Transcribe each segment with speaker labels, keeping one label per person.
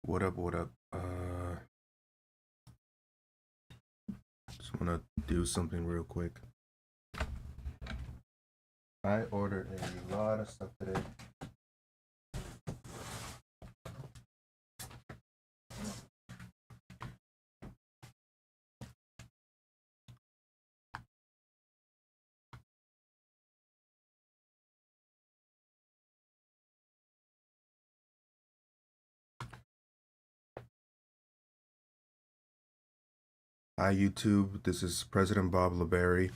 Speaker 1: What up, what up? Just wanna do something real quick. I ordered a lot of stuff today. Hi YouTube, this is President Bob LeBerry,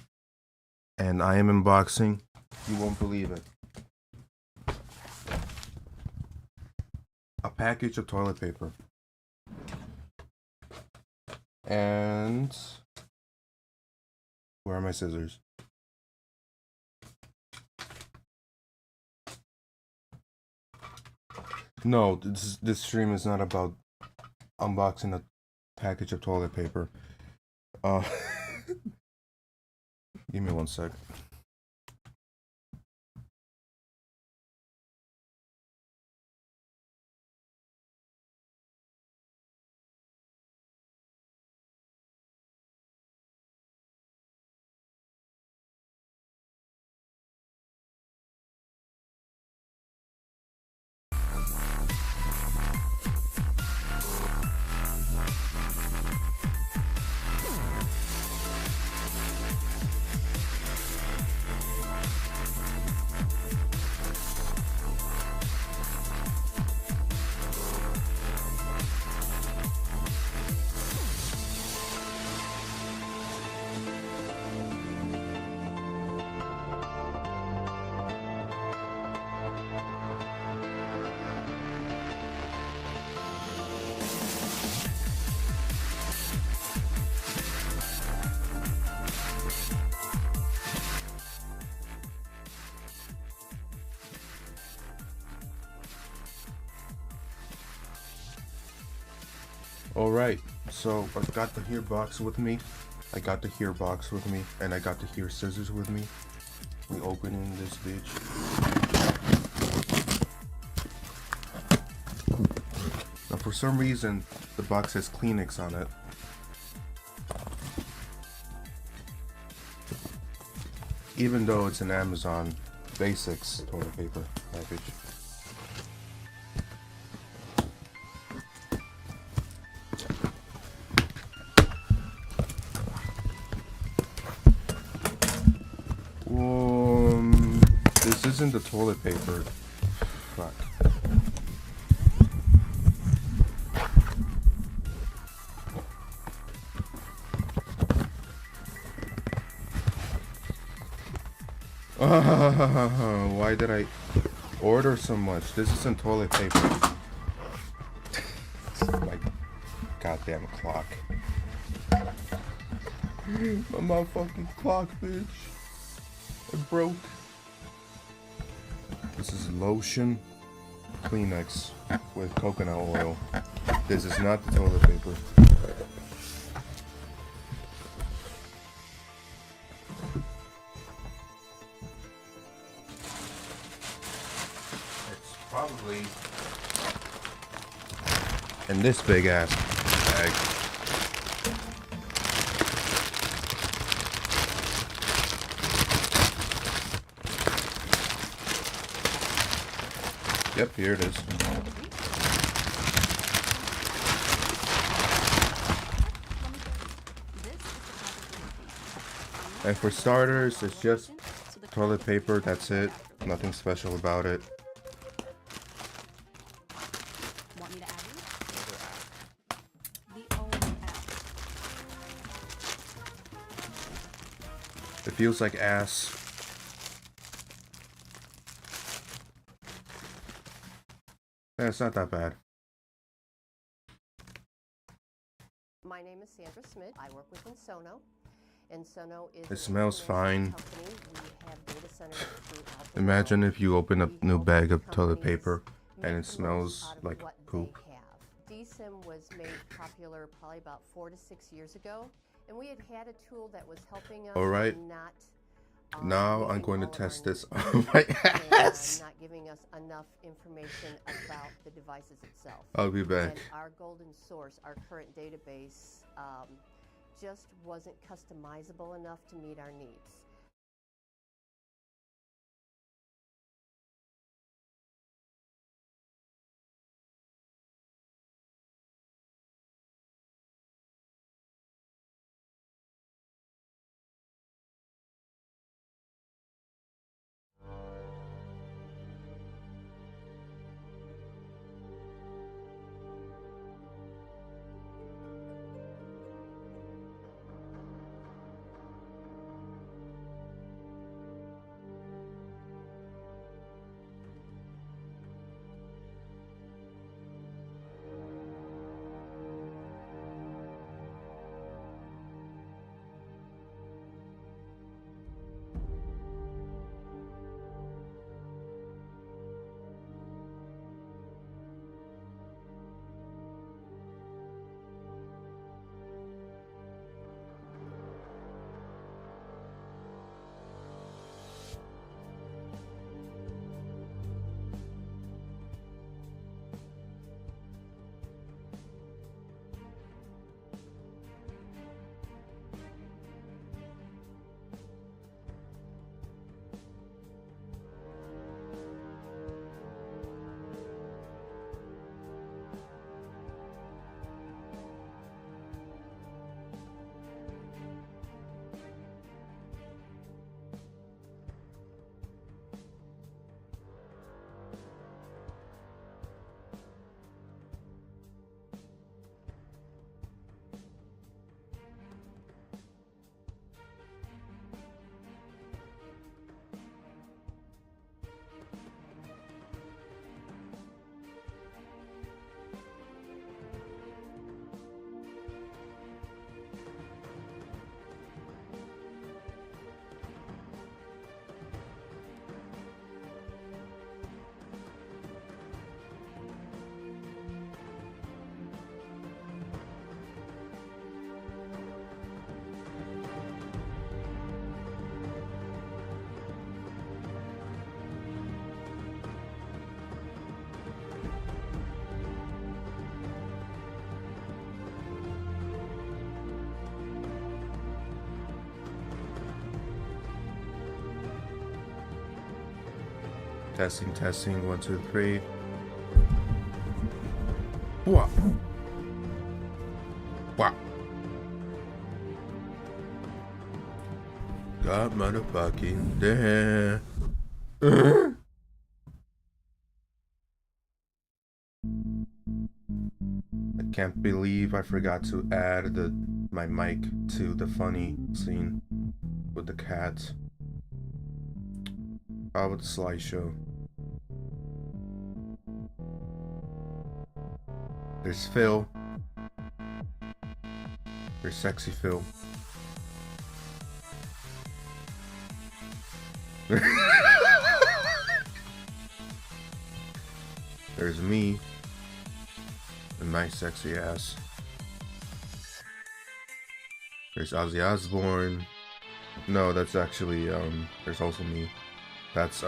Speaker 1: and I am unboxing, you won't believe it, a package of toilet paper. And where are my scissors? No, this stream is not about unboxing a package of toilet paper. Give me 1 sec. Alright, so I've got the Here box with me. I got the Here box with me, and I got the Here scissors with me. We opening this bitch. Now for some reason, the box has Kleenex on it. Even though it's an Amazon Basics toilet paper package. This isn't the toilet paper. Fuck. Why did I order so much? This isn't toilet paper. My goddamn clock. My motherfucking clock, bitch. It broke. This is lotion, Kleenex with coconut oil. This is not the toilet paper. It's probably in this big ass bag. Yep, here it is. And for starters, it's just toilet paper, that's it. Nothing special about it.
Speaker 2: Want me to add you? The only app.
Speaker 1: It feels like ass. Yeah, it's not that bad.
Speaker 3: My name is Sandra Smith. I work with Ensono. Ensono is
Speaker 1: It smells fine.
Speaker 3: company. We have data centers throughout the
Speaker 1: Imagine
Speaker 3: world.
Speaker 1: if you open a
Speaker 3: We
Speaker 1: new
Speaker 3: help
Speaker 1: bag of toilet
Speaker 3: companies
Speaker 1: paper and
Speaker 3: make
Speaker 1: it
Speaker 3: the
Speaker 1: smells
Speaker 3: most out of
Speaker 1: like
Speaker 3: what
Speaker 1: poop.
Speaker 3: they have. DSIM was made popular probably about 4 to 6 years ago, and we had a tool that was helping us
Speaker 1: Alright.
Speaker 3: not
Speaker 1: Now I'm
Speaker 3: meeting
Speaker 1: going to
Speaker 3: all of
Speaker 1: test
Speaker 3: our
Speaker 1: this
Speaker 3: needs
Speaker 1: on my
Speaker 3: and
Speaker 1: ass.
Speaker 3: not giving us enough information about the devices itself.
Speaker 1: I'll be back.
Speaker 3: And our golden source, our current database, just wasn't customizable enough to meet our needs.
Speaker 1: Testing, testing, 1, 2, 3. What? Wow. God motherfucking damn. I can't believe I forgot to add my mic to the funny scene with the cat. How about the slideshow? There's Phil. There's sexy Phil. There's me and my sexy ass. There's Ozzy Osbourne. No, that's actually there's also me. That's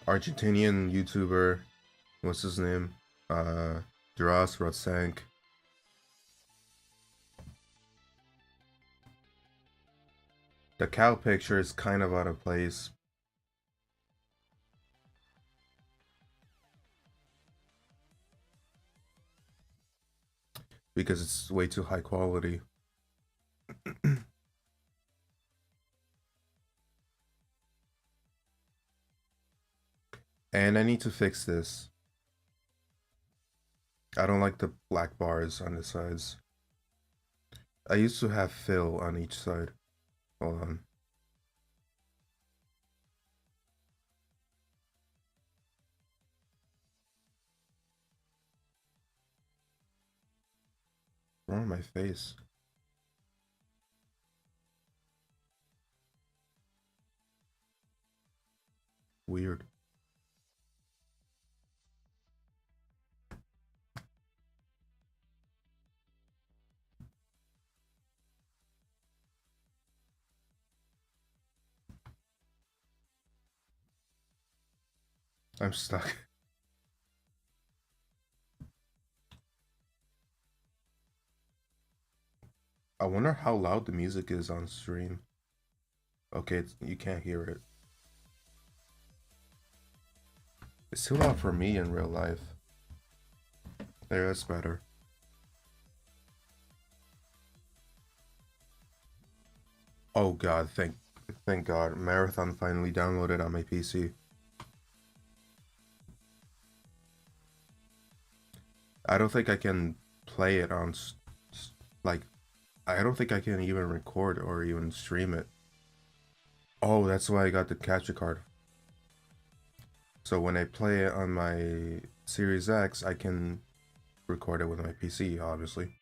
Speaker 1: Argentinian YouTuber. What's his name? Duras Rotsank. The cow picture is kind of out of place. because it's way too high quality. And I need to fix this. I don't like the black bars on the sides. I used to have fill on each side. Hold on. What's wrong with my face? Weird. I'm stuck. I wonder how loud the music is on stream. Okay, you can't hear it. It's too loud for me in real life. There, that's better. Oh god, thank god. Marathon finally downloaded on my PC. I don't think I can play it on, like, I don't think I can even record or even stream it. Oh, that's why I got the capture card. So when I play it on my Series X, I can record it with my PC, obviously.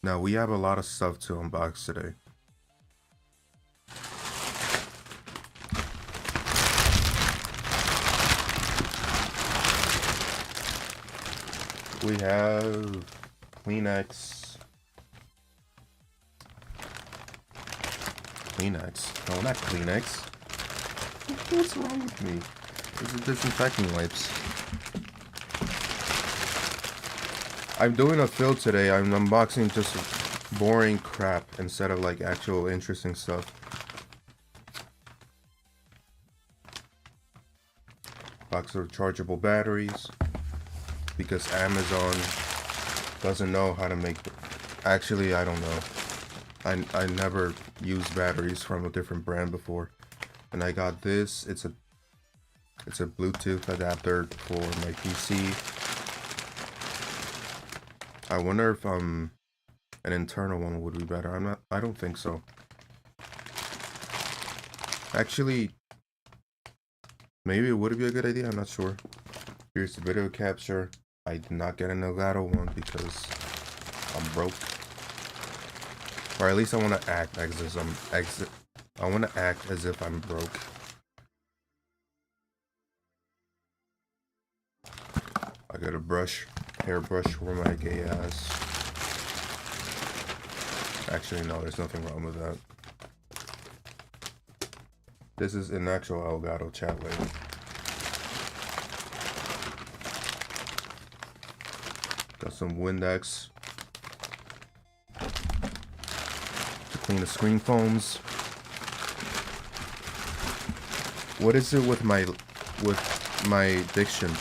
Speaker 1: Now, we have a lot of stuff to unbox today. We have Kleenex. No, not Kleenex. What's wrong with me? These are disinfecting wipes. I'm doing a fill today. I'm unboxing just boring crap instead of like actual interesting stuff. Box of rechargeable batteries. Because Amazon doesn't know how to make... Actually, I don't know. I never used batteries from a different brand before. And I got this. It's a Bluetooth adapter for my PC. I wonder if an internal one would be better. I don't think so. Actually, maybe it would be a good idea. I'm not sure. Here's the video capture. I did not get an Elgato one because I'm broke. Or at least I want to act as if I want to act as if I'm broke. I got a hairbrush for my gay ass. Actually, no, there's nothing wrong with that. This is an actual Elgato chat lady. Got some Windex to clean the screen foams. What is it with my diction?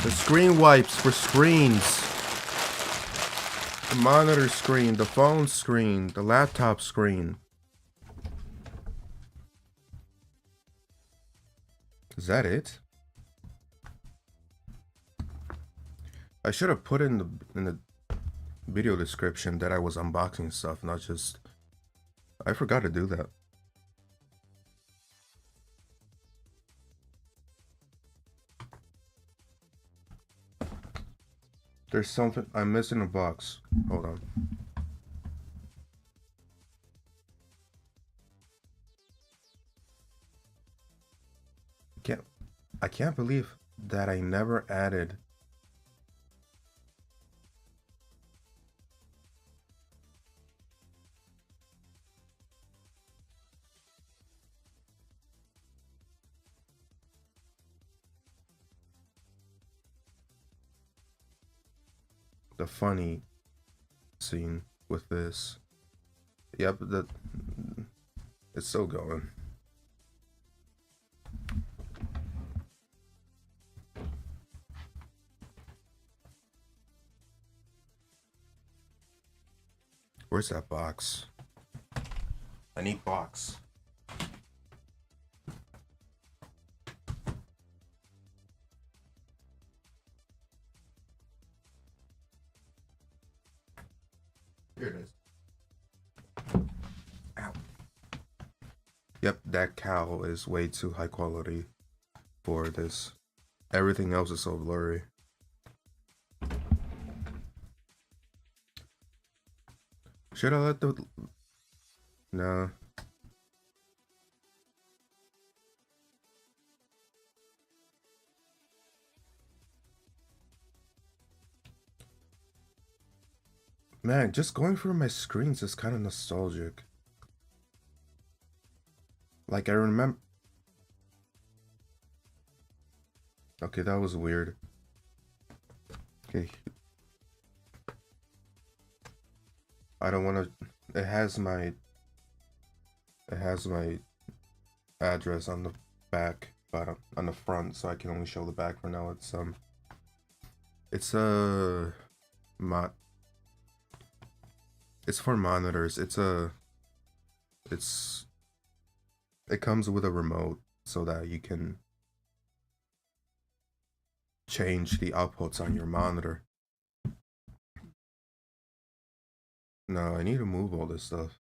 Speaker 1: The screen wipes for screens. The monitor screen, the phone screen, the laptop screen. Is that it? I should have put in the video description that I was unboxing stuff, not just... I forgot to do that. There's something... I'm missing a box. Hold on. I can't believe that I never added... the funny scene with this. Yep, it's still going. Where's that box? I need box. Here it is. Ow. Yep, that cow is way too high quality for this. Everything else is so blurry. Should I let the... No. Man, just going through my screens is kind of nostalgic. Like, I remember... Okay, that was weird. Okay. I don't want to... It has my address on the back, but on the front, so I can only show the back for now. It's for monitors. It comes with a remote so that you can change the outputs on your monitor. No, I need to move all this stuff.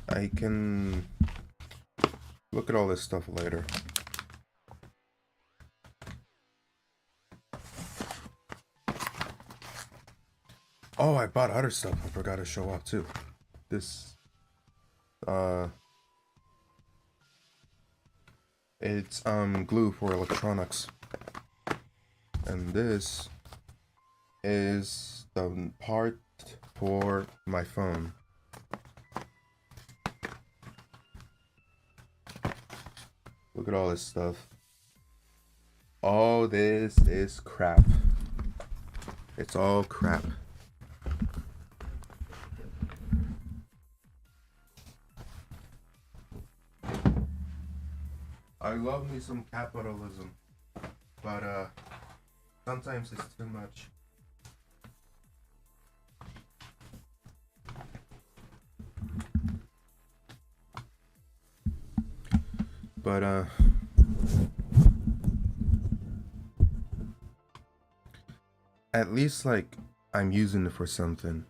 Speaker 1: I can look at all this stuff later. Oh, I bought other stuff I forgot to show off too. This, it's glue for electronics. And this is the part for my phone. Look at all this stuff. All this is crap. It's all crap. I love me some capitalism, but sometimes it's too much. But at least like I'm using it for something.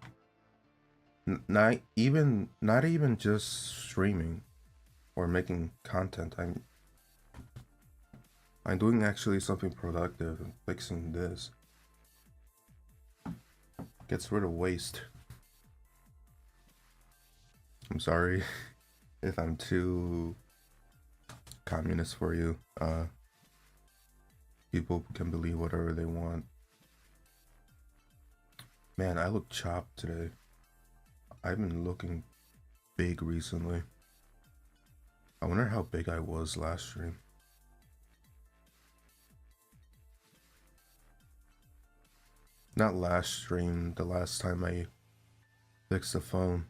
Speaker 1: Not even just streaming or making content. I'm doing actually something productive and fixing this. Gets rid of waste. I'm sorry if I'm too communist for you. People can believe whatever they want. Man, I look chopped today. I've been looking big recently. I wonder how big I was last stream. Not last stream, the last time I fixed the phone.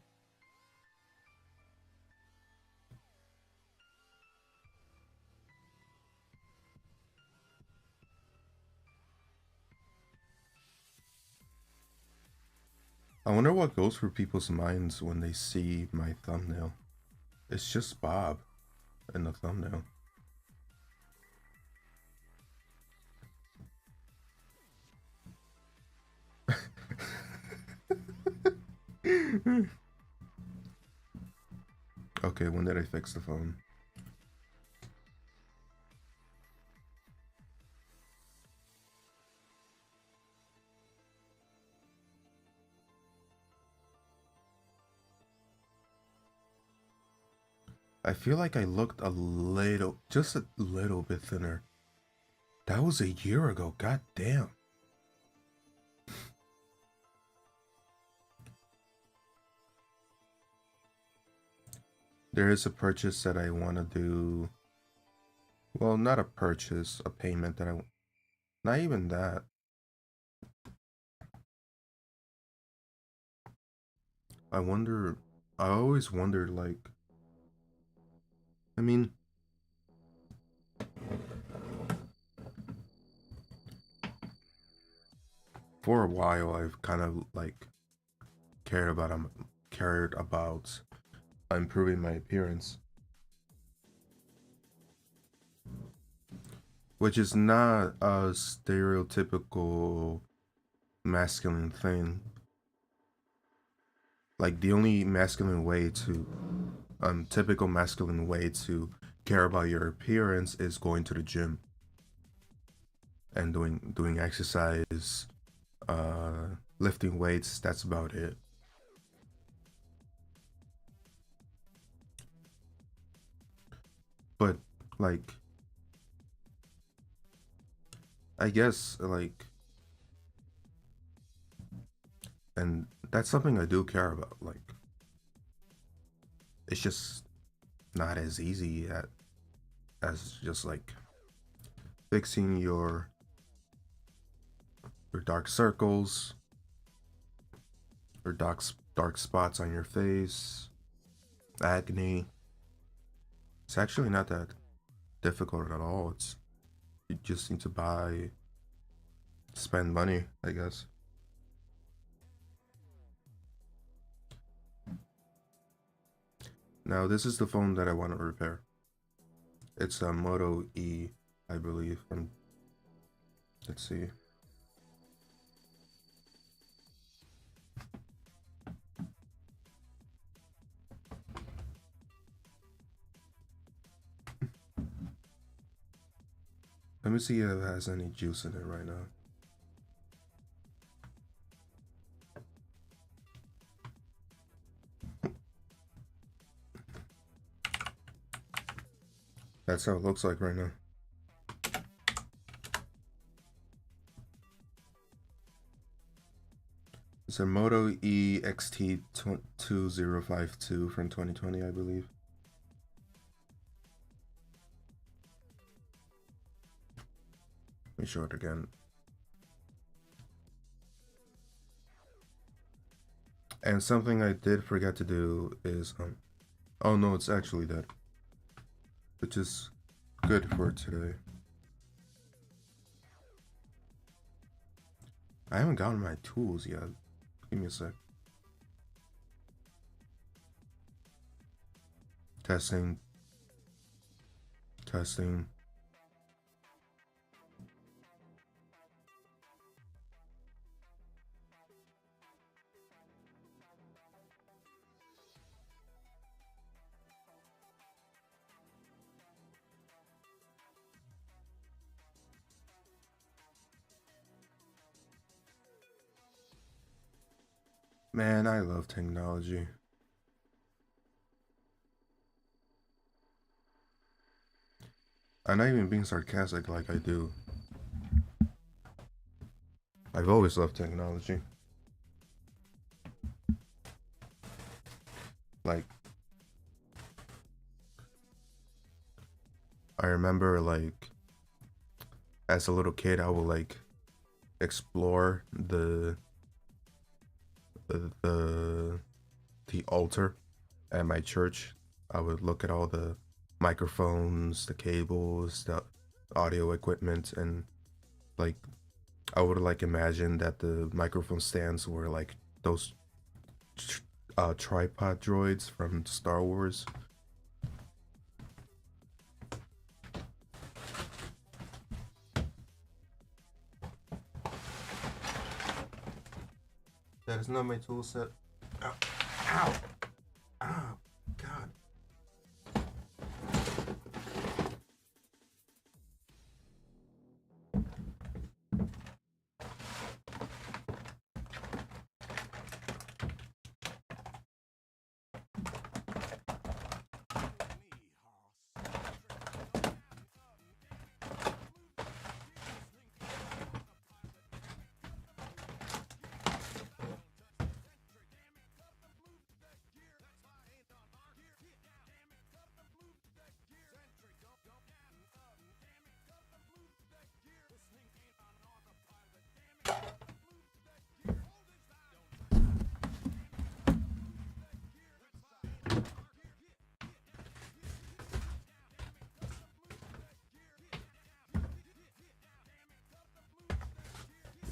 Speaker 1: I wonder what goes through people's minds when they see my thumbnail. It's just Bob in the thumbnail. Okay, when did I fix the phone? I feel like I looked just a little bit thinner. That was a year ago, god damn. There is a purchase that I want to do. Well, not a purchase, a payment that not even that. I always wondered, like, I mean, for a while I've kind of like cared about improving my appearance, which is not a stereotypical masculine thing. Like the only masculine way to typical masculine way to care about your appearance is going to the gym and doing exercise, lifting weights. That's about it. But like, I guess like, and that's something I do care about. Like, it's just not as easy as just like fixing your dark circles or dark spots on your face, acne. It's actually not that difficult at all. It's you just need to spend money, I guess. Now this is the phone that I want to repair. It's a Moto E, I believe. Let's see. Let me see if it has any juice in it right now. That's how it looks like right now. It's a Moto E XT 2052 from 2020, I believe. Let me show it again. And something I did forget to do is, oh no, it's actually dead. Which is good for today. I haven't gotten my tools yet. Give me a sec. Testing. Testing. Man, I love technology. I'm not even being sarcastic like I do. I've always loved technology. Like, I remember like as a little kid I would like explore the altar at my church. I would look at all the microphones, the cables, the audio equipment, and like I would like imagine that the microphone stands were like those tripod droids from Star Wars. That is not my tool set. Ow. Ow. Ow. God.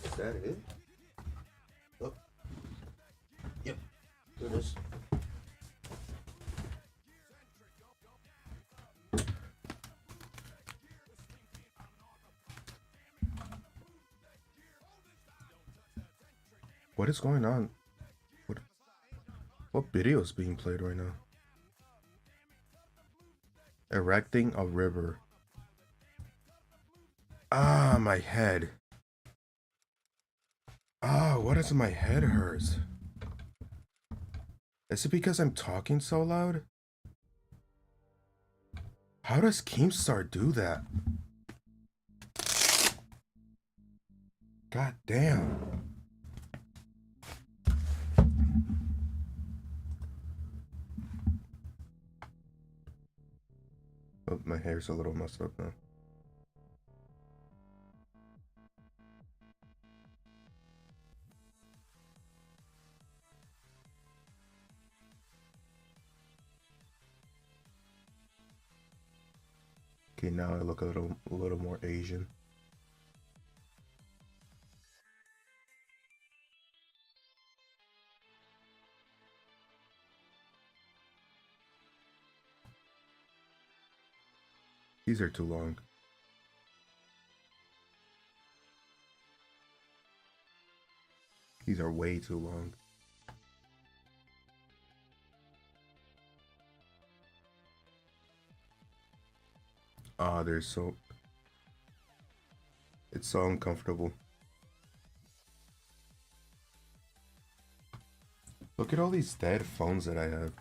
Speaker 1: Is that it? What is going on? What video is being played right now? Erecting a river. Ah, my head. Ah, what is my head hurts? Is it because I'm talking so loud? How does Keemstar do that? God damn. Oh, my hair's a little messed up now. Okay, now I look a little more Asian. These are too long. These are way too long. Ah, they're so... It's so uncomfortable. Look at all these dead phones that I have.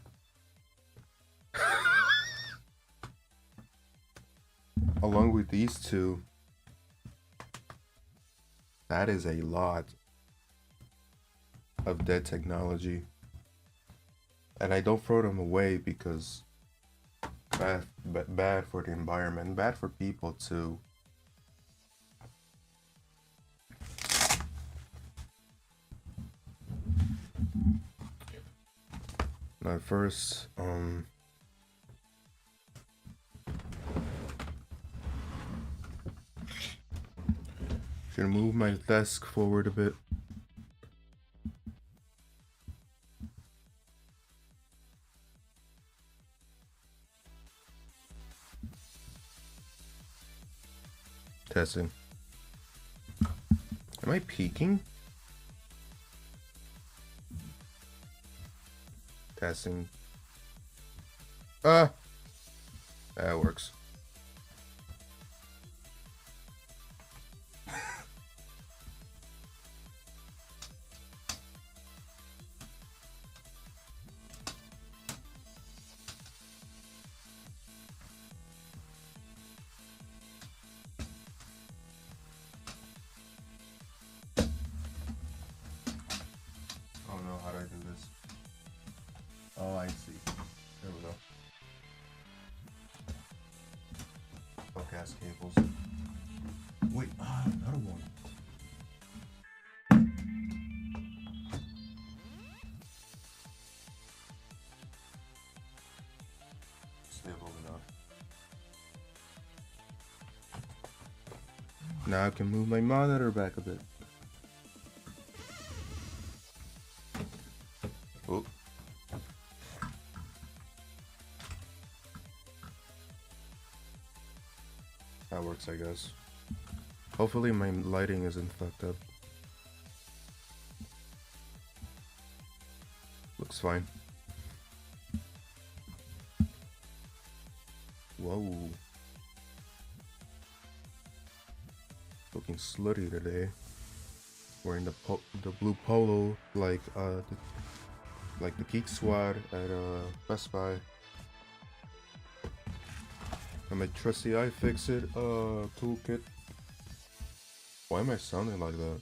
Speaker 1: Along with these two. That is a lot of dead technology. And I don't throw them away because bad for the environment, bad for people too. Now first, should move my desk forward a bit. Testing. Am I peaking? Testing. That works. Oh no, how do I do this? Oh, I see. There we go. Gas cables. Wait, another one. Stable enough. Now I can move my monitor back a bit. Oh. That works, I guess. Hopefully my lighting isn't fucked up. Looks fine. Whoa. Looking slutty today. Wearing the blue polo like the Geek Squad at Best Buy. And my trusty iFixit toolkit. Why am I sounding like that?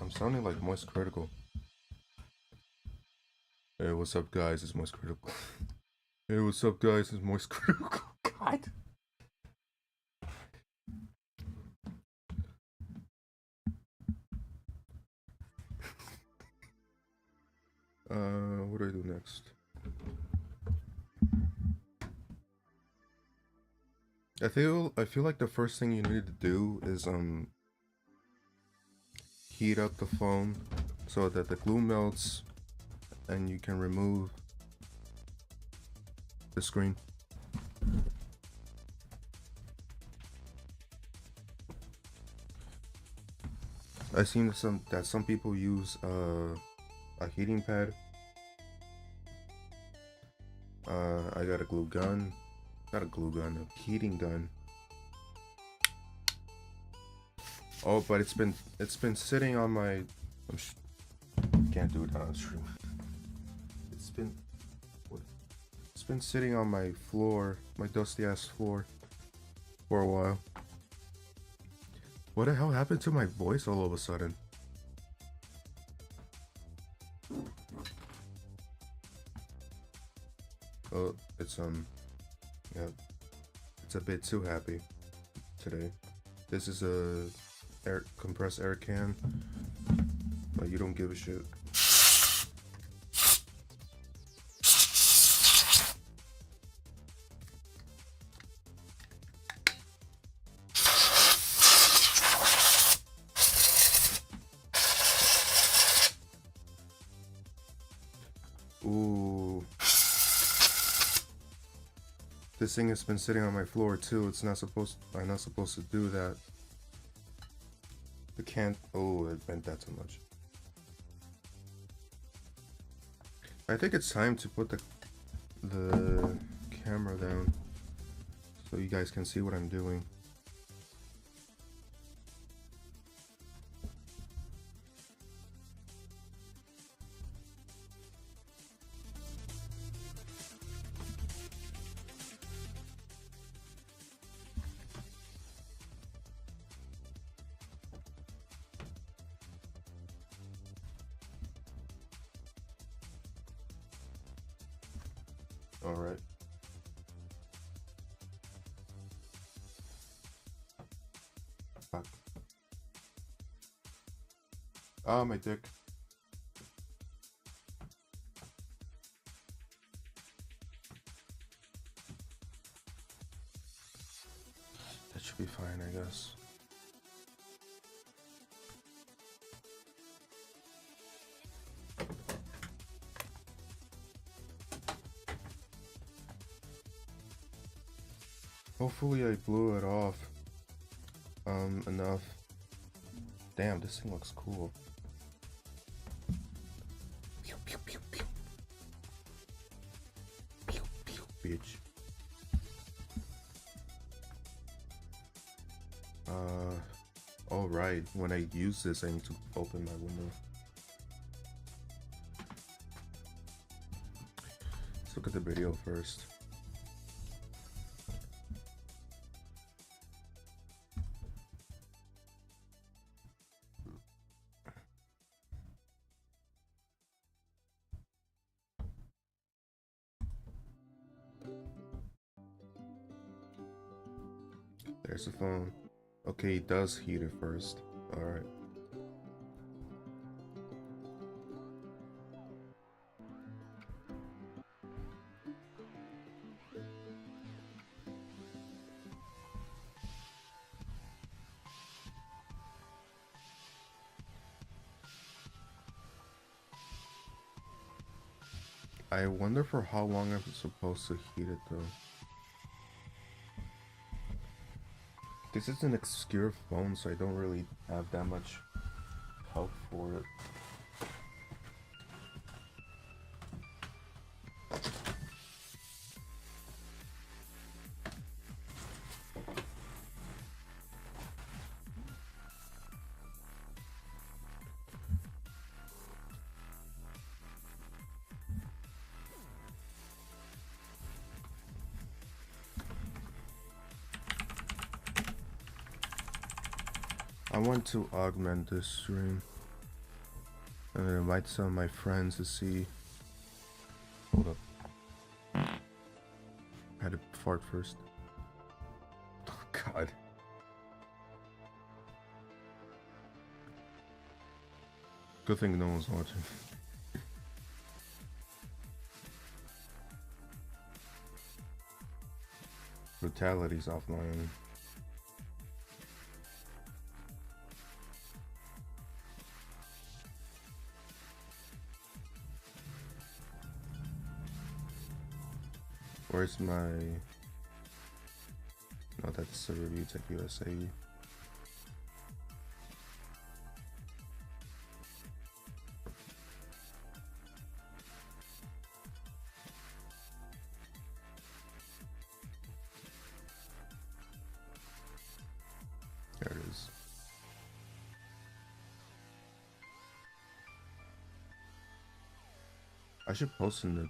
Speaker 1: I'm sounding like Moist Critical. Hey, what's up, guys? It's Moist Critical. Hey, what's up, guys? It's Moist Critical. God. What do I do next? I feel like the first thing you need to do is heat up the phone so that the glue melts and you can remove the screen. I seen some people use a heating pad. I got a glue gun, not a glue gun, a heating gun. Oh, but it's been sitting on my. Can't do it on stream. It's been sitting on my floor, my dusty ass floor, for a while. What the hell happened to my voice all of a sudden? Oh, it's yeah, it's a bit too happy today. This is a compressed air can, but you don't give a shit. Ooh. This thing has been sitting on my floor too. I'm not supposed to do that. The can. Oh, it bent that too much. I think it's time to put the camera down so you guys can see what I'm doing. All right. Fuck. Oh, my dick. That should be fine, I guess. Hopefully I blew it off enough. Damn, this thing looks cool. Pew, pew, pew, pew. Pew, pew, bitch. All right. When I use this, I need to open my window. Let's look at the video first. There's the phone. Okay, it does heat it first. Alright. I wonder for how long I'm supposed to heat it though. This is an obscure phone, so I don't really have that much help for it. I want to augment this stream and invite some of my friends to see. Hold up. I had to fart first. Oh god. Good thing no one's watching. Brutality's off my end. Where's my... No, that's the Review Tech USA. I should post in the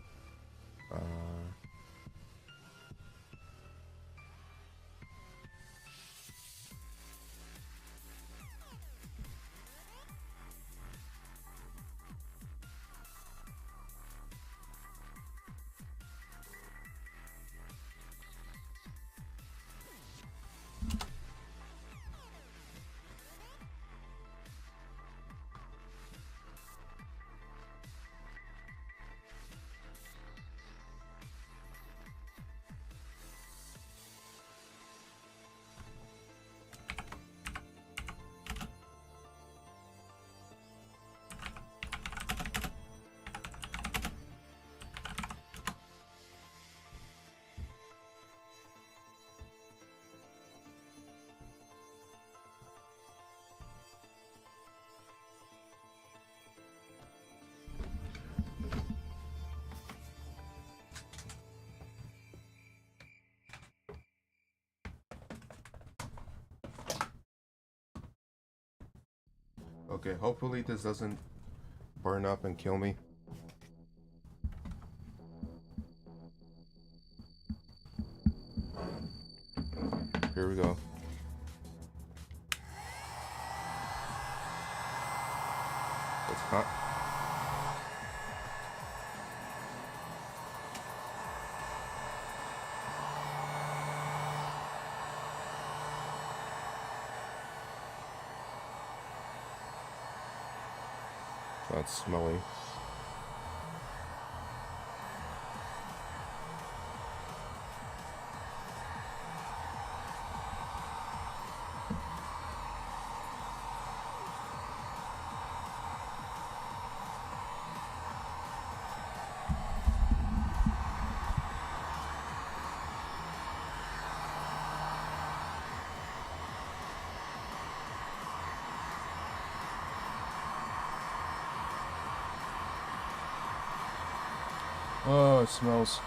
Speaker 1: Okay, hopefully this doesn't burn up and kill me. Here we go. It's hot. That's smelly. Oh, it smells.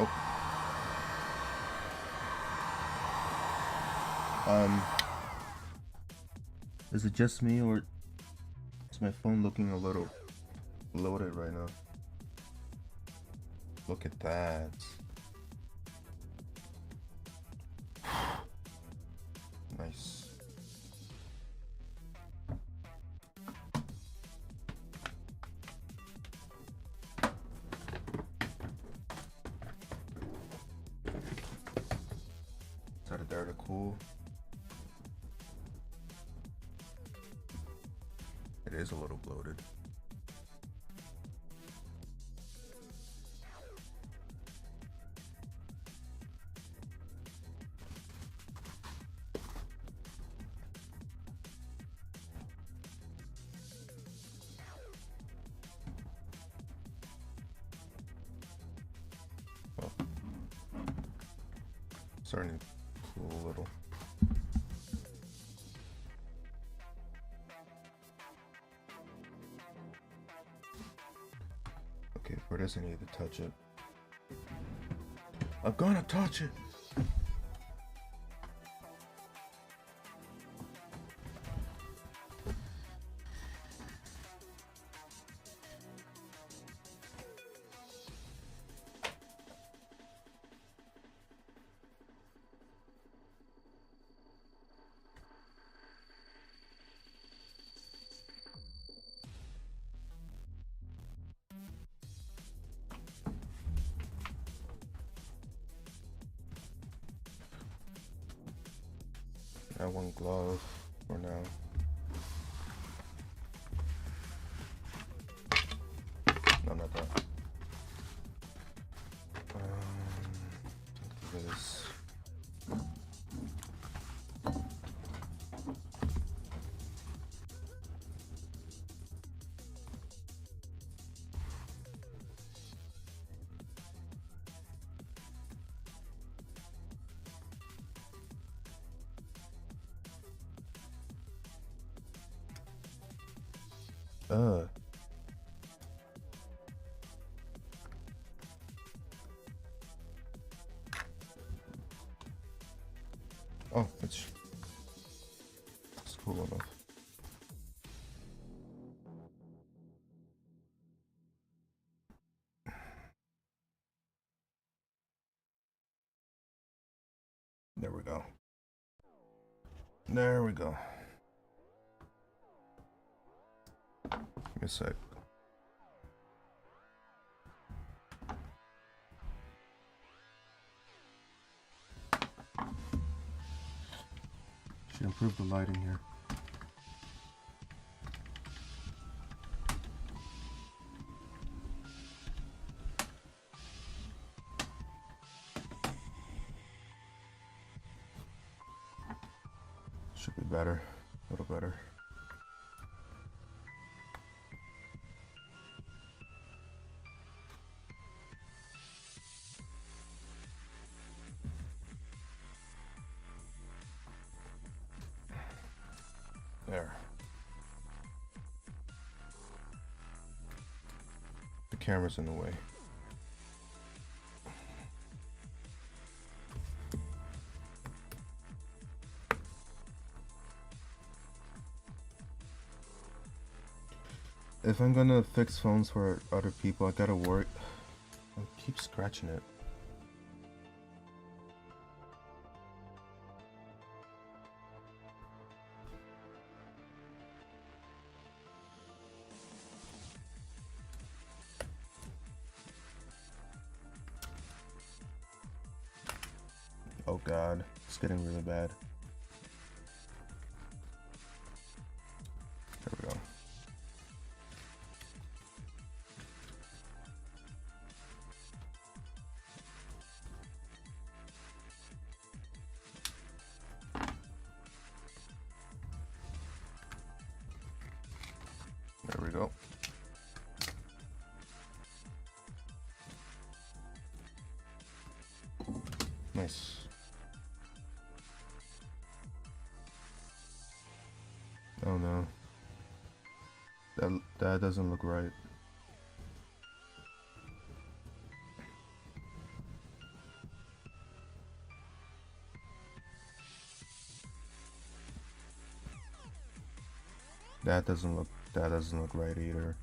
Speaker 1: Oh. Is it just me or is my phone looking a little loaded right now? Look at that. Nice. Set it there to cool. It is a little bloated. Well, starting to cool a little. Okay, for this I need to touch it. I'm gonna touch it! That one glove for now. No, not that. Look at this. Oh, it's cool enough. There we go. There we go. Give me a sec. Should improve the lighting here. Should be better. A little better. There. The camera's in the way. If I'm gonna fix phones for other people, I gotta work. I keep scratching it. Oh god, it's getting really bad. There we go. There we go. Nice. Oh no. That doesn't look right. That doesn't look right either.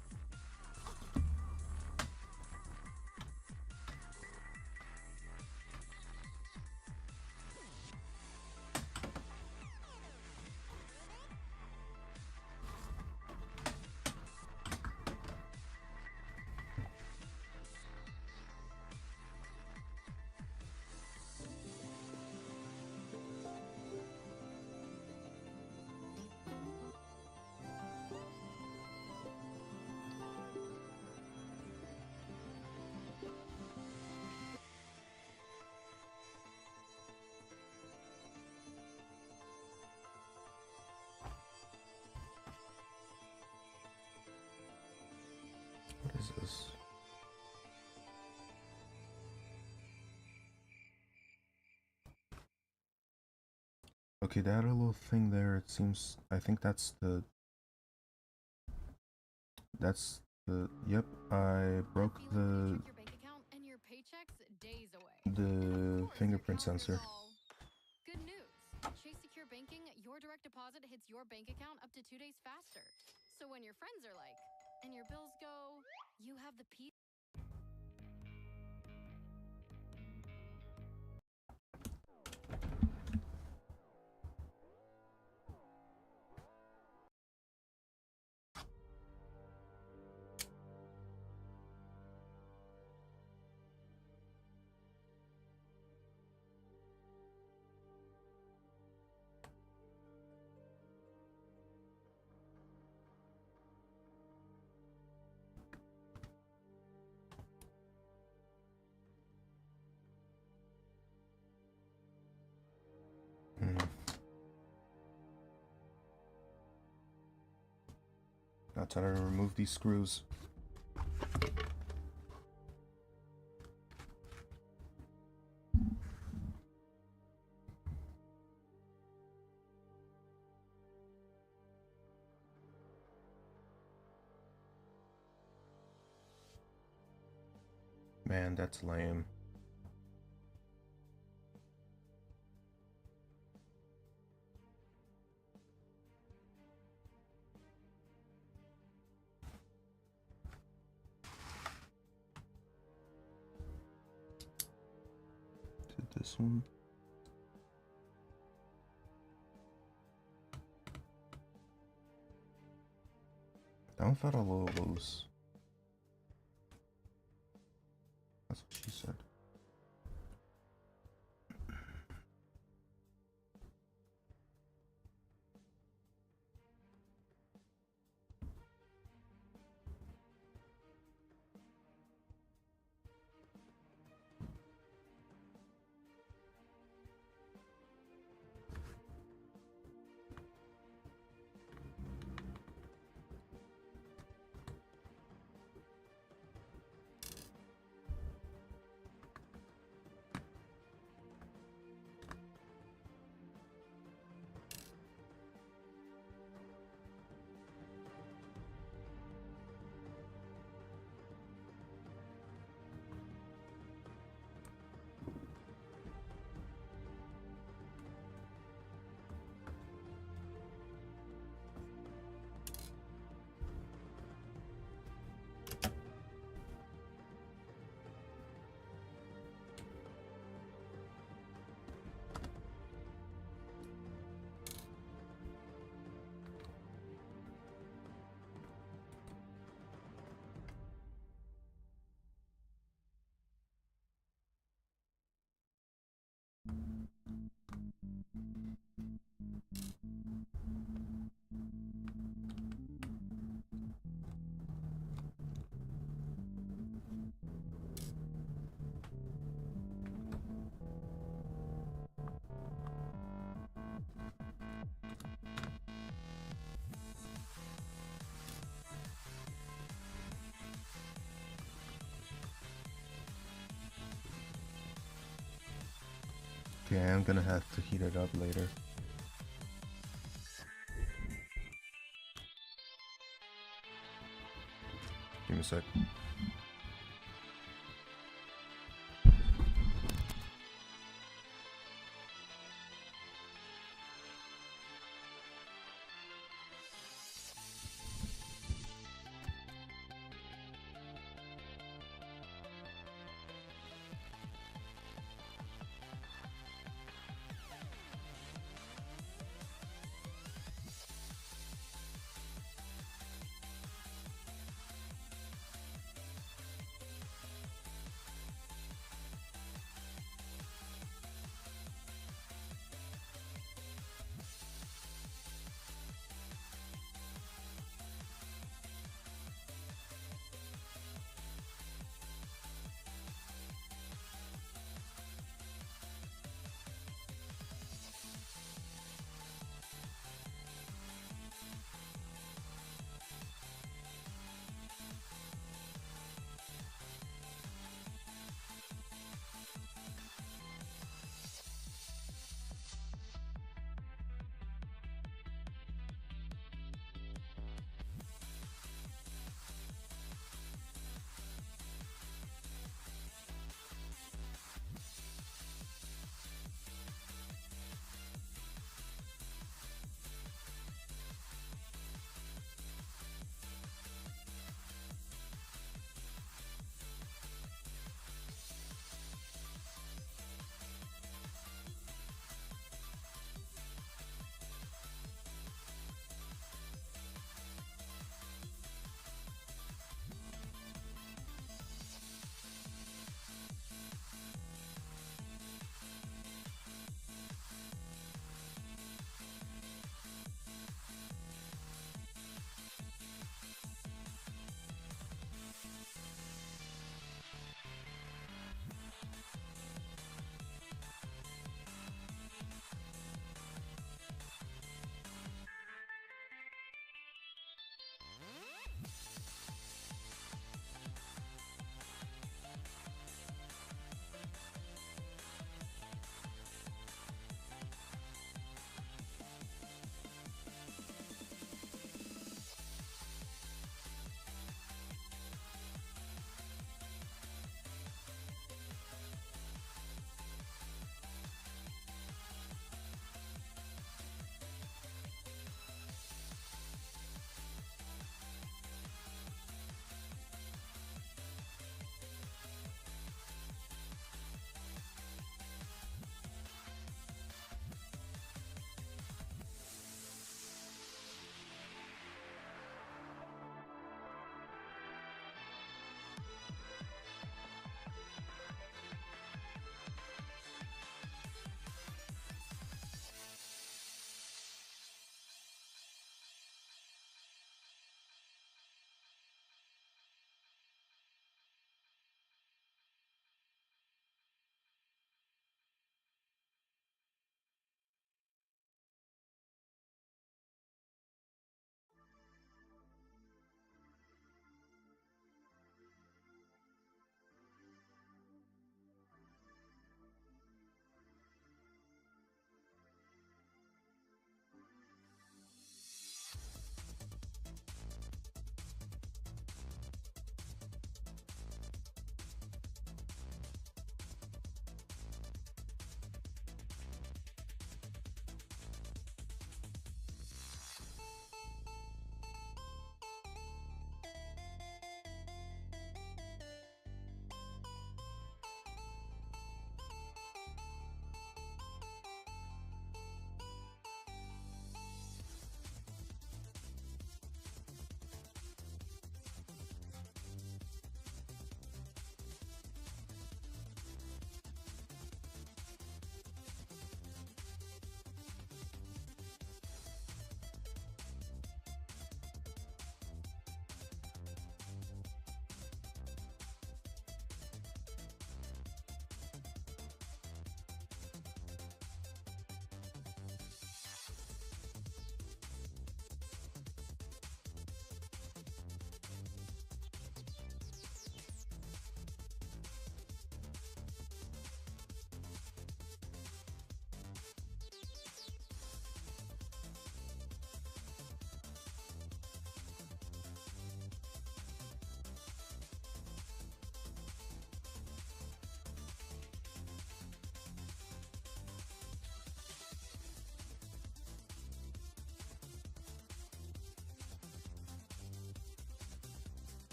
Speaker 1: What is this? Okay, that little thing there, it seems, I think that's the, yep, I broke the fingerprint sensor.
Speaker 2: Good news. Chase Secure Banking, your direct deposit hits your bank account up to 2 days faster. So when your friends are like, and your bills go, you have the peace.
Speaker 1: Now time to remove these screws. Man, that's lame. To this one. That one felt a little loose. That's what she said. Okay, I'm gonna have to heat it up later. Give me a sec.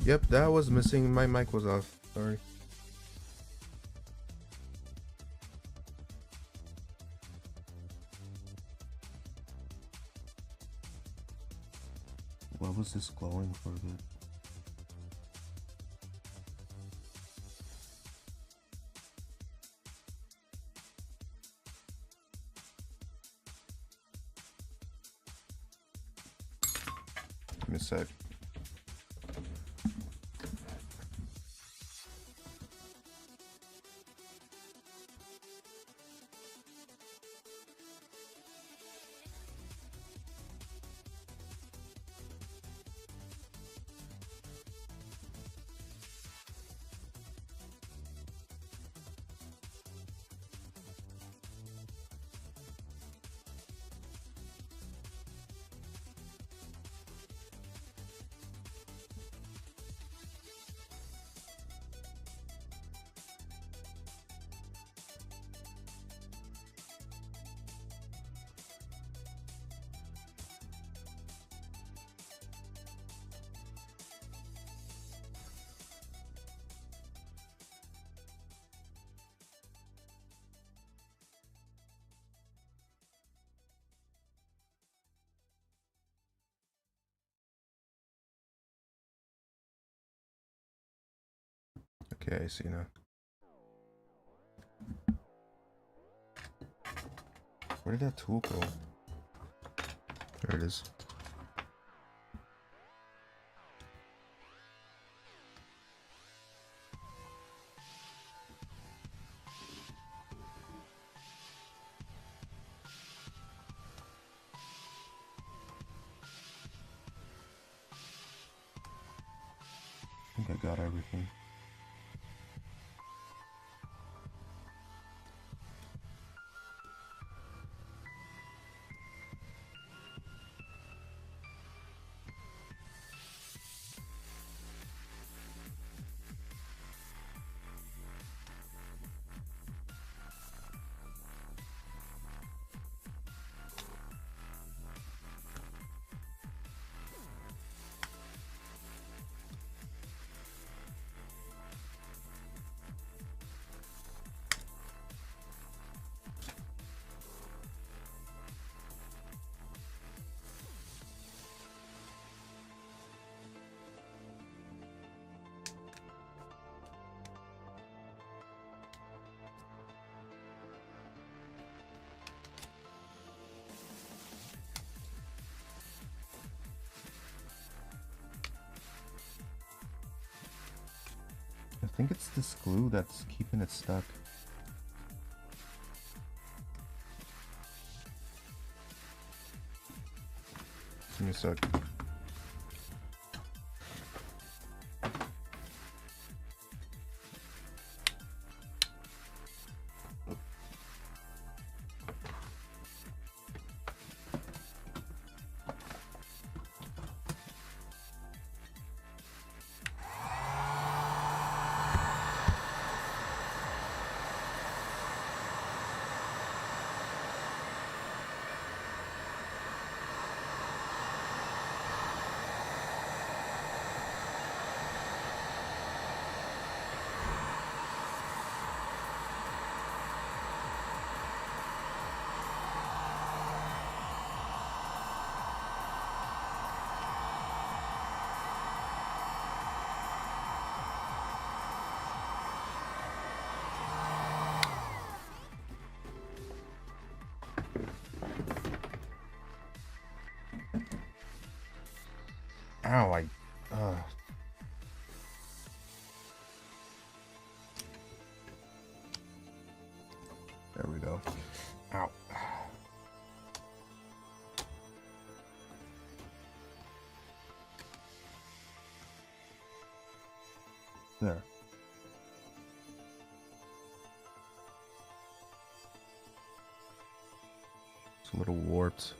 Speaker 1: Yep, that was missing. My mic was off. Sorry. What was this glowing for the... Give me a sec. Okay, I see now. Where did that tool go? There it is. I think I got everything. I think it's this glue that's keeping it stuck. Give me a sec. Ow, there we go. Ow. There. It's a little warped.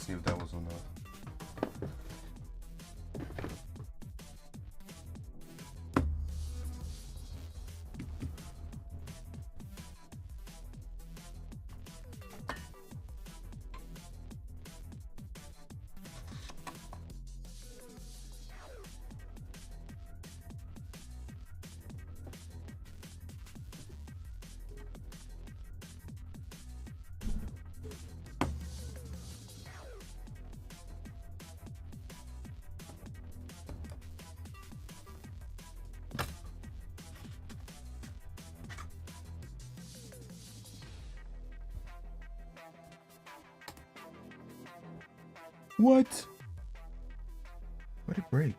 Speaker 1: Let's see if that was enough. What? Why'd it break?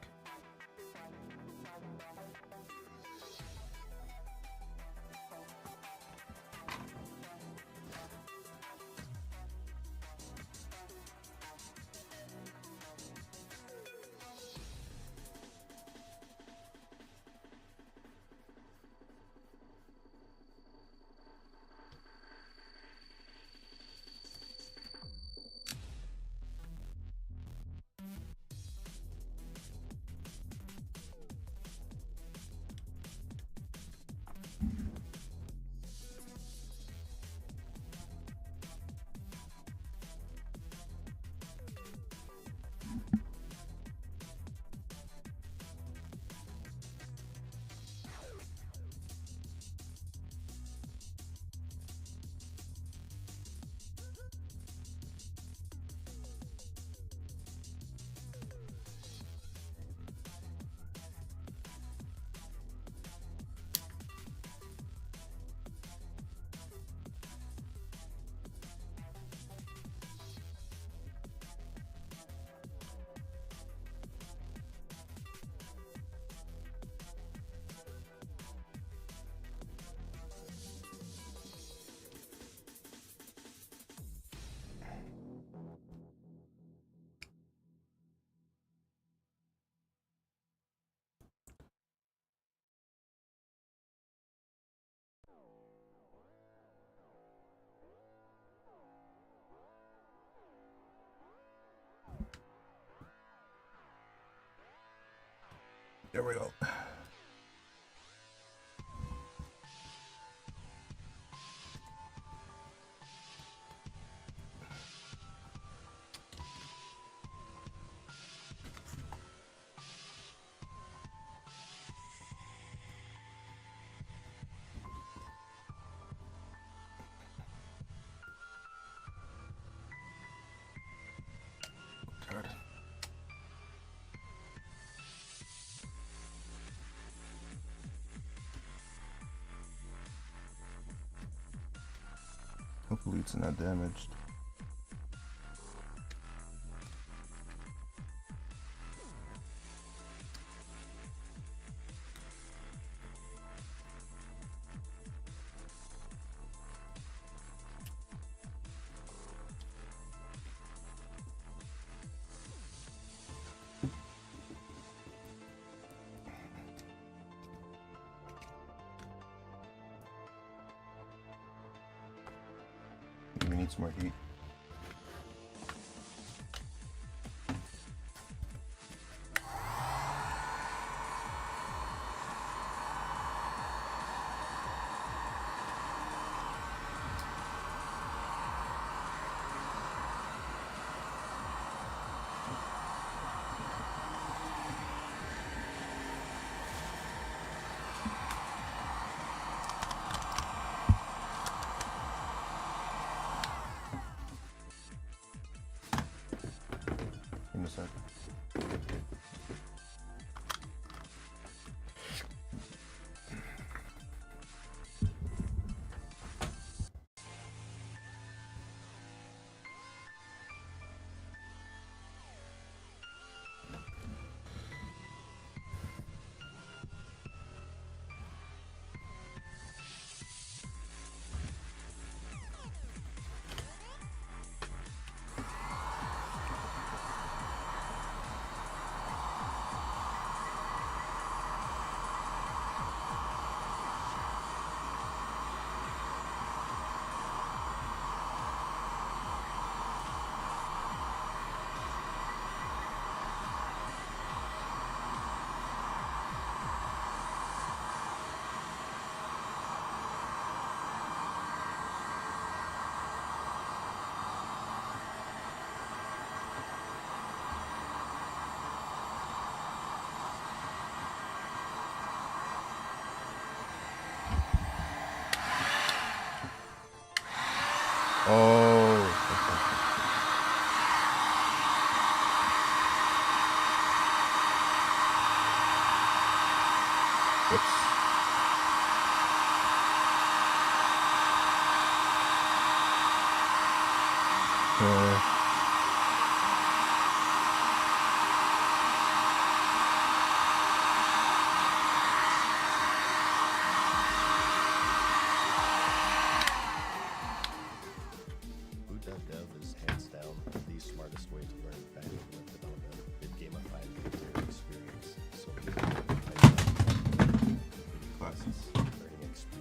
Speaker 1: There we go. God. Hopefully it's not damaged. We need some more heat. Oh. Whoops.
Speaker 4: Boot.dev is hands down the smartest way to learn back-end web development. It gamified the entire experience. So
Speaker 1: Classes.
Speaker 4: learning XP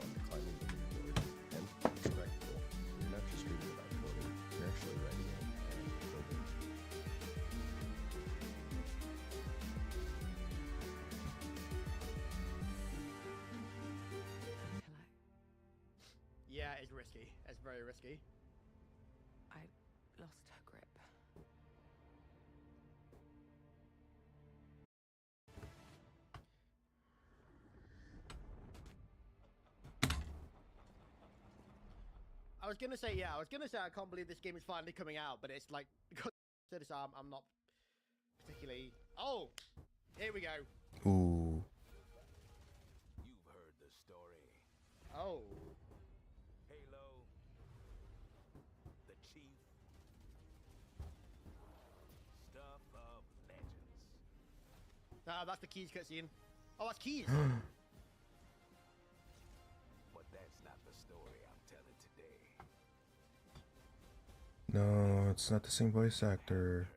Speaker 4: and climbing the leaderboard, and it's practical. You're not just reading about coding, you're actually writing it and building.
Speaker 5: Yeah, it's risky. It's very risky.
Speaker 6: I lost her grip.
Speaker 5: I was gonna say, yeah, I can't believe this game is finally coming out, but it's like, because to this I'm not particularly. Oh, here we go.
Speaker 1: Ooh.
Speaker 7: You've heard the story.
Speaker 5: Oh,
Speaker 7: Halo, the chief, stuff of legends.
Speaker 5: that's the Keys cutscene. Oh, that's Keys.
Speaker 7: But that's not the story I'm telling today.
Speaker 1: No, it's not the same voice actor.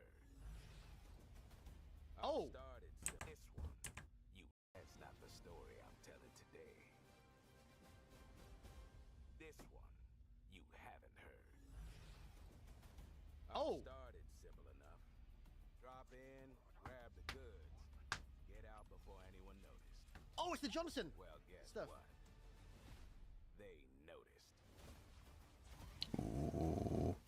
Speaker 5: Oh,
Speaker 7: Started this one. That's not the story I'm telling today. This one you haven't heard.
Speaker 5: Oh.
Speaker 7: Started simple enough. Drop in, grab the goods, get out before anyone noticed.
Speaker 5: oh, it's the Johnson.
Speaker 7: Well, guess
Speaker 5: Stuff.
Speaker 7: what? They noticed.
Speaker 1: Ooh.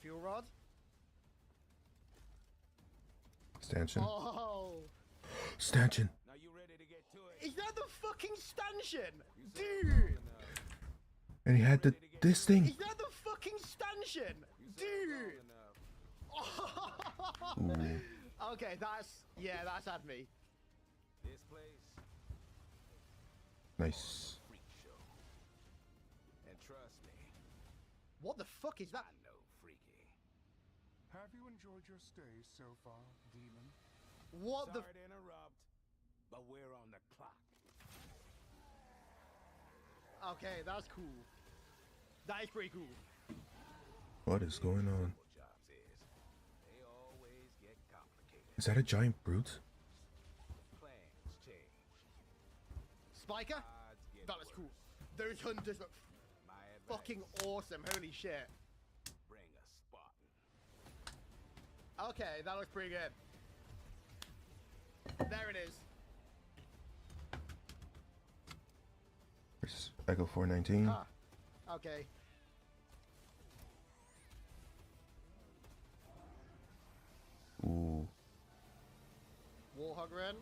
Speaker 5: Fuel rod.
Speaker 1: Stanchion.
Speaker 5: Oh,
Speaker 1: Stanchion.
Speaker 7: Now you ready to get to it?
Speaker 5: is that the fucking stanchion,
Speaker 7: You said it
Speaker 5: dude?
Speaker 7: long enough.
Speaker 1: And he had this thing.
Speaker 5: Is that the fucking stanchion,
Speaker 7: You said it long enough.
Speaker 1: Ooh.
Speaker 5: Okay, that's had me.
Speaker 7: This place,
Speaker 1: Nice.
Speaker 7: freak show. And trust me,
Speaker 5: What the fuck is that?
Speaker 7: I know freaky.
Speaker 8: Have you enjoyed your stay so far, Demon?
Speaker 5: What the?
Speaker 7: Sorry to interrupt, but we're on the clock.
Speaker 5: Okay, that's cool. That is pretty cool.
Speaker 1: What is going on?
Speaker 7: Jobs is, they always get complicated.
Speaker 1: Is that a giant brute?
Speaker 7: Plans change.
Speaker 5: Spiker?
Speaker 7: Odds get
Speaker 5: That looks
Speaker 7: worse.
Speaker 5: cool. Those hunters look
Speaker 7: My advice,
Speaker 5: fucking awesome. Holy shit.
Speaker 7: bring a Spartan.
Speaker 5: Okay, that looks pretty good. There it is.
Speaker 1: There's Echo 419.
Speaker 5: Ah, okay.
Speaker 1: Ooh.
Speaker 5: Warhog Ren.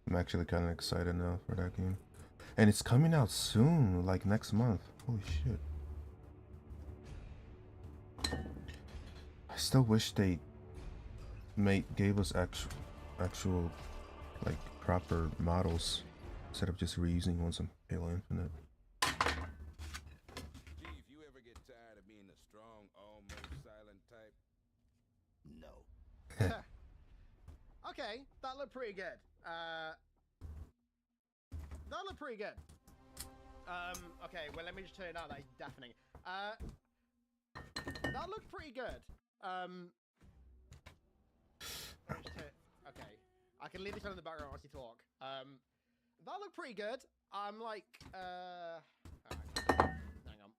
Speaker 1: I'm actually kind of excited now for that game. And it's coming out soon, like next month. Holy shit. I still wish they gave us actual like proper models instead of just reusing ones from Halo Infinite.
Speaker 7: Chief, you ever get tired of being the strong, almost silent type?
Speaker 4: No.
Speaker 5: Okay, that looked pretty good. That looked pretty good. Okay, well, let me just turn it down. That is deafening. That looked pretty good. Okay, I can leave this on in the background while you talk. That looked pretty good. I'm like, hang on.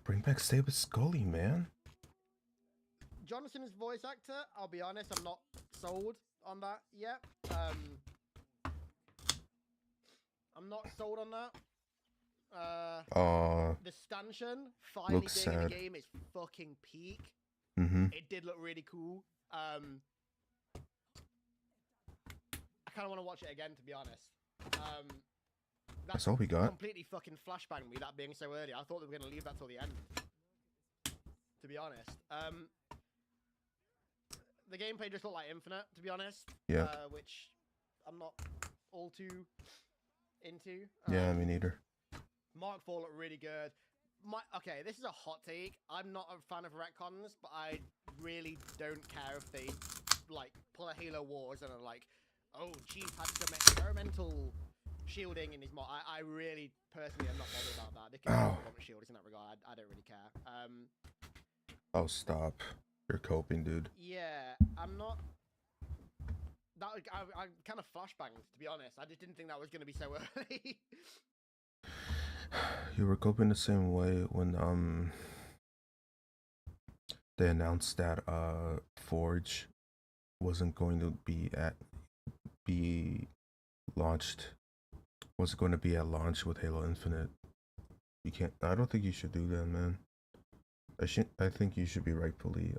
Speaker 1: Bring back Stay with Scully, man.
Speaker 5: Jonathan's voice actor, I'll be honest, I'm not sold on that yet. I'm not sold on that.
Speaker 1: Oh,
Speaker 5: The stanchion finally
Speaker 1: Looks
Speaker 5: being in the
Speaker 1: sad.
Speaker 5: game is fucking peak.
Speaker 1: mm-hmm.
Speaker 5: It did look really cool. I kind of want to watch it again, to be honest.
Speaker 1: That's all we got.
Speaker 5: Completely fucking flashbanged me, that being so early. I thought they were going to leave that till the end, to be honest. The gameplay just looked like Infinite, to be honest.
Speaker 1: Yeah.
Speaker 5: Which I'm not all too into.
Speaker 1: Yeah, me neither.
Speaker 5: Mark IV looked really good. Okay, this is a hot take. I'm not a fan of retcons, but I really don't care if they like pull a Halo Wars and are like, oh, Chief had some experimental shielding in his mod. I really personally am not bothered about that. They can
Speaker 1: Ow.
Speaker 5: do shielders in that regard. I don't really care.
Speaker 1: Oh, stop. You're coping, dude.
Speaker 5: Yeah, I'm not. That I kind of flashbanged, to be honest. I just didn't think that was going to be so early.
Speaker 1: You were coping the same way when they announced that Forge wasn't going to be launched. Wasn't going to be at launch with Halo Infinite. You can't. I don't think you should do that, man. I think you should be rightfully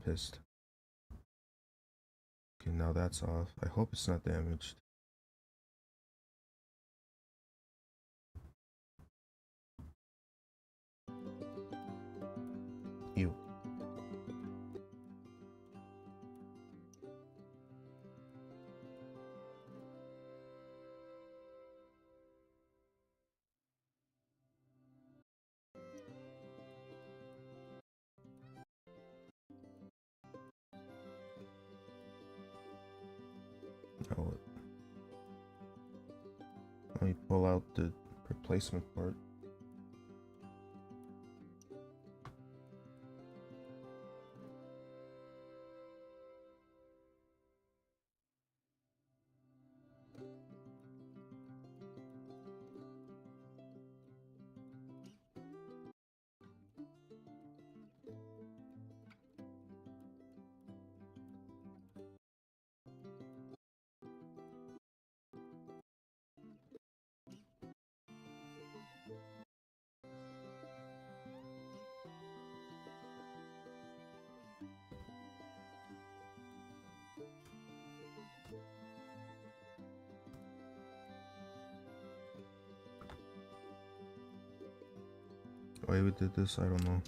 Speaker 1: pissed. Okay, now that's off. I hope it's not damaged. Ew. Now let me pull out the replacement part. Why we did this, I don't know.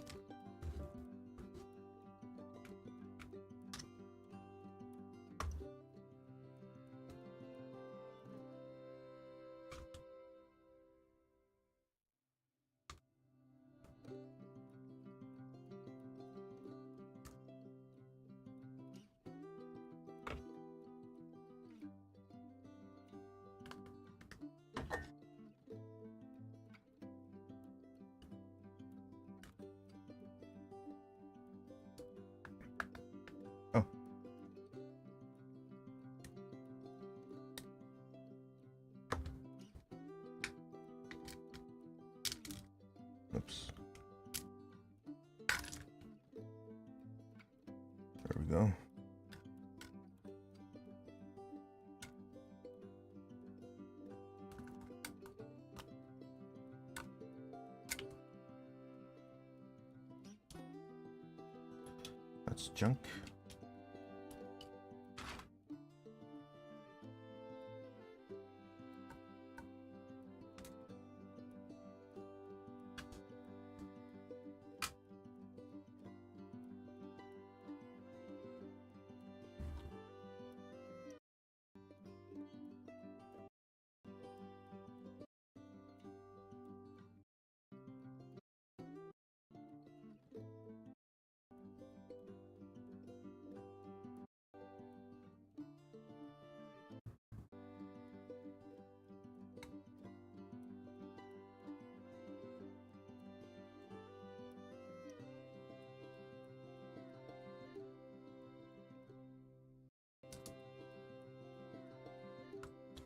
Speaker 1: Oh. Oops. There we go. That's junk.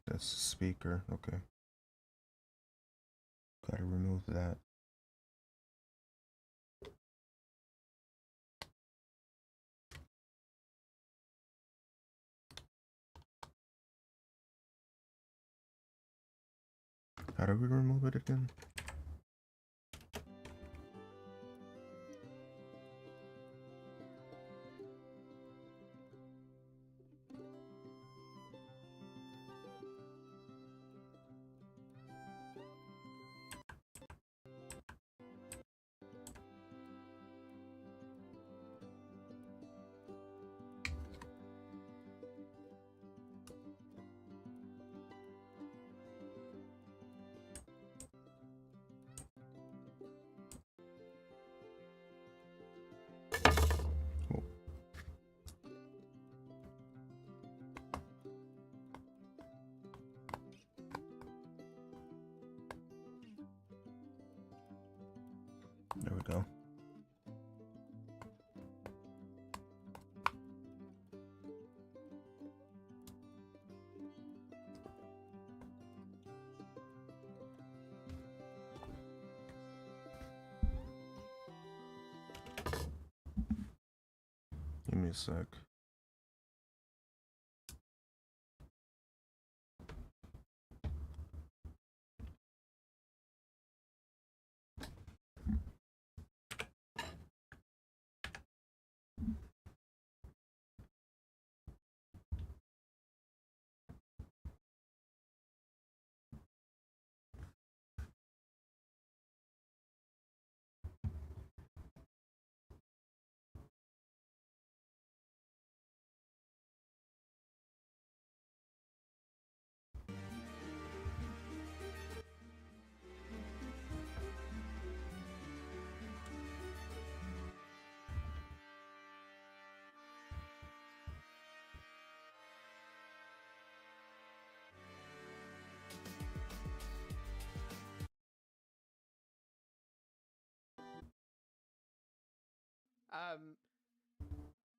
Speaker 1: That's the speaker. Okay. Gotta remove that. How do we remove it again? There we go. Give me a sec.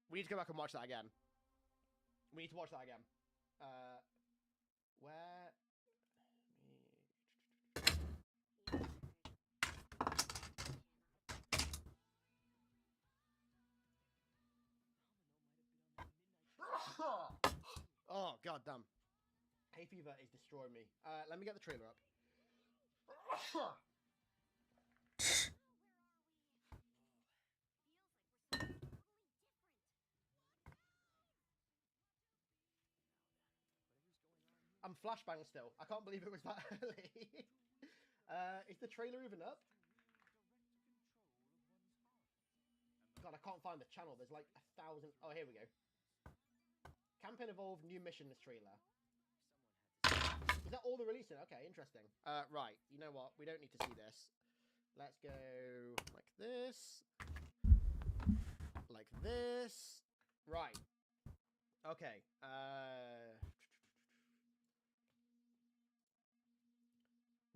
Speaker 5: We need to go back and watch that again. We need to watch that again. Where? Oh, god damn. Hay fever is destroying me. Let me get the trailer up. I'm flashbang still. I can't believe it was that early. Is the trailer even up? God, I can't find the channel. There's like 1,000. Oh, here we go. Campaign Evolved, new mission, this trailer. Is that all they're releasing? Okay, interesting. Right, you know what? We don't need to see this. Let's go like this. Like this. Right. Okay.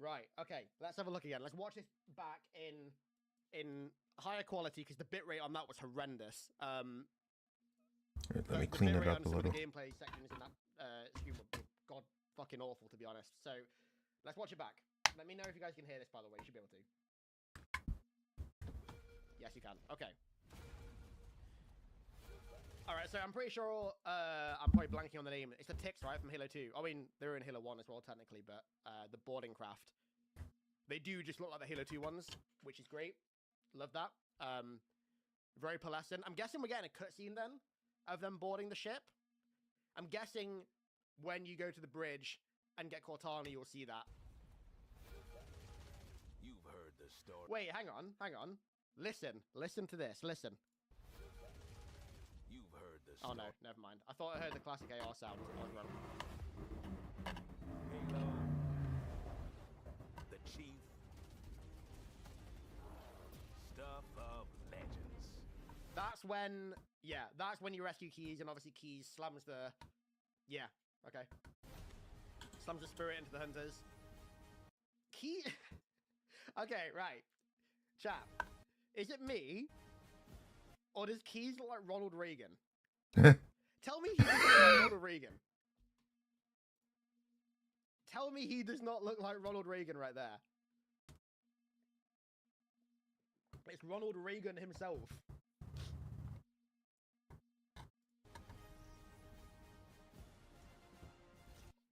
Speaker 5: Right, okay. Let's have a look again. Let's watch this back in higher quality, because the bitrate on that was horrendous.
Speaker 1: Let me clean it up a little.
Speaker 5: The gameplay sections in that stream were god fucking awful, to be honest. So let's watch it back. Let me know if you guys can hear this, by the way. You should be able to. Yes, you can. Okay. Alright, so I'm pretty sure I'm probably blanking on the name. It's the Ticks, right, from Halo 2. I mean, they're in Halo 1 as well, technically, but the boarding craft. They do just look like the Halo 2 ones, which is great. Love that. Very pearlescent. I'm guessing we're getting a cutscene then of them boarding the ship. I'm guessing when you go to the bridge and get Cortana, you'll see that.
Speaker 7: You've heard the story.
Speaker 5: Wait, hang on. Listen to this. Listen.
Speaker 7: You've heard the
Speaker 5: Oh
Speaker 7: story.
Speaker 5: no, never mind. I thought I heard the classic AR sound. I was wrong.
Speaker 7: Halo, the chief, stuff of legends.
Speaker 5: That's when, that's when you rescue Keyes, and obviously Keyes slams the, okay. Slams the spirit into the hunters. Key, okay, right. Chat, is it me, or does Keyes look like Ronald Reagan? Tell me he doesn't look like Ronald Reagan. Tell me he does not look like Ronald Reagan right there. It's Ronald Reagan himself.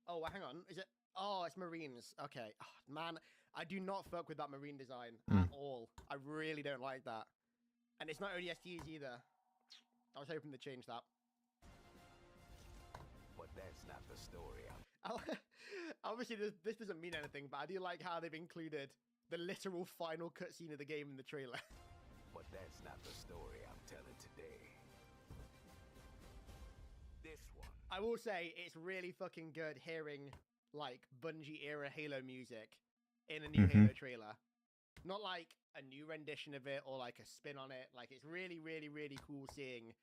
Speaker 5: Oh, hang on. Is it? Oh, it's Marines. Okay. Oh, man, I do not fuck with that Marine design at all. I really don't like that. And it's not ODSTs either. I was hoping to change that.
Speaker 7: But that's not the story.
Speaker 5: Obviously, this doesn't mean anything, but I do like how they've included the literal final cutscene of the game in the trailer.
Speaker 7: But that's not the story I'm telling today. This one.
Speaker 5: I will say it's really fucking good hearing like Bungie era Halo music in a new Halo trailer. Not like a new rendition of it or like a spin on it. Like it's really, really, really cool seeing,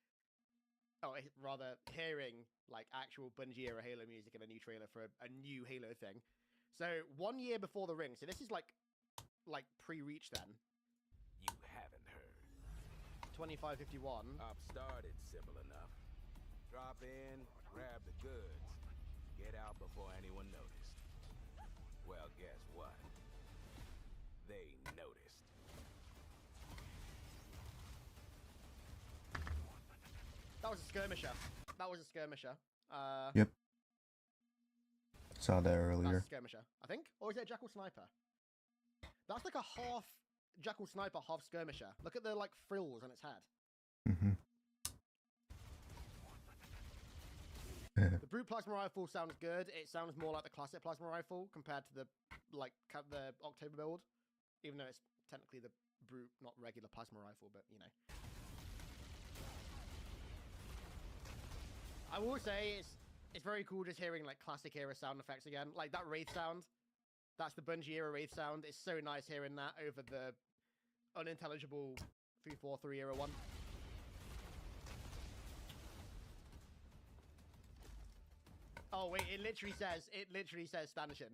Speaker 5: rather hearing like actual Bungie era Halo music in a new trailer for a new Halo thing. So 1 year before the ring. So this is like pre-reach then.
Speaker 7: You haven't heard.
Speaker 5: 2551.
Speaker 7: I've started simple enough. Drop in, grab the goods, get out before anyone noticed. Well, guess what? They noticed.
Speaker 5: That was a skirmisher. That was a skirmisher.
Speaker 1: Yep. Saw that
Speaker 5: That's
Speaker 1: earlier.
Speaker 5: a skirmisher, I think. Or is it a Jackal Sniper? That's like a half Jackal Sniper, half skirmisher. Look at the like frills on its head. The Brute Plasma Rifle sounds good. It sounds more like the classic Plasma Rifle compared to the the October build, even though it's technically the Brute, not regular Plasma Rifle, but you know. I will say it's very cool just hearing like classic era sound effects again, like that Wraith sound. That's the Bungie era Wraith sound. It's so nice hearing that over the unintelligible 343 era one. Oh wait, it literally says stanchion.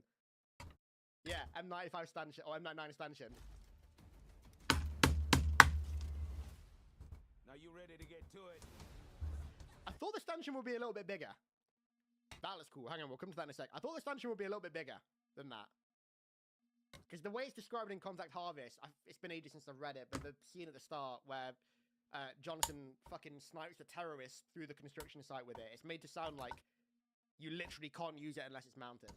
Speaker 5: Yeah, M95 stanchion, or M99 stanchion.
Speaker 7: Now you ready to get to it?
Speaker 5: I thought the stanchion would be a little bit bigger. That looks cool. Hang on, we'll come to that in a sec. I thought the stanchion would be a little bit bigger than that. Because the way it's described in Contact Harvest, it's been ages since I've read it, but the scene at the start where Jonathan fucking snipes the terrorist through the construction site with it, it's made to sound like you literally can't use it unless it's mounted.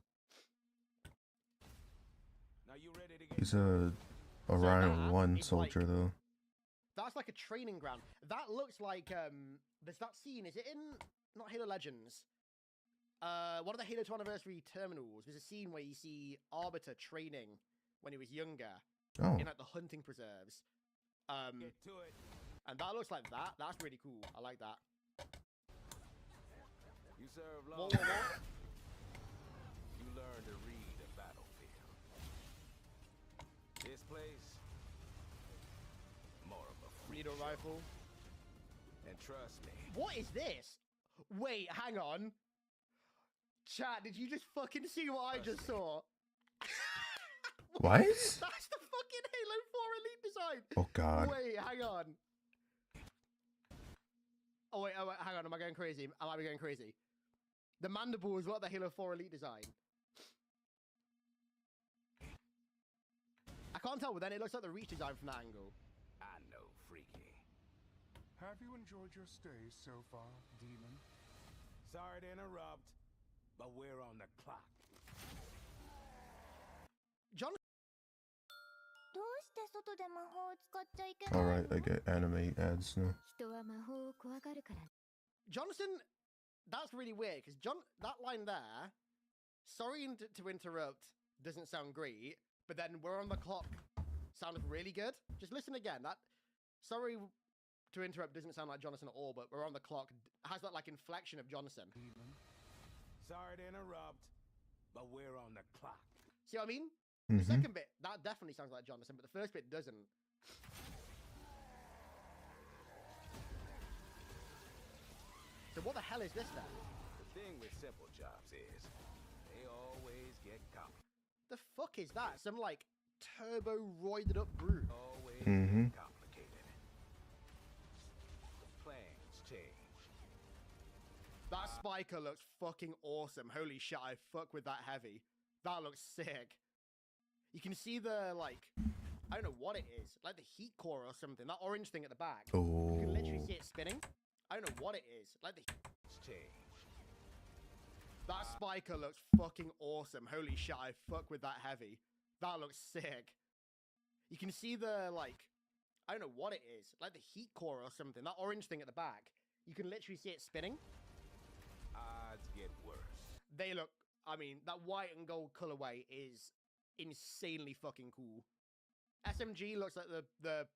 Speaker 7: Now you ready to get
Speaker 1: He's a Orion
Speaker 5: that
Speaker 1: 1
Speaker 5: is
Speaker 1: soldier
Speaker 5: like-
Speaker 1: though.
Speaker 5: That's like a training ground. That looks like there's that scene. Is it in not Halo Legends? One of the Halo 2 Anniversary terminals. There's a scene where you see Arbiter training when he was younger
Speaker 1: Oh,
Speaker 5: in like the hunting preserves.
Speaker 7: get to it?
Speaker 5: And that looks like that. That's really cool. I like that.
Speaker 7: You serve long.
Speaker 5: What, what, what?
Speaker 7: You learn to read a battlefield. This place, more of a freak
Speaker 5: Reader
Speaker 7: show.
Speaker 5: rifle.
Speaker 7: And trust me,
Speaker 5: What is this? Wait, hang on. Chat, did you just fucking see what I just saw?
Speaker 1: What?
Speaker 5: That's the fucking Halo 4 Elite design.
Speaker 1: Oh god.
Speaker 5: Wait, hang on. Oh wait, hang on. Am I going crazy? I might be going crazy. The mandible is what the Halo 4 Elite design. I can't tell, but then it looks like the Reach design from that angle.
Speaker 7: I know, freaky.
Speaker 8: Have you enjoyed your stay so far, Demon?
Speaker 7: Sorry to interrupt, but we're on the clock.
Speaker 5: John,
Speaker 9: どうして外で魔法を使っちゃいけないの？
Speaker 1: Alright, I get anime ads now.
Speaker 9: 人は魔法を怖がるから。
Speaker 5: Jonathan, that's really weird because that line there, sorry to interrupt, doesn't sound great, but then we're on the clock sounded really good. Just listen again. That sorry to interrupt doesn't sound like Jonathan at all, but we're on the clock has that like inflection of Jonathan.
Speaker 8: Demon?
Speaker 7: Sorry to interrupt, but we're on the clock.
Speaker 5: See what I mean? The
Speaker 1: Mhm.
Speaker 5: second bit that definitely sounds like Jonathan, but the first bit doesn't. So what the hell is this then?
Speaker 7: The thing with simple jobs is, they always get complicated.
Speaker 5: The fuck is that? Some like turbo roided up brute.
Speaker 7: Always
Speaker 1: Mhm.
Speaker 7: get complicated. The plans change.
Speaker 5: That spiker looks fucking awesome. Holy shit, I fuck with that heavy. That looks sick. You can see the, like, I don't know what it is. Like the heat core or something. That orange thing at the back. You can literally
Speaker 1: Oh.
Speaker 5: see it spinning. I don't know what it is. Like the...
Speaker 7: Change.
Speaker 5: That spiker looks fucking awesome. Holy shit, I fuck with that heavy. That looks sick. You can see the, like, I don't know what it is. Like the heat core or something. That orange thing at the back. You can literally see it spinning.
Speaker 7: Odds get worse.
Speaker 5: They look, I mean, that white and gold colorway is insanely fucking cool. SMG looks like the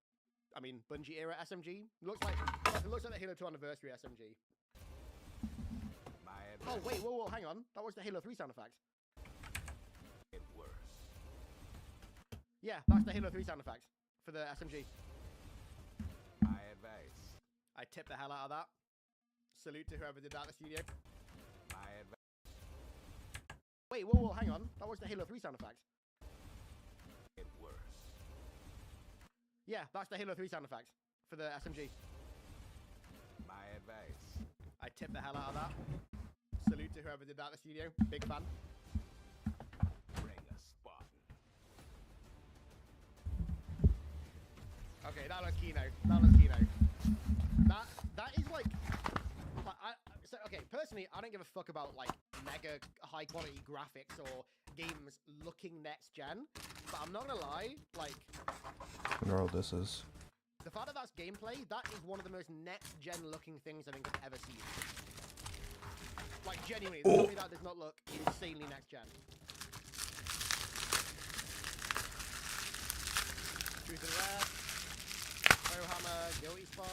Speaker 5: I mean, Bungie era SMG. It looks like the Halo 2 anniversary SMG. Oh, wait, whoa, hang on. That was the Halo 3 sound effect.
Speaker 7: Get worse.
Speaker 5: Yeah, that's the Halo 3 sound effect for the SMG.
Speaker 7: My advice.
Speaker 5: I tip the hell out of that. Salute to whoever did that in the studio.
Speaker 7: My advice.
Speaker 5: Wait, whoa, hang on. That was the Halo 3 sound effect.
Speaker 7: Get worse.
Speaker 5: Yeah, that's the Halo 3 sound effect for the SMG.
Speaker 7: My advice.
Speaker 5: I tip the hell out of that. Salute to whoever did that in the studio. Big fan.
Speaker 7: Bring a Spartan.
Speaker 5: Okay, that looks Kino. That looks Kino. That is like so okay, personally, I don't give a fuck about like mega high quality graphics or games looking next gen, but I'm not gonna lie, like
Speaker 1: Neural this is.
Speaker 5: the fact that that's gameplay, that is one of the most next gen looking things I think I've ever seen. Like genuinely, the way that does not look insanely next gen. Truth and Rare, Hammer, Guilty Spark.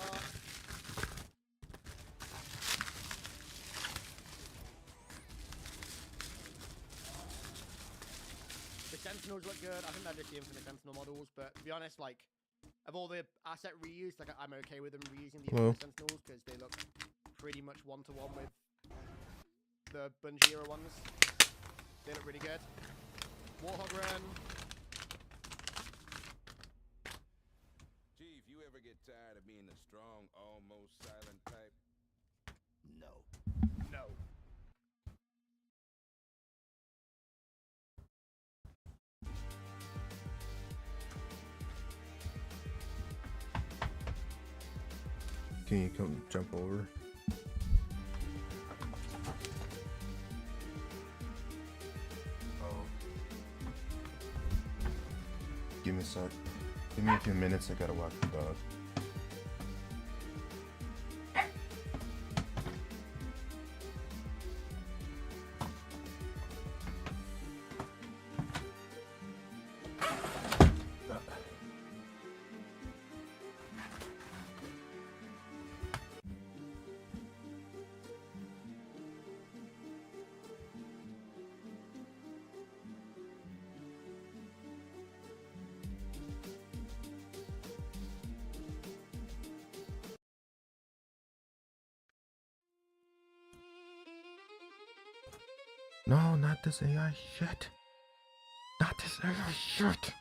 Speaker 5: The Sentinels look good. I think they're just the Infinite Sentinel models, but to be honest, like, of all the asset reuse, like, I'm okay with them reusing the Infinite Sentinels because they look pretty much one-to-one with the Bungie era ones. They look really good. Warhog Run.
Speaker 7: Chief, you ever get tired of being the strong, almost silent type?
Speaker 5: No. No.
Speaker 1: Can you come jump over? Oh. Give me a sec. Give me a few minutes. I gotta walk the dog. No, not this AI shit. Not this AI shit.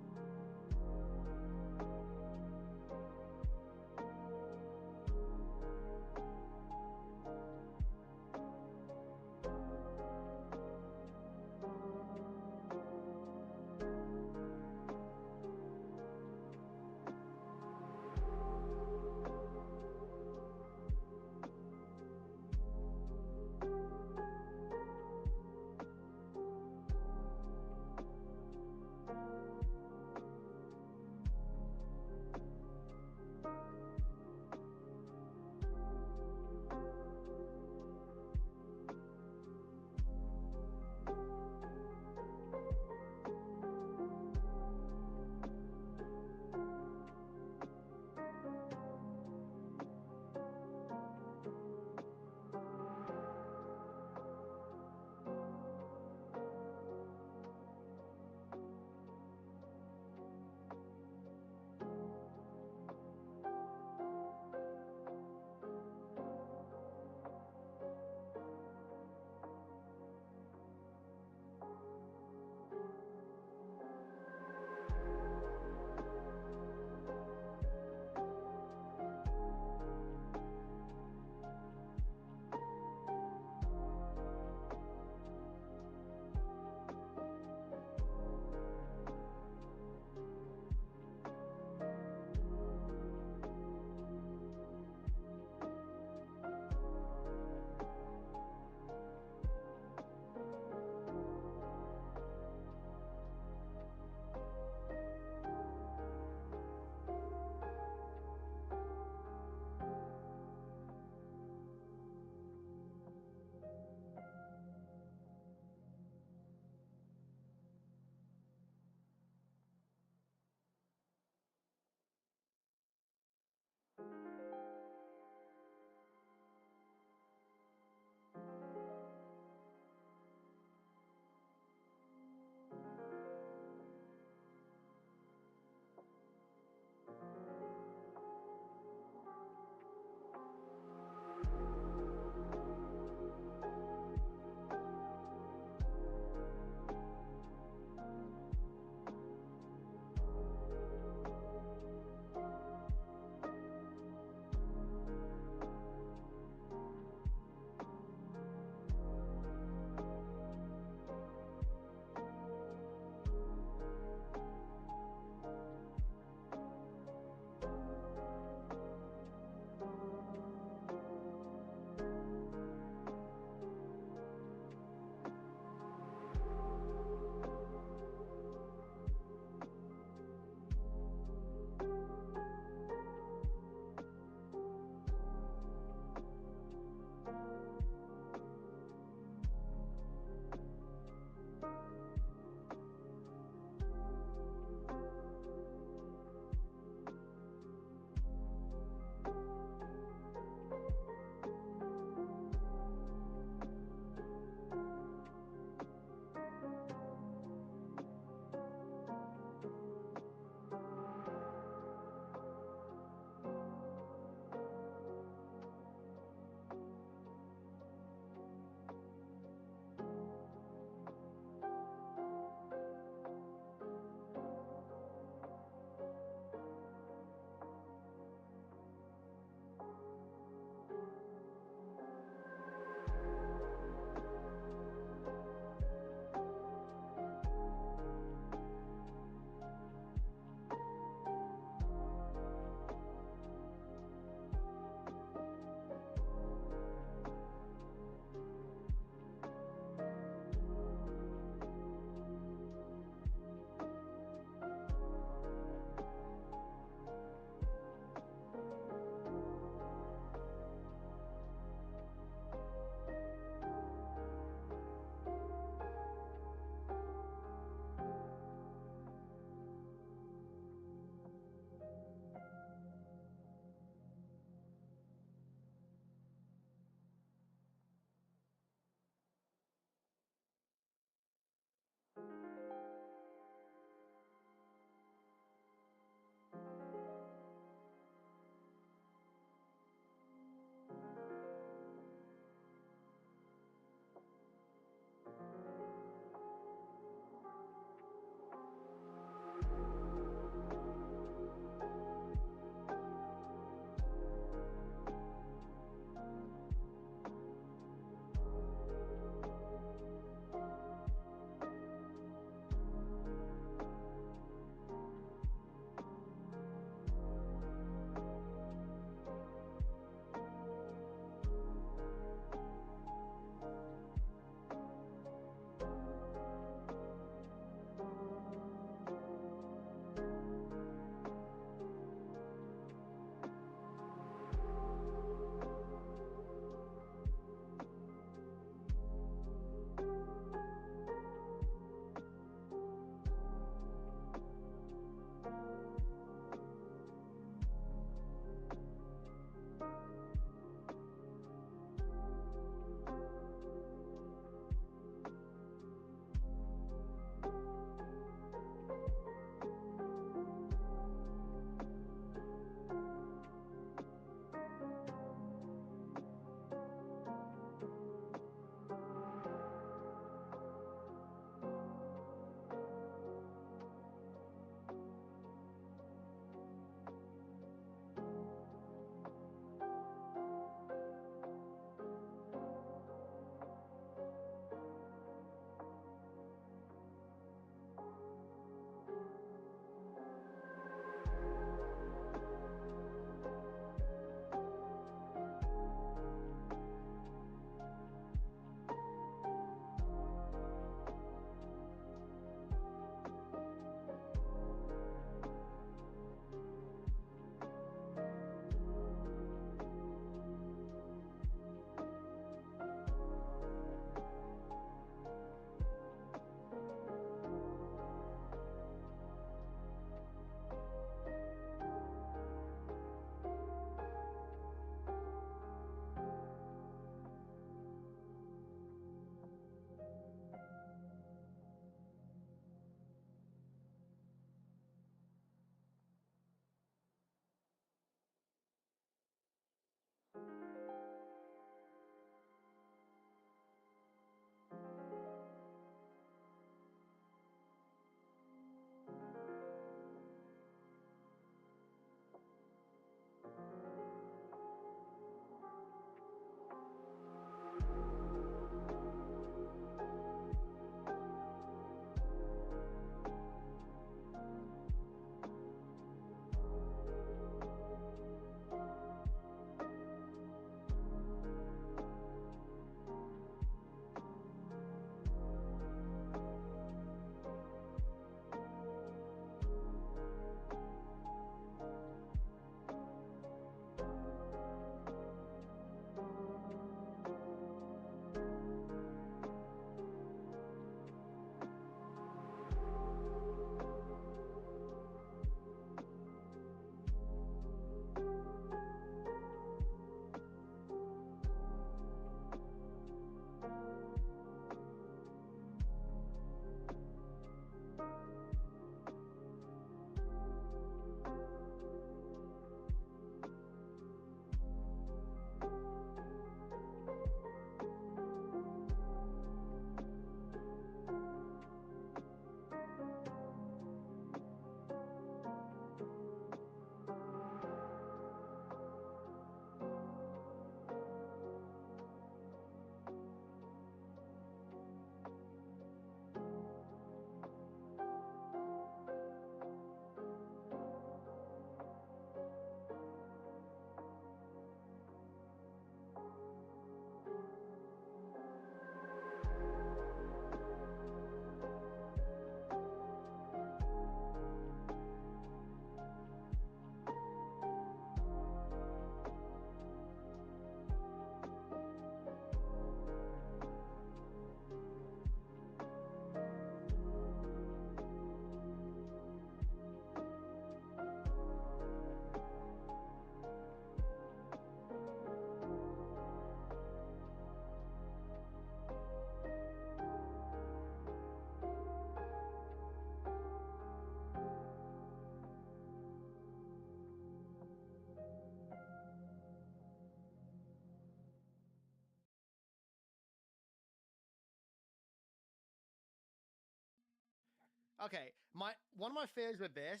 Speaker 5: okay, one of my fears with this,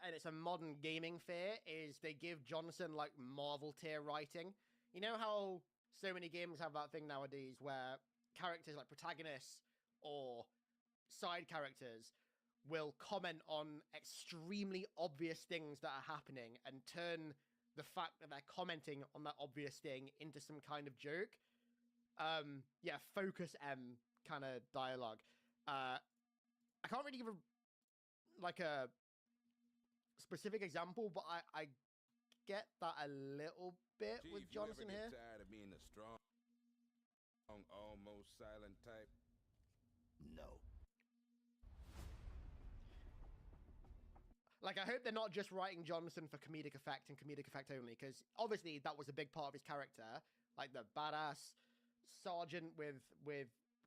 Speaker 5: and it's a modern gaming fear, is they give Johnson like Marvel tier writing. You know how so many games have that thing nowadays where characters like protagonists or side characters will comment on extremely obvious things that are happening and turn the fact that they're commenting on that obvious thing into some kind of joke. Yeah, Focus M kind of dialogue. I can't really give a specific example, but I get that a little bit
Speaker 7: Chief,
Speaker 5: with
Speaker 7: you ever
Speaker 5: Johnson
Speaker 7: get
Speaker 5: here.
Speaker 7: tired of being a strong, almost silent type?
Speaker 4: No.
Speaker 5: Like, I hope they're not just writing Johnson for comedic effect and comedic effect only, because obviously that was a big part of his character, like the badass sergeant with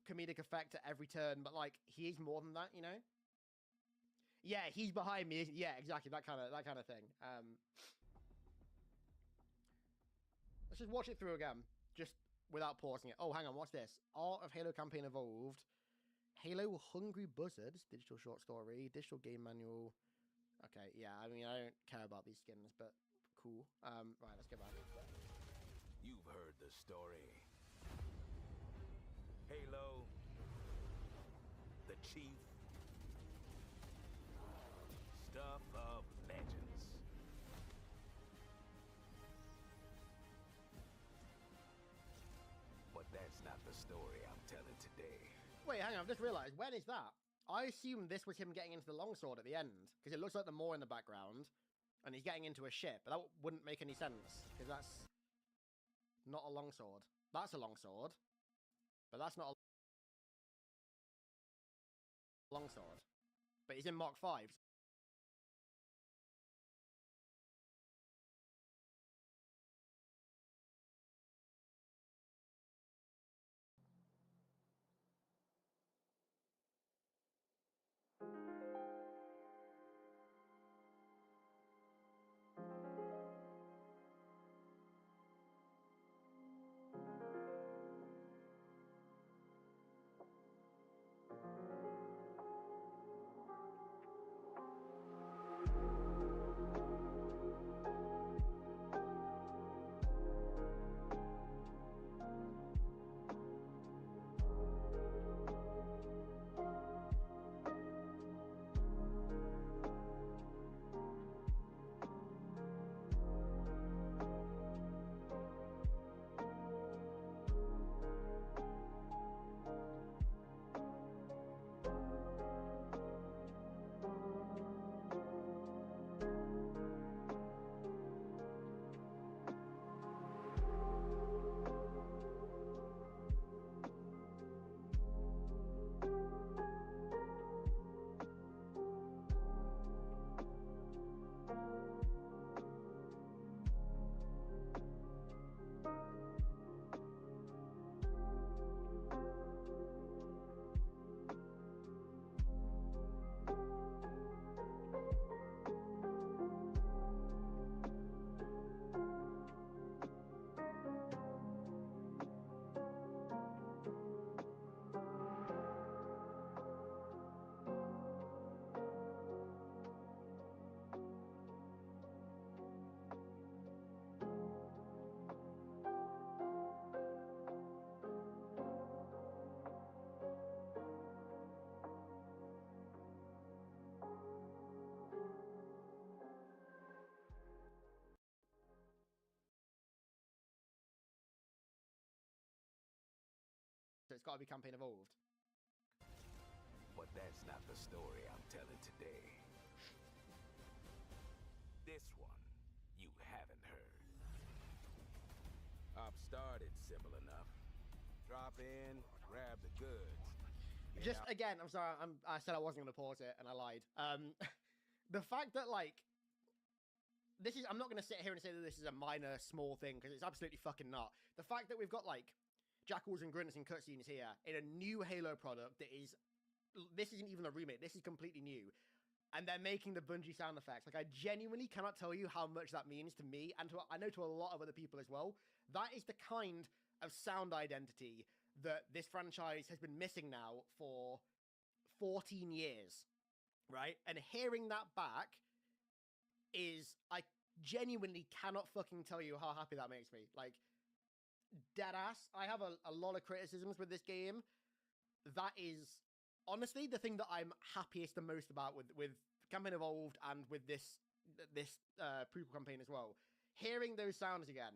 Speaker 5: comedic effect at every turn. But like, he is more than that, you know? Yeah, he's behind me. Yeah, exactly, that kind of thing. Let's just watch it through again, just without pausing it. Oh, hang on, what's this? Art of Halo Campaign Evolved. Halo Hungry Buzzards, digital short story, digital game manual. Okay, yeah, I mean, I don't care about these skins, but cool. Right, let's go back.
Speaker 7: You've heard the story. Halo, the Chief, stuff of legends. But that's not the story I'm telling today.
Speaker 5: Wait, hang on, I've just realized, when is that? I assumed this was him getting into the longsword at the end, because it looks like the Maw in the background, and he's getting into a ship, but that wouldn't make any sense, because that's not a longsword. That's a longsword, but that's not a longsword. But he's in Mark 5. So it's got to be Campaign Evolved.
Speaker 7: But that's not the story I'm telling today. This one, you haven't heard. I've started simple enough. Drop in, grab the goods.
Speaker 5: Just again, I'm sorry, I said I wasn't going to pause it, and I lied. The fact that, like, this is, I'm not going to sit here and say that this is a minor, small thing, because it's absolutely fucking not. The fact that we've got, like, jackals and grunts and cutscenes here in a new Halo product that is, this isn't even a remake, this is completely new, and they're making the Bungie sound effects. Like, I genuinely cannot tell you how much that means to me, and I know to a lot of other people as well. That is the kind of sound identity that this franchise has been missing now for 14 years, right? And hearing that back is, I genuinely cannot fucking tell you how happy that makes me. Like, dead ass. I have a lot of criticisms with this game. That is honestly the thing that I'm happiest the most about with Campaign Evolved and with this prequel campaign as well. Hearing those sounds again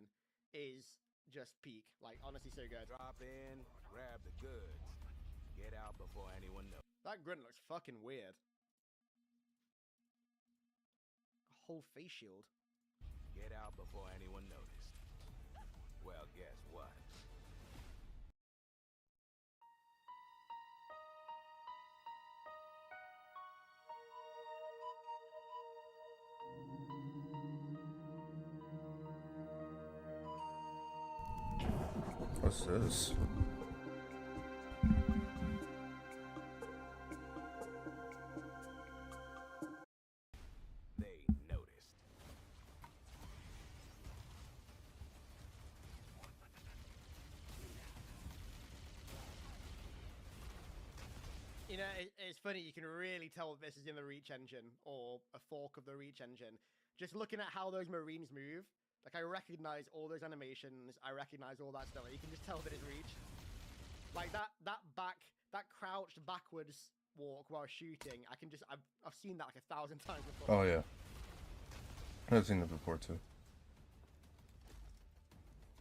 Speaker 5: is just peak. Like, honestly, so good.
Speaker 7: Drop in, grab the goods, get out before anyone knows.
Speaker 5: That grunt looks fucking weird. A whole face shield.
Speaker 7: Get out before anyone noticed. Well, guess what?
Speaker 1: What's this?
Speaker 7: They noticed.
Speaker 5: You know, it's funny, you can really tell that this is in the Reach engine, or a fork of the Reach engine. Just looking at how those Marines move, like, I recognize all those animations, I recognize all that stuff, you can just tell that it's Reach. Like, that crouched backwards walk while shooting, I've seen that like 1,000 times before.
Speaker 1: Oh yeah, I've seen it before too.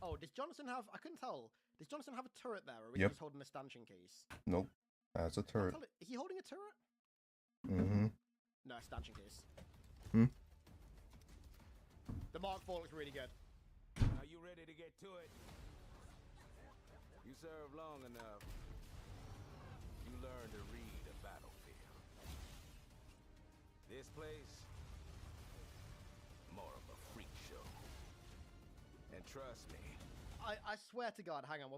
Speaker 5: Oh, does Johnson have, I couldn't tell, does Johnson have a turret there, or is he
Speaker 1: Yep.
Speaker 5: just holding a stanchion case?
Speaker 1: Nope, that's a turret.
Speaker 5: Is he holding a turret?
Speaker 1: Mm-hmm.
Speaker 5: No, stanchion case.
Speaker 1: Hmm.
Speaker 5: The Mark IV looks really good.
Speaker 7: Are you ready to get to it? You serve long enough. You learn to read a battlefield. This place, more of a freak show. And trust me,
Speaker 5: I swear to God, hang on,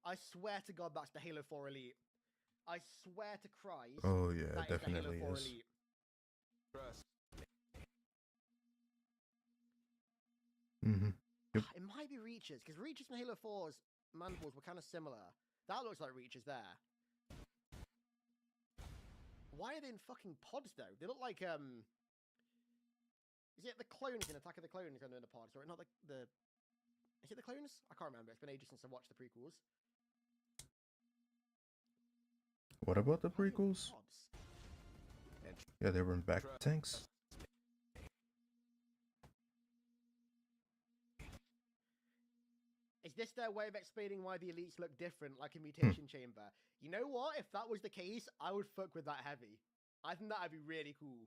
Speaker 5: I swear to God that's the Halo 4 Elite. I swear to Christ.
Speaker 1: Oh yeah,
Speaker 5: that
Speaker 1: definitely
Speaker 5: is. The Halo 4
Speaker 1: is.
Speaker 5: Elite.
Speaker 7: trust
Speaker 1: Mm-hmm. Yep.
Speaker 5: It might be Reaches, because Reaches and Halo 4's mandibles were kind of similar. That looks like Reaches there. Why are they in fucking pods though? They look like is it the clones in Attack of the Clones when they're in the pods, or not the is it the clones? I can't remember. It's been ages since I watched the prequels.
Speaker 1: What about the
Speaker 5: Why are they in
Speaker 1: prequels?
Speaker 5: pods?
Speaker 7: and
Speaker 1: Yeah, they were in back tanks.
Speaker 5: Is this their way of explaining why the elites look different, like a mutation chamber? You know what? If that was the case, I would fuck with that heavy. I think that'd be really cool.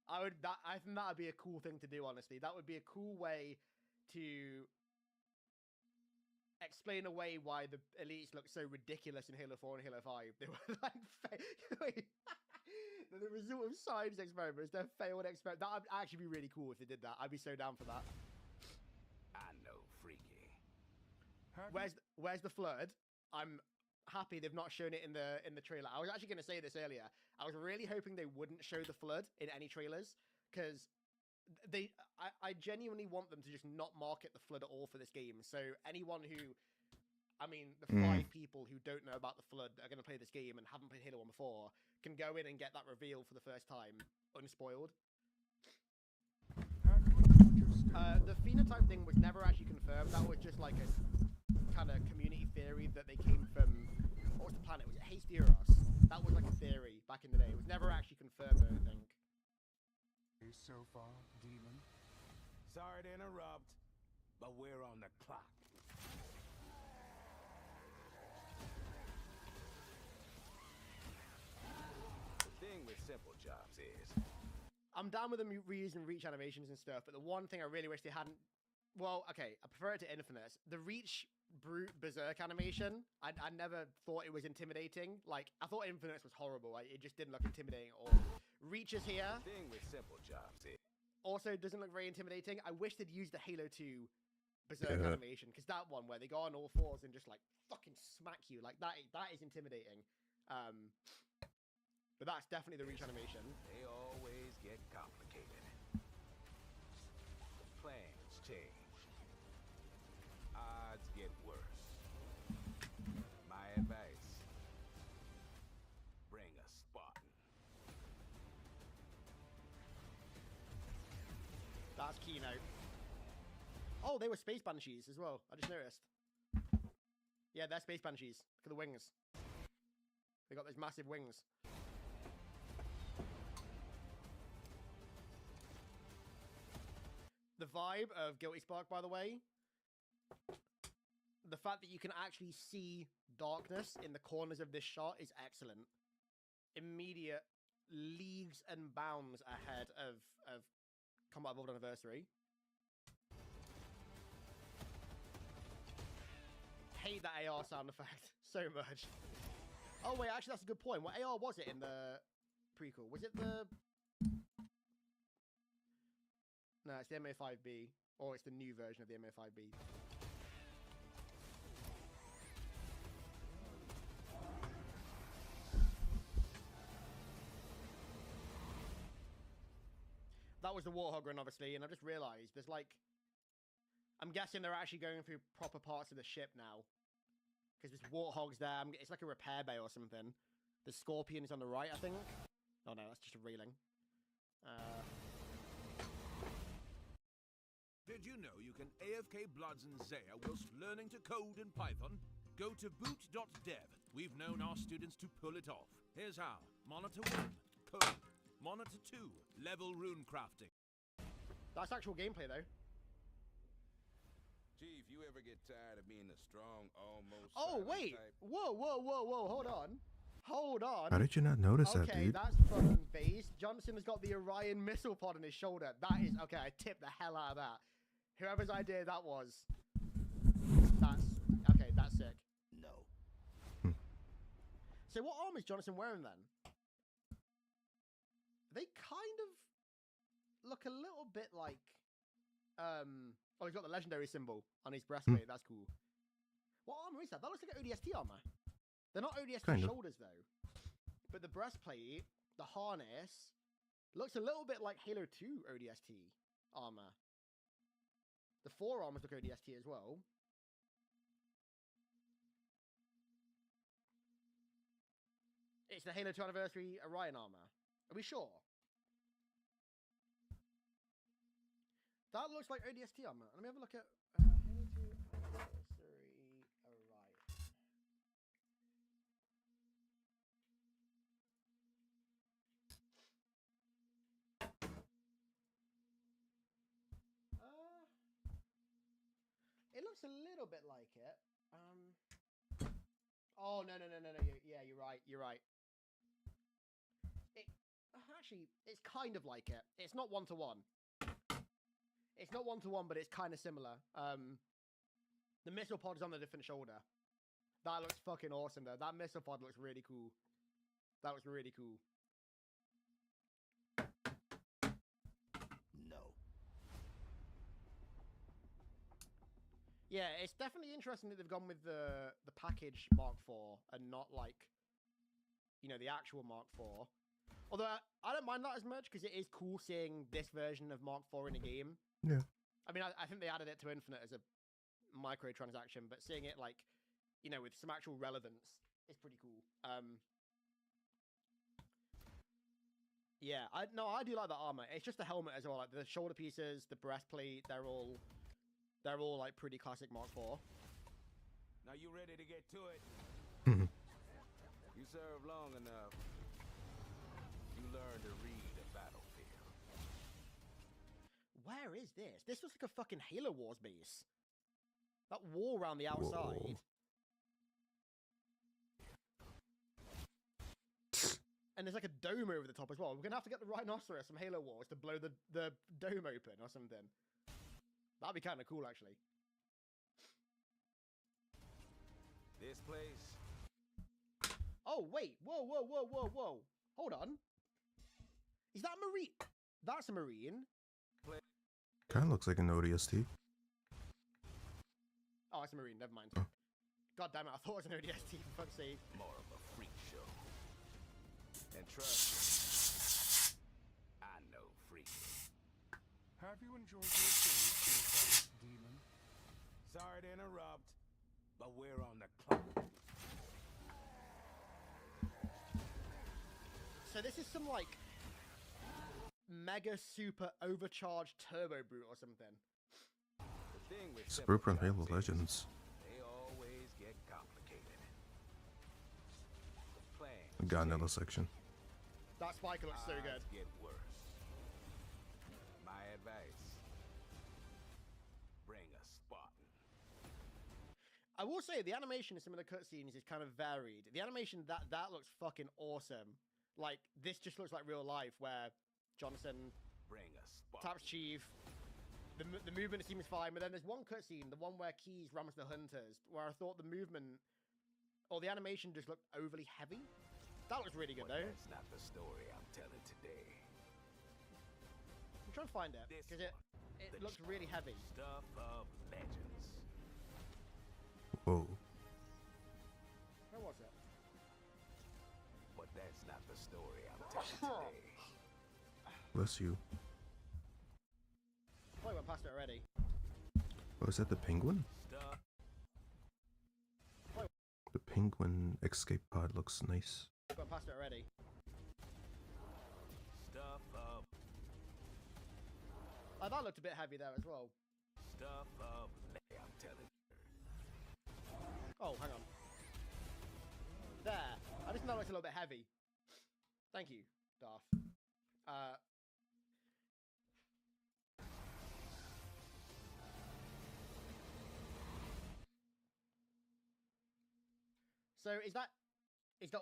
Speaker 5: I think that'd be a cool thing to do, honestly. That would be a cool way to explain away why the elites look so ridiculous in Halo 4 and Halo 5. They were like, wait, the result of science experiments, their failed experiment. That would actually be really cool if they did that. I'd be so down for that.
Speaker 7: I know, freaky.
Speaker 5: Where's the flood? I'm happy they've not shown it in the trailer. I was actually going to say this earlier. I was really hoping they wouldn't show the flood in any trailers, because I genuinely want them to just not market the flood at all for this game. So anyone who, I mean, the 5 people who don't know about the flood that are going to play this game and haven't played Halo 1 before can go in and get that reveal for the first time unspoiled. The phenotype thing was never actually confirmed. That was just like a kind of community theory that they came from. What was the planet? Was it Haste-Eros? That was like a theory back in the day. It was never actually confirmed, I don't think.
Speaker 8: So far, Demon.
Speaker 7: Sorry to interrupt, but we're on the clock. The thing with simple jobs is,
Speaker 5: I'm down with them reusing Reach animations and stuff, but the one thing I really wish they hadn't... Well, okay, I prefer it to Infamous. The Reach Brute Berserk animation, I never thought it was intimidating. Like, I thought Infamous was horrible. Like, it just didn't look intimidating at all. Reach is here.
Speaker 7: the thing with simple jobs is,
Speaker 5: Also doesn't look very intimidating. I wish they'd used the Halo 2 Berserk animation, because that one where they go on all fours and just, like, fucking smack you, like, that is intimidating. But that's definitely the Reach animation.
Speaker 7: they always get complicated. Plans change. Odds get worse. My advice,
Speaker 5: That's keynote. Oh, they were space banshees as well. I just noticed. Yeah, they're space banshees. Look at the wings. They got those massive wings. The vibe of Guilty Spark, by the way, the fact that you can actually see darkness in the corners of this shot is excellent. Immediate leagues and bounds ahead of Combat Evolved Anniversary. Hate that AR sound effect so much. Oh wait, actually that's a good point. What AR was it in the prequel? Was it the... No, it's the MA5B. Or it's the new version of the MA5B. That was the Warthog run, obviously, and I just realized there's like... I'm guessing they're actually going through proper parts of the ship now. Because there's Warthogs there. It's like a repair bay or something. The Scorpion is on the right, I think. Oh no, that's just a railing.
Speaker 7: Did you know you can AFK Bloods and Zaya whilst learning to code in Python? Go to boot.dev. We've known our students to pull it off. Here's how. Monitor 1, code. Monitor 2, level rune crafting.
Speaker 5: That's actual gameplay, though.
Speaker 7: Chief, you ever get tired of being the strong, almost...
Speaker 5: Oh, wait!
Speaker 7: Type?
Speaker 5: Whoa, hold on. Hold on.
Speaker 1: How did you not notice that,
Speaker 5: Okay,
Speaker 1: dude?
Speaker 5: that's fucking based. Johnson has got the Orion missile pod on his shoulder. That is... Okay, I tipped the hell out of that. Whoever's idea that was. That's... Okay, that's sick.
Speaker 7: No.
Speaker 5: So what armor is Johnson wearing, then? They kind of look a little bit like... Oh, he's got the legendary symbol on his breastplate. That's cool. What armor is that? That looks like an ODST armor. They're not ODST
Speaker 1: Kind of.
Speaker 5: shoulders, though. But the breastplate, the harness, looks a little bit like Halo 2 ODST armor. The forearms look ODST as well. It's the Halo 2 Anniversary Orion armor. Are we sure? That looks like ODST armor. Let me have a look at Halo 2 Anniversary Orion. It looks a little bit like it. Oh no. Yeah, you're right. You're right. Actually, it's kind of like it. It's not one-to-one. It's not one-to-one, but it's kind of similar. The missile pod is on a different shoulder. That looks fucking awesome, though. That missile pod looks really cool. That looks really cool.
Speaker 7: No.
Speaker 5: Yeah, it's definitely interesting that they've gone with the package Mark IV and not like, you know, the actual Mark IV. Although I don't mind that as much because it is cool seeing this version of Mark IV in a game.
Speaker 1: Yeah.
Speaker 5: I mean, I think they added it to Infinite as a microtransaction, but seeing it like, you know, with some actual relevance is pretty cool. Yeah, I do like the armor. It's just the helmet as well. Like the shoulder pieces, the breastplate, they're all like pretty classic Mark IV.
Speaker 7: Now you ready to get to it? You served long enough. You learn to read the battlefield.
Speaker 5: Where is this? This looks like a fucking Halo Wars base. That wall around the outside.
Speaker 1: Whoa.
Speaker 5: And there's like a dome over the top as well. We're gonna have to get the Rhinoceros from Halo Wars to blow the dome open or something. That'd be kind of cool, actually.
Speaker 7: This place?
Speaker 5: Oh, wait. Whoa. Hold on. Is that a Marine? That's a Marine.
Speaker 1: Kind of looks like an ODST.
Speaker 5: Oh, it's a Marine. Never mind. God damn it. I thought it was an ODST, for fuck's sake.
Speaker 7: More of a freak show. And trust me, I know freaks.
Speaker 8: Have you enjoyed your stay so far, Demon?
Speaker 7: Sorry to interrupt, but we're on the clock.
Speaker 5: So this is some, like... mega super overcharged turbo brute or something.
Speaker 7: The thing with
Speaker 1: It's a
Speaker 7: simple
Speaker 1: brute from Halo
Speaker 7: guns is
Speaker 1: Legends.
Speaker 7: they always get complicated. The plans
Speaker 1: The Gonella
Speaker 7: change.
Speaker 1: section.
Speaker 5: That spiker looks so good.
Speaker 7: Odds get worse. My advice: bring a Spartan.
Speaker 5: I will say the animation in some of the cutscenes is kind of varied. The animation that looks fucking awesome. Like this just looks like real life, where Jonathan
Speaker 7: Bring a Spartan.
Speaker 5: taps Chief. The movement seems fine, but then there's one cutscene, the one where Keys rams the hunters, where I thought the movement or the animation just looked overly heavy. That looks really good
Speaker 7: But
Speaker 5: though.
Speaker 7: that's not the story I'm telling today.
Speaker 5: I'm trying to find it
Speaker 7: This
Speaker 5: because it
Speaker 7: the
Speaker 5: looks really heavy.
Speaker 7: Stuff of legends.
Speaker 1: Whoa.
Speaker 5: Where was it?
Speaker 7: But that's not the story I'm telling today.
Speaker 1: Bless you.
Speaker 5: Probably went past it already.
Speaker 1: Oh, is that the penguin?
Speaker 7: Stuff
Speaker 1: The penguin escape pod looks nice.
Speaker 5: Went past it already.
Speaker 7: Stuff of
Speaker 5: Oh, that looked a bit heavy there as well.
Speaker 7: I'm telling.
Speaker 5: Oh, hang on. There. I just know it's a little bit heavy. Thank you, Darth. So is that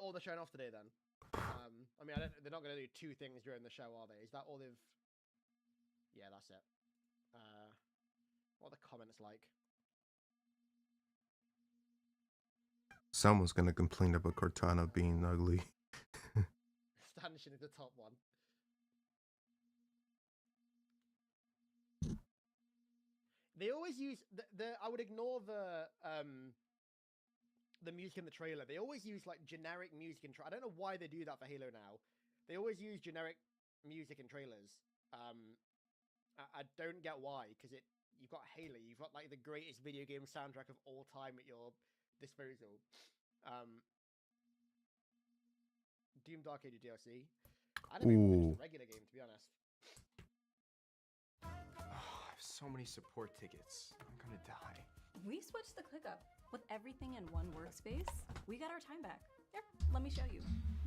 Speaker 5: all they're showing off today then? I mean, they're not going to do two things during the show, are they? Is that all they've? Yeah, that's it. What are the comments like?
Speaker 1: Someone's gonna complain about Cortana being ugly.
Speaker 5: Stanchion is the top one. They always use I would ignore the music in the trailer. They always use like generic music in I don't know why they do that for Halo now. They always use generic music in trailers. I don't get why, because you've got Halo, you've got like the greatest video game soundtrack of all time at your disposal. Doom Dark Ages DLC. I never even finished the regular game, to be honest.
Speaker 10: I have so many support tickets. I'm gonna die.
Speaker 11: We switched the ClickUp. With everything in one workspace, we got our time back. Here, let me show you.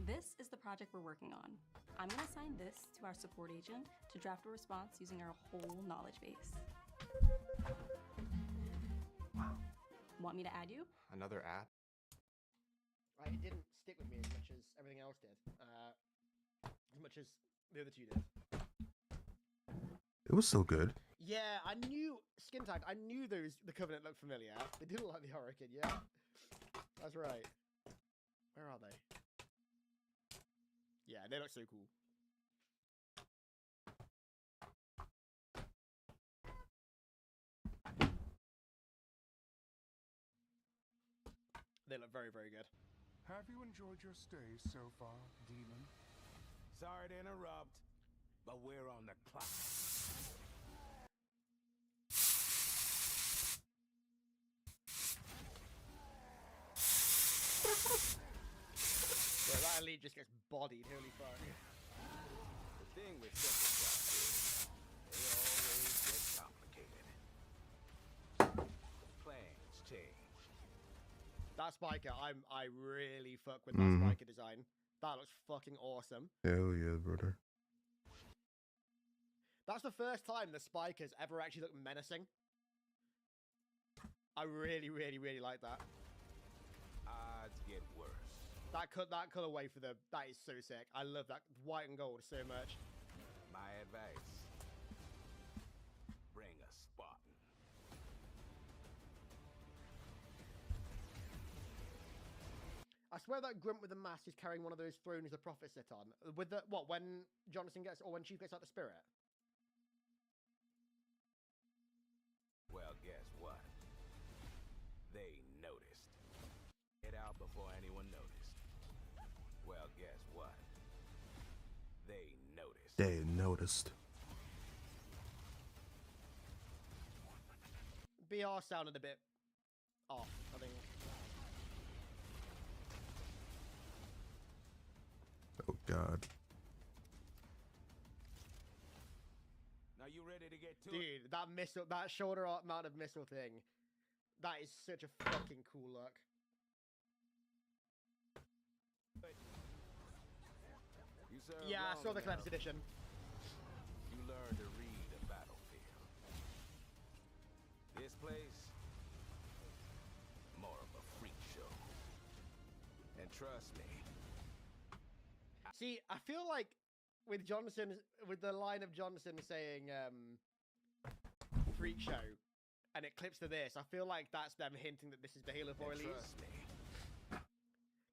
Speaker 11: This is the project we're working on. I'm gonna assign this to our support agent to draft a response using our whole knowledge base.
Speaker 10: Wow.
Speaker 11: Want me to add you?
Speaker 10: Another app?
Speaker 5: It didn't stick with me as much as everything else did. As much as the other two did.
Speaker 1: It was still good.
Speaker 5: Yeah, I knew Skin Tag. I knew the Covenant looked familiar. They did look like the Hurricane, yeah. That's right. Where are they? Yeah, they look so cool. They look very, very good.
Speaker 8: Have you enjoyed your stay so far, Demon?
Speaker 7: Sorry to interrupt, but we're on the clock.
Speaker 5: Yeah, that elite just gets bodied. Holy fuck.
Speaker 7: The thing with simple guns is they always get complicated. The plans change.
Speaker 5: That spiker, I really fuck with that spiker design. That looks fucking awesome.
Speaker 1: Hell yeah, brother.
Speaker 5: That's the first time the spikers ever actually look menacing. I really, really, really like that.
Speaker 7: Odds get worse.
Speaker 5: That colorway for that is so sick. I love that white and gold so much.
Speaker 7: My advice: bring a Spartan.
Speaker 5: I swear that grunt with the mask is carrying one of those thrones the prophets sit on. With the when Jonathan gets or when Chief gets out the spirit.
Speaker 7: Well, guess what? They noticed. Get out before anyone noticed. Well, guess what? They noticed.
Speaker 1: They noticed.
Speaker 5: BR sounded a bit off, I think.
Speaker 1: Oh god.
Speaker 5: Dude, that missile, that shoulder mounted missile thing, that is such a fucking cool look. Yeah, I saw the collector's edition.
Speaker 7: You learn to read a battlefield. This place, more of a freak show. And trust me.
Speaker 5: See, I feel like with Johnson, with the line of Johnson saying freak show, and it clips to this, I feel like that's them hinting that this is the Halo 4 release.
Speaker 7: Trust me.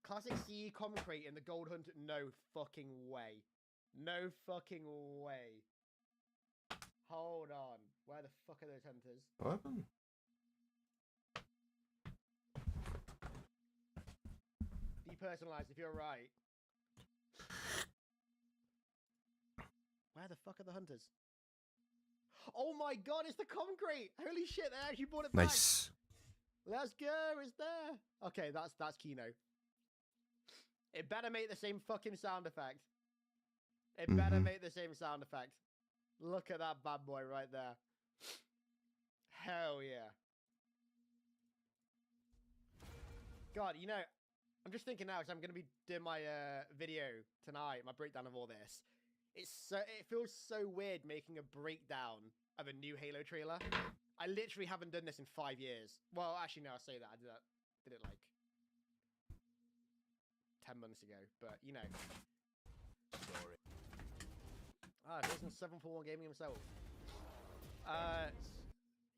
Speaker 5: Classic CE Concrete in the Gold Hunt, no fucking way. No fucking way. Hold on. Where the fuck are those hunters?
Speaker 1: What happened?
Speaker 5: Depersonalized, if you're right. Where the fuck are the hunters? Oh my god, it's the concrete! Holy shit, they actually brought it back!
Speaker 1: Nice.
Speaker 5: Let's go, it's there! Okay, that's Kino. It better make the same fucking sound effect. It better make the same sound effect. Look at that bad boy right there. Hell yeah. God, you know, I'm just thinking now, because I'm going to be doing my video tonight, my breakdown of all this. It feels so weird making a breakdown of a new Halo trailer. I literally haven't done this in 5 years. Well, actually, no, I say that. I did it like 10 months ago, but you know. Ah, Jason 741 Gaming himself.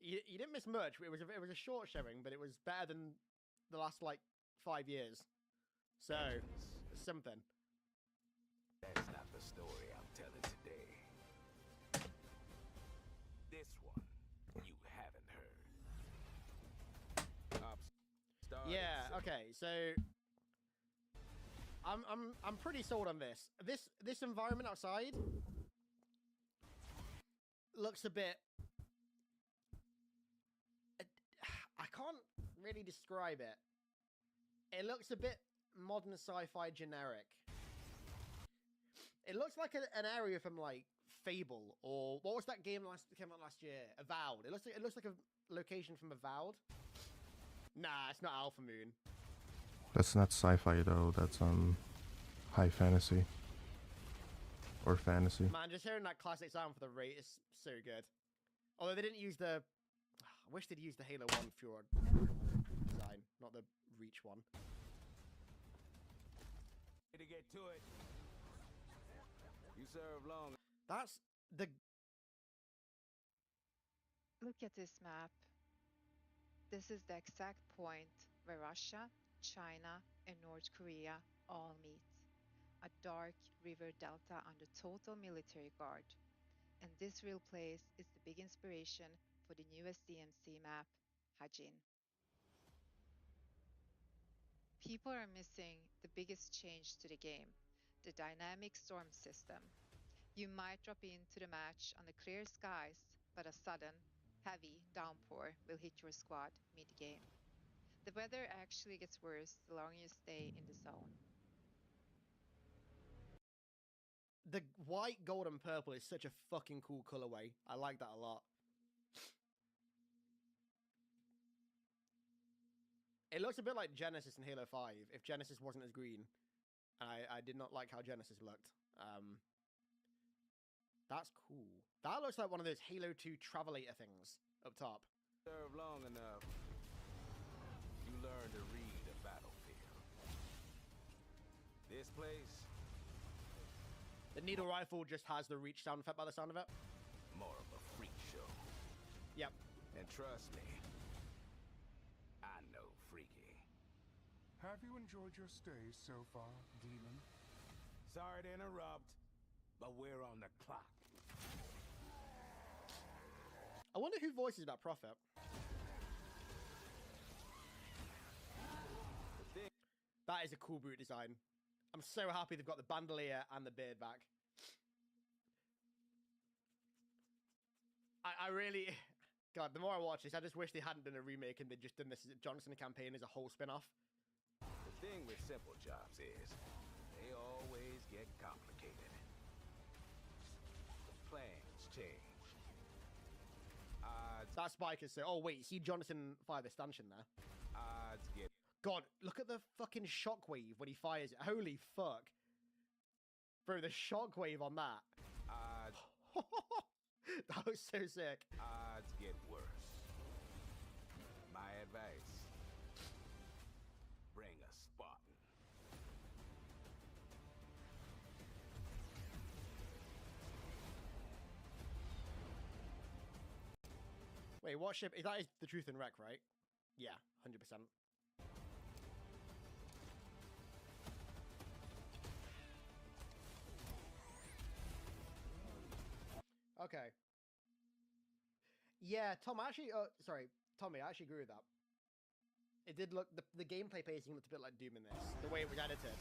Speaker 5: You didn't miss much. It was a short showing, but it was better than the last like 5 years. So something.
Speaker 7: That's not the story I'm telling today. This one you haven't heard.
Speaker 5: Yeah. Okay. So I'm pretty sold on this. This environment outside looks a bit. I can't really describe it. It looks a bit modern sci-fi generic. It looks like an area from like Fable, or what was that game that came out last year? Avowed. It looks like a location from Avowed. Nah, it's not Alpha Moon.
Speaker 1: That's not sci-fi though. That's high fantasy or fantasy.
Speaker 5: Man, just hearing that classic sound for the rate is so good. Although they didn't use the. I wish they'd used the Halo 1 Fjord design, not the Reach one.
Speaker 7: To get to it. You serve long.
Speaker 5: That's the.
Speaker 12: Look at this map. This is the exact point where Russia, China, and North Korea all meet. A dark river delta under total military guard. And this real place is the big inspiration for the newest DMC map, Hajin. People are missing the biggest change to the game, the dynamic storm system. You might drop into the match on the clear skies, but a sudden, heavy downpour will hit your squad mid-game. The weather actually gets worse the longer you stay in the zone.
Speaker 5: The white, gold, and purple is such a fucking cool colorway. I like that a lot. It looks a bit like Genesis in Halo 5, if Genesis wasn't as green. I did not like how Genesis looked. That's cool. That looks like one of those Halo 2 Travelator things up top.
Speaker 7: Serve long enough, you learn to read a battlefield. This place,
Speaker 5: The needle rifle just has the reach sound effect by the sound of it.
Speaker 7: more of a freak show.
Speaker 5: Yep.
Speaker 7: And trust me, I know freaky.
Speaker 8: Have you enjoyed your stay so far, Demon?
Speaker 7: Sorry to interrupt, but we're on the clock.
Speaker 5: I wonder who voices that Prophet. That is a cool boot design. I'm so happy they've got the bandolier and the beard back. I really... God, the more I watch this, I just wish they hadn't done a remake and they'd just done this Johnson campaign as a whole spin-off.
Speaker 7: The thing with simple jobs is, they always get complicated. The plans change.
Speaker 5: That spike is so. Oh wait, see Jonathan fire the stanchion there.
Speaker 7: Odds get.
Speaker 5: God, look at the fucking shockwave when he fires it. Holy fuck, bro! The shockwave on that.
Speaker 7: Odds.
Speaker 5: That was so sick.
Speaker 7: Odds get worse. My advice: bring a Spartan.
Speaker 5: Wait, what ship? That is the Truth and Wreck, right? Yeah, 100%. Okay. Yeah, Tom, actually, sorry, Tommy, I actually agree with that. It did look, the gameplay pacing looked a bit like Doom in this, the way it was edited.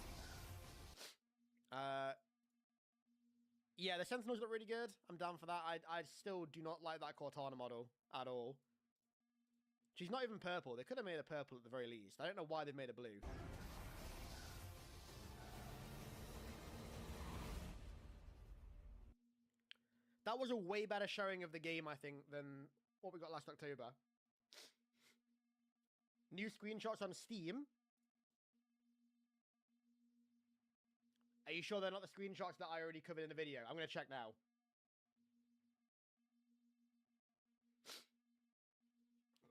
Speaker 5: Yeah, the Sentinels look really good. I'm down for that. I still do not like that Cortana model at all. She's not even purple. They could have made her purple at the very least. I don't know why they've made her blue. That was a way better showing of the game, I think, than what we got last October. New screenshots on Steam. Are you sure they're not the screenshots that I already covered in the video? I'm going to check now.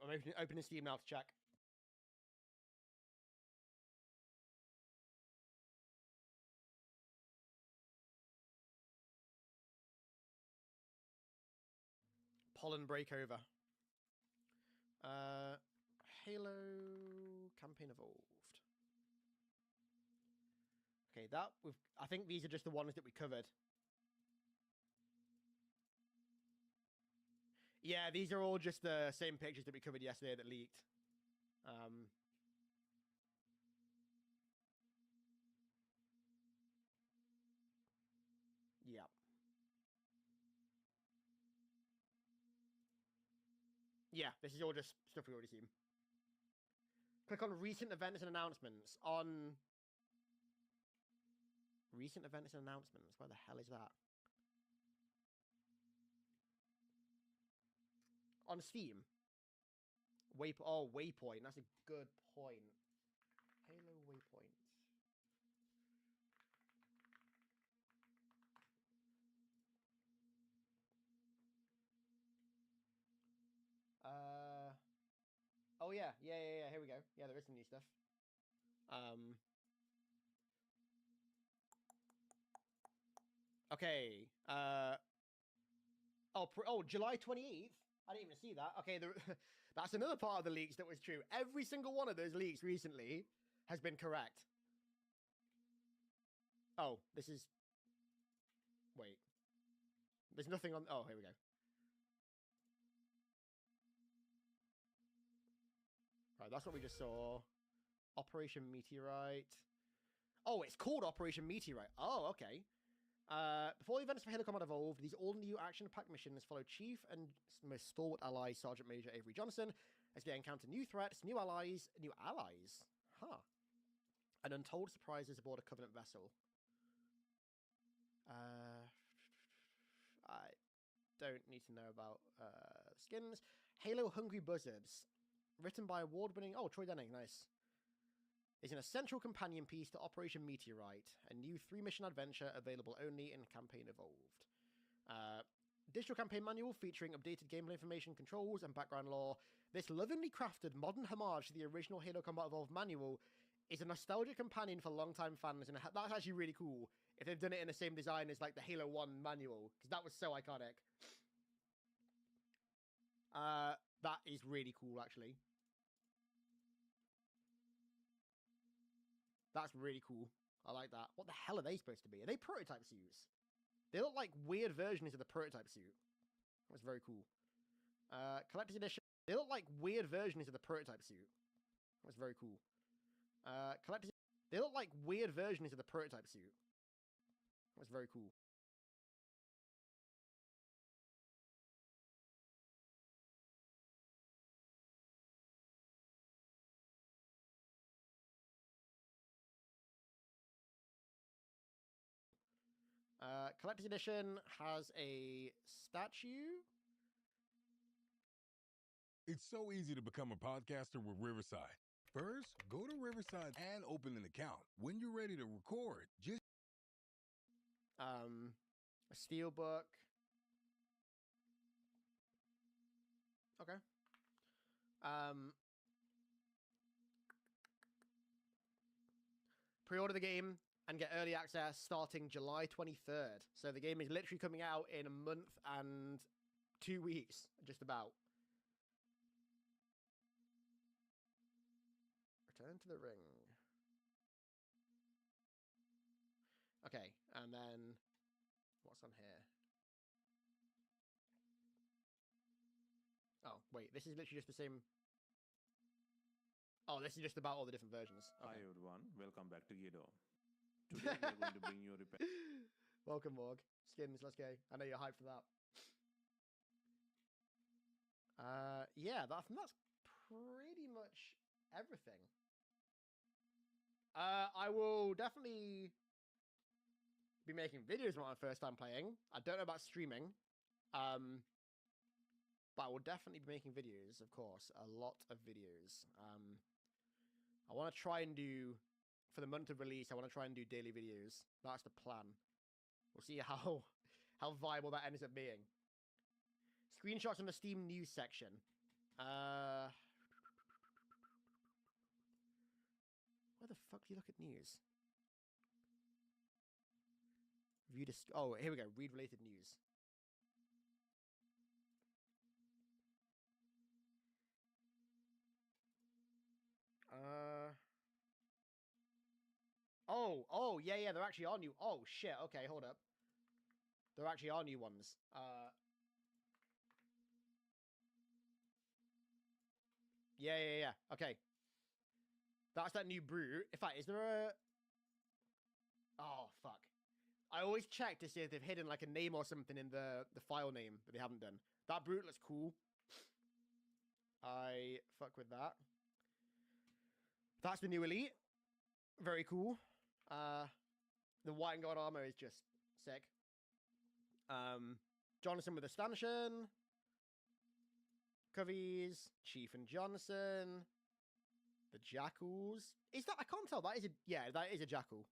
Speaker 5: I'm opening Steam now to check. Pollen Breakover. Halo Campaign Evolved. Okay, I think these are just the ones that we covered. Yeah, these are all just the same pictures that we covered yesterday that leaked. Yeah. Yeah, this is all just stuff we've already seen. Click on recent events and announcements. On recent events and announcements. Where the hell is that? On Steam. Waypoint. That's a good point. Halo Waypoint. Oh yeah. Here we go. Yeah, there is some new stuff. Okay. July 28th. I didn't even see that. Okay, that's another part of the leaks that was true. Every single one of those leaks recently has been correct. Oh, this is... Wait. There's nothing on... Oh, here we go. Right, that's what we just saw. Operation Meteorite. Oh, it's called Operation Meteorite. Oh, okay. Before the events for Halo Combat Evolved, these all-new action-packed missions follow Chief and most stalwart ally Sergeant Major Avery Johnson as they encounter new threats, new allies, huh? And untold surprises aboard a Covenant vessel. I don't need to know about skins. Halo Hungry Buzzards, written by award-winning... Oh, Troy Denning, nice. Is an essential companion piece to Operation Meteorite, a new 3-mission adventure available only in Campaign Evolved. Digital campaign manual featuring updated gameplay information, controls, and background lore. This lovingly crafted modern homage to the original Halo Combat Evolved manual is a nostalgic companion for longtime fans, and that's actually really cool if they've done it in the same design as like the Halo 1 manual, because that was so iconic. That is really cool, actually. That's really cool. I like that. What the hell are they supposed to be? Are they prototype suits? They look like weird versions of the prototype suit. That's very cool. Collector's edition. They look like weird versions of the prototype suit. That's very cool. Collector's. They look like weird versions of the prototype suit. That's very cool. Collector's edition has a statue
Speaker 13: It's so easy to become a podcaster with Riverside. First, go to Riverside and open an account. When you're ready to record, just
Speaker 5: a steelbook. Okay. Pre-order the game and get early access starting July 23rd. So the game is literally coming out in a month and 2 weeks, just about. Return to the ring. Okay, and then what's on here? Oh, wait, this is literally just the same. Oh, this is just about all the different versions. Okay.
Speaker 14: Hi everyone, welcome back to Gedo. Today we are going to bring you a repair.
Speaker 5: Welcome, Morg. Skins, let's go. I know you're hyped for that. Yeah, I think that's pretty much everything. I will definitely be making videos when my first time playing. I don't know about streaming. But I will definitely be making videos, of course. A lot of videos. I want to try and do, for the month of release, I want to try and do daily videos. That's the plan. We'll see how viable that ends up being. Screenshots on the Steam news section. Where the fuck do you look at news? View oh, here we go. Read related news. Oh, yeah, there actually are new. Oh, shit. Okay, hold up. There actually are new ones. Yeah. Okay. That's that new brew. In fact, is there a... Oh, fuck. I always check to see if they've hidden, like, a name or something in the file name that they haven't done. That brew looks cool. I fuck with that. That's the new elite. Very cool. The white and gold armor is just sick. Johnson with a stanchion. Coveys, Chief and Johnson. The Jackals. Is that... I can't tell. That is a... Yeah, that is a Jackal.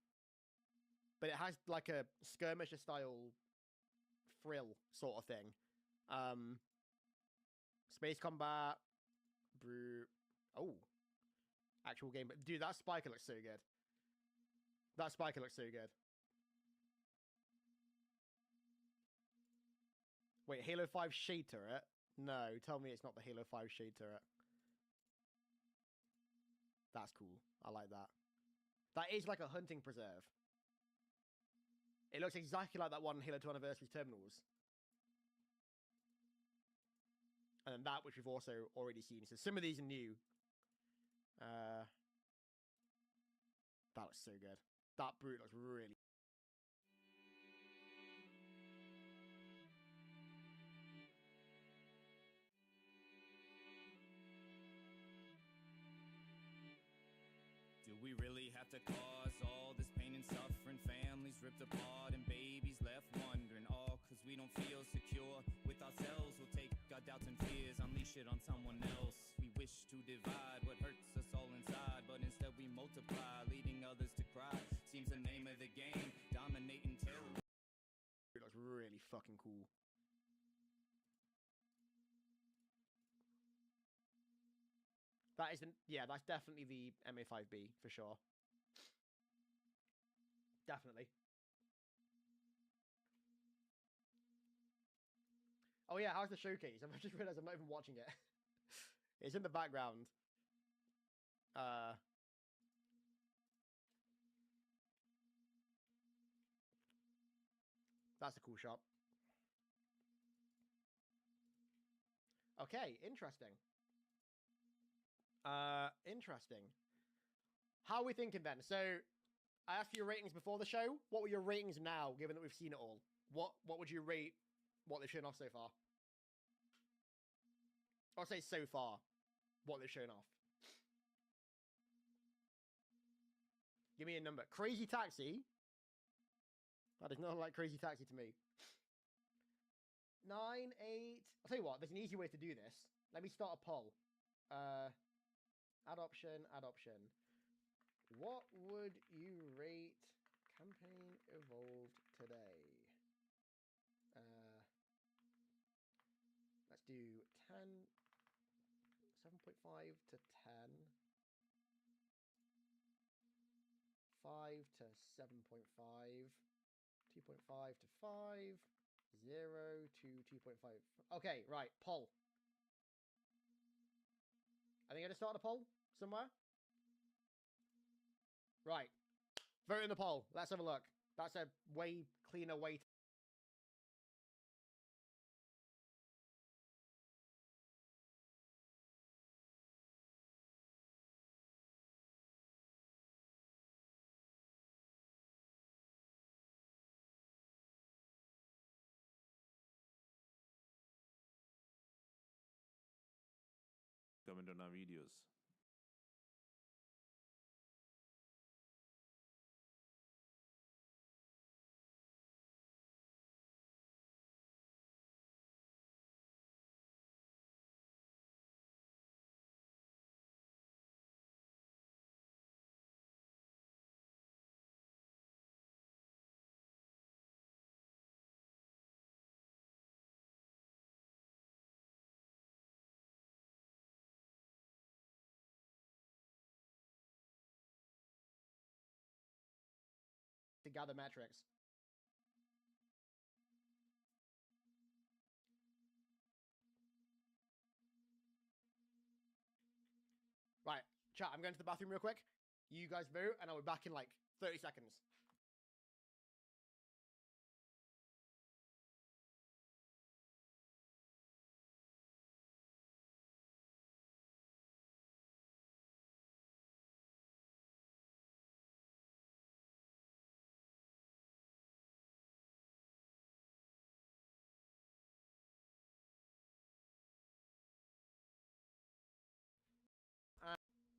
Speaker 5: But it has, like, a skirmisher-style frill sort of thing. Space combat. Brute. Oh. Actual game. But, dude, that Spiker looks so good. That Spiker looks so good. Wait, Halo 5 Shade Turret? No, tell me it's not the Halo 5 Shade Turret. That's cool. I like that. That is like a hunting preserve. It looks exactly like that one Halo 2 Anniversary Terminals. And then that, which we've also already seen. So some of these are new. That looks so good. That brute looks really...
Speaker 15: Do we really have to cause all this pain and suffering? Families ripped apart and babies left wondering. All cause we don't feel secure with ourselves. We'll take our doubts and fears, unleash it on someone else. We wish to divide what hurts us all inside, but instead we multiply, leading others to cry. Seems the name of the game, dominating terror.
Speaker 5: It looks really fucking cool. That isn't... Yeah, that's definitely the MA5B, for sure. Definitely. Oh yeah, how's the showcase? I've just realized I'm not even watching it. It's in the background. That's a cool shot. Okay, interesting. Interesting. How are we thinking then? So, I asked for your ratings before the show. What were your ratings now, given that we've seen it all? What would you rate what they've shown off so far? I'll say so far, what they've shown off. Give me a number. Crazy Taxi. That is not like Crazy Taxi to me. 9, 8. I'll tell you what, there's an easy way to do this. let me start a poll. Add option. What would you rate Campaign Evolved today? Let's do 10, 7.5 to 10, 5 to 7.5, 2.5 to 5, 0 to 2.5. Okay, right, poll. I think I just started a poll somewhere. Right. Vote in the poll. Let's have a look. That's a way cleaner way to...
Speaker 14: Comment on our videos. to gather metrics. Right, chat, I'm going to the bathroom real quick. You guys vote, and I'll be back in like 30 seconds.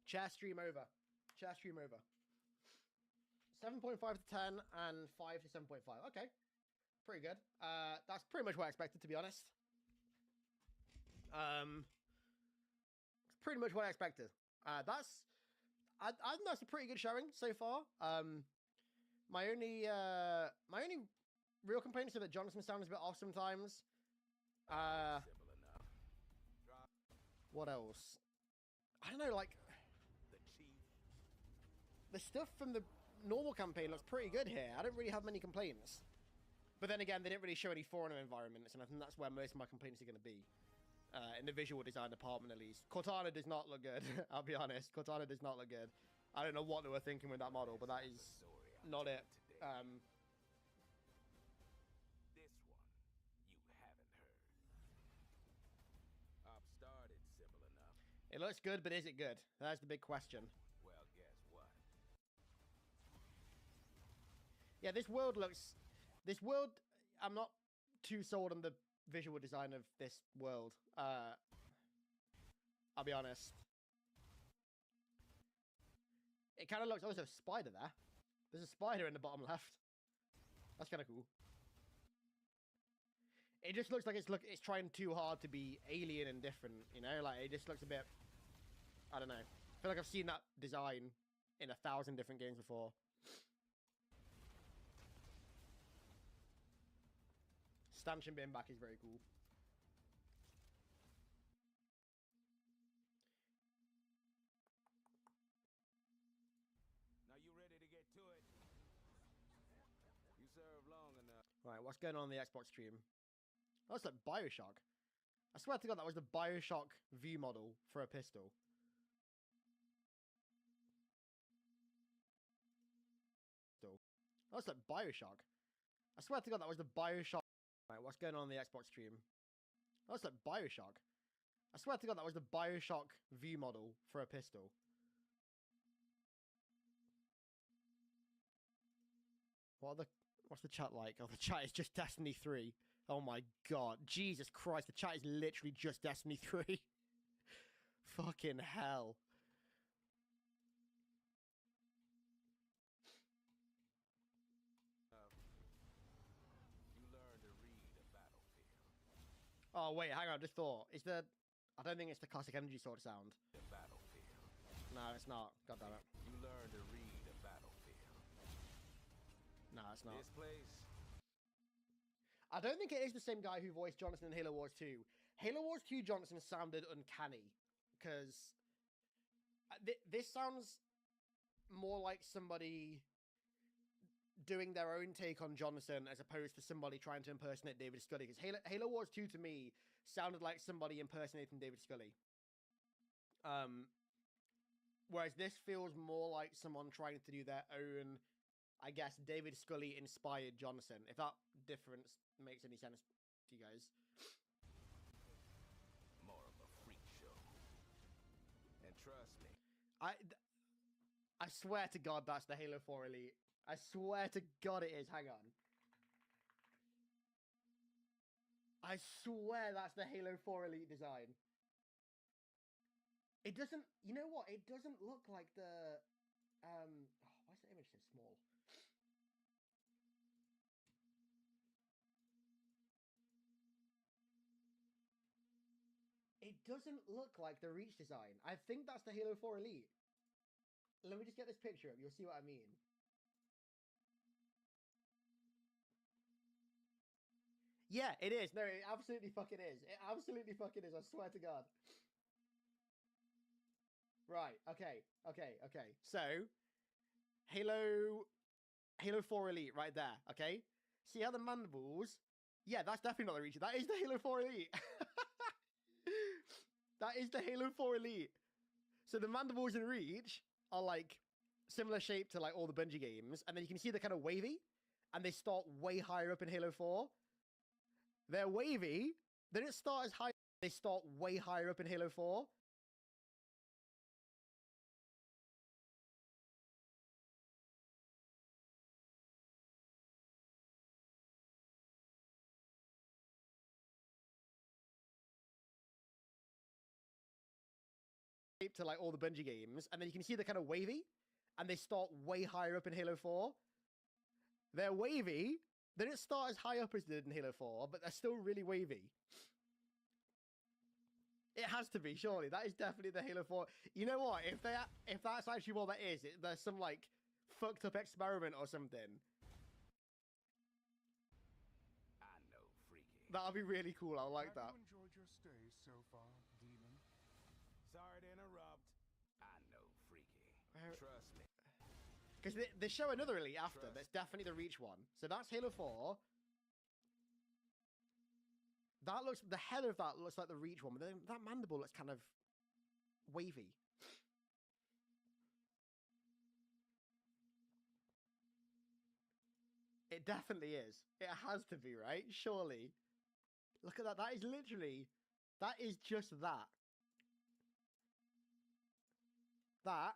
Speaker 14: Chair stream over. Chair stream over. 7.5 to 10 and 5 to 7.5. Okay. Pretty good. That's pretty much what I expected, to be honest. It's pretty much what I expected. I think that's a pretty good showing so far. My only real complaint is that Jonathan sounds a bit off sometimes. What else? I don't know, like... The stuff from the normal campaign looks pretty good here. I don't really have many complaints. But then again, they didn't really show any foreigner environments, and I think that's where most of my complaints are going to be. In the visual design department, at least. Cortana does not look good, I'll be honest. Cortana does not look good. I don't know what they were thinking with that model, but that is not it.
Speaker 7: This one you haven't heard. I've started simple enough.
Speaker 5: It looks good, but is it good? That's the big question.
Speaker 7: Well, guess what?
Speaker 5: Yeah, this world looks... This world... I'm not too sold on the visual design of this world. I'll be honest. It kind of looks... Oh, there's a spider there. There's a spider in the bottom left. That's kind of cool. It just looks like it's trying too hard to be alien and different, you know? Like, it just looks a bit... I don't know. I feel like I've seen that design in 1,000 different games before. Stanchion being back is very cool.
Speaker 7: Now you ready to get to it? You served long enough.
Speaker 5: Right, what's going on the Xbox stream? Oh, that's like Bioshock. I swear to God, that was the Bioshock view model for a pistol. Oh, that's like Bioshock. I swear to God, that was the Bioshock. Right, what's going on the Xbox stream? Oh, that's like Bioshock. I swear to God, that was the Bioshock view model for a pistol. What's the chat like? Oh, the chat is just Destiny 3. Oh my God. Jesus Christ, the chat is literally just Destiny 3. Fucking hell.
Speaker 7: You learn to read a battlefield.
Speaker 5: Oh, wait, hang on, I just thought. Is there...
Speaker 14: I don't think it's the classic energy sword sound.
Speaker 7: The battlefield.
Speaker 14: No, it's not. God damn it.
Speaker 7: You learn to read a battlefield.
Speaker 14: No, it's not.
Speaker 7: This place.
Speaker 14: I don't think it is the same guy who voiced Johnson in Halo Wars 2. Halo Wars 2 Johnson sounded uncanny, because this sounds more like somebody doing their own take on Johnson as opposed to somebody trying to impersonate David Scully. Because Halo Wars 2 to me sounded like somebody impersonating David Scully. Whereas this feels more like someone trying to do their own, I guess, David Scully inspired Johnson. If that difference makes any sense to you guys.
Speaker 7: More of a freak show. And trust me.
Speaker 14: I swear to God that's the Halo 4 Elite. I swear to God it is. Hang on. I swear that's the Halo 4 Elite design. It doesn't... You know what? It doesn't look like the... why is the image so small? It doesn't look like the Reach design. I think that's the Halo 4 Elite. Let me just get this picture up. You'll see what I mean. Yeah, it is. No, it absolutely fucking is. It absolutely fucking is. I swear to God. Right. Okay. So, Halo 4 Elite right there. Okay. See how the mandibles? Yeah, that's definitely not the Reach. That is the Halo 4 Elite. That is the Halo 4 Elite. So the mandibles in Reach are like similar shape to like all the Bungie games, and then you can see they're kind of wavy, and they start way higher up in Halo 4. They're wavy. They don't start as high. They start way higher up in Halo 4. To like all the Bungie games, and then you can see they're kind of wavy, and they start way higher up in Halo 4. They're wavy. They don't start as high up as they did in Halo 4, but they're still really wavy. It has to be, surely. That is definitely the Halo 4. You know what? If that's actually what that is, there's some like fucked up experiment or something.
Speaker 7: I know, freaky.
Speaker 14: That'll be really cool. I like that.
Speaker 8: Have you enjoyed your stay so far, Demon?
Speaker 7: Sorry to interrupt. I know, freaky. Trust me.
Speaker 14: Because they show another Elite after. That's definitely the Reach one. So that's Halo 4. That looks... The head of that looks like the Reach one, but then that mandible looks kind of wavy. It definitely is. It has to be, right? Surely. Look at that. That is literally... That is just that. That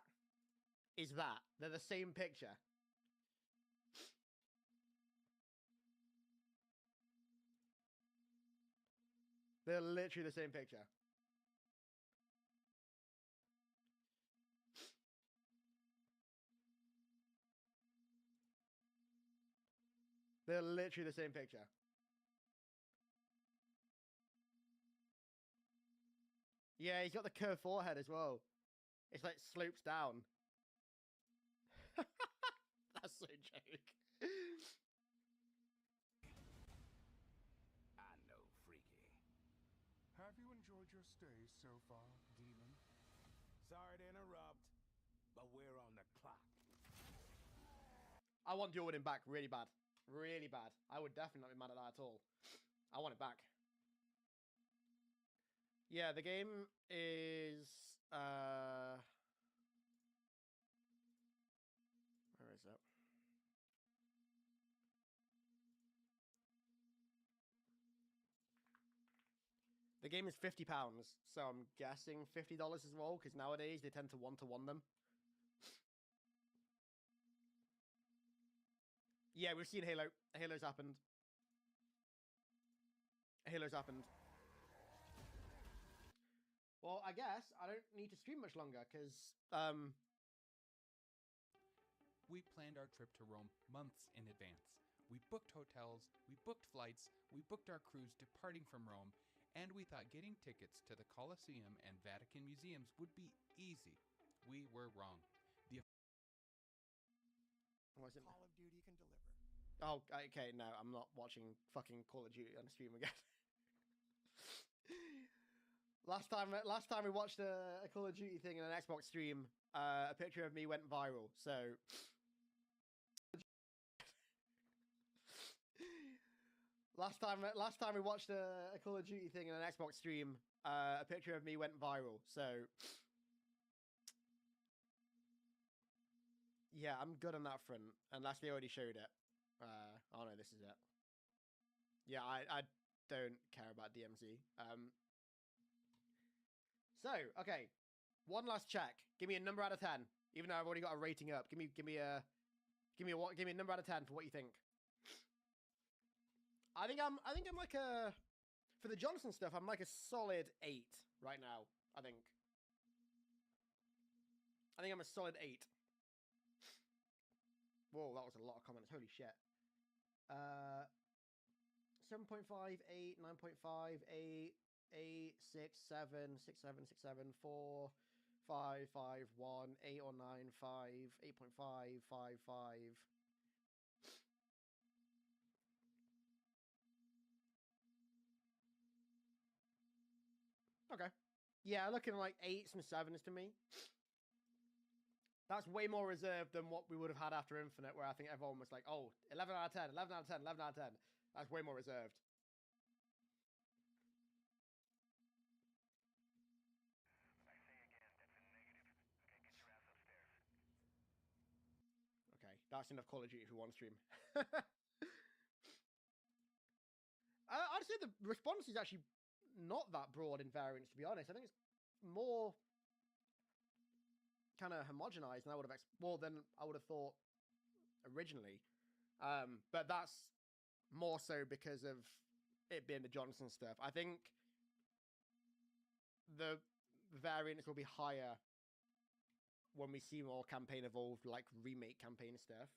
Speaker 14: is that. They're the same picture. They're literally the same picture. They're literally the same picture. Yeah, he's got the curved forehead as well. It's like slopes down. That's so joke.
Speaker 7: I know, freaky.
Speaker 8: Have you enjoyed your stay so far, Demon?
Speaker 7: Sorry to interrupt, but we're on the clock.
Speaker 14: I want Jordan back really bad. Really bad. I would definitely not be mad at that at all. I want it back. Yeah, the game is... Where is it? The game is £50, so I'm guessing $50 as well, because nowadays they tend to one-to-one them. Yeah, we've seen Halo. Halo's happened. Halo's happened. Well, I guess I don't need to stream much longer, because,
Speaker 16: We planned our trip to Rome months in advance. We booked hotels, we booked flights, we booked our cruise departing from Rome, and we thought getting tickets to the Colosseum and Vatican museums would be easy. We were wrong.
Speaker 5: Wasn't
Speaker 17: Call of Duty can deliver.
Speaker 5: Oh, okay, no, I'm not watching fucking Call of Duty on stream again. last time we watched a Call of Duty thing in an Xbox stream, a picture of me went viral. So last time we watched a Call of Duty thing in an Xbox stream, a picture of me went viral. So yeah, I'm good on that front, unless they already showed it. Oh no, this is it. Yeah, I don't care about DMZ. So, okay. One last check. Give me a number out of 10. Even though I've already got a rating up. Give me a number out of 10 for what you think. I think I'm like a, for the Johnson stuff, I'm like a solid 8 right now, I think. I think I'm a solid 8. Whoa, that was a lot of comments. Holy shit. 7.5, 8, 9.5, 8, 8, 6, 7, 6, 7, 6, 7, 4, 5, 5, 1, 8 or 9, 5, 8.5, 5, 5. Okay. Yeah, looking like 8s and 7s to me. That's way more reserved than what we would have had after Infinite, where I think everyone was like, oh, 11 out of 10, 11 out of 10, 11 out of 10. That's way more reserved. Okay, that's enough Call of Duty for one stream. I'd say the response is actually not that broad in variance, to be honest. I think it's more kind of homogenized than I would have than I would have thought originally. But that's more so because of it being the Johnson stuff. I think the variance will be higher when we see more campaign evolved, like remake campaign stuff.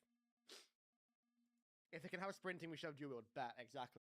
Speaker 5: If they can have sprinting, we should have dual wield. Bet, exactly.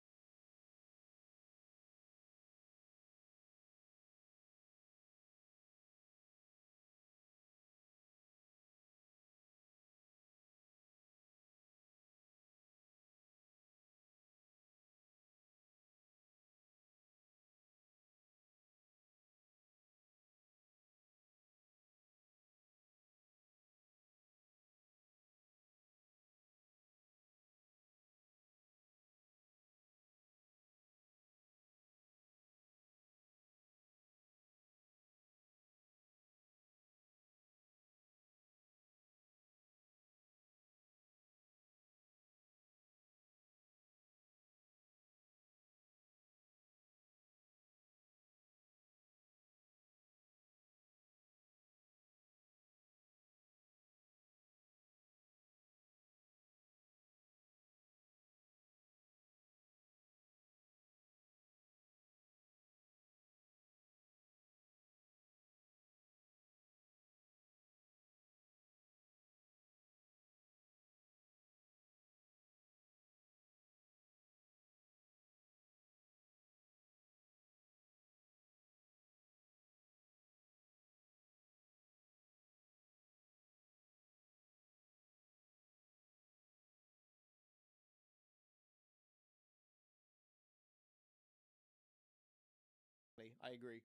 Speaker 5: I agree.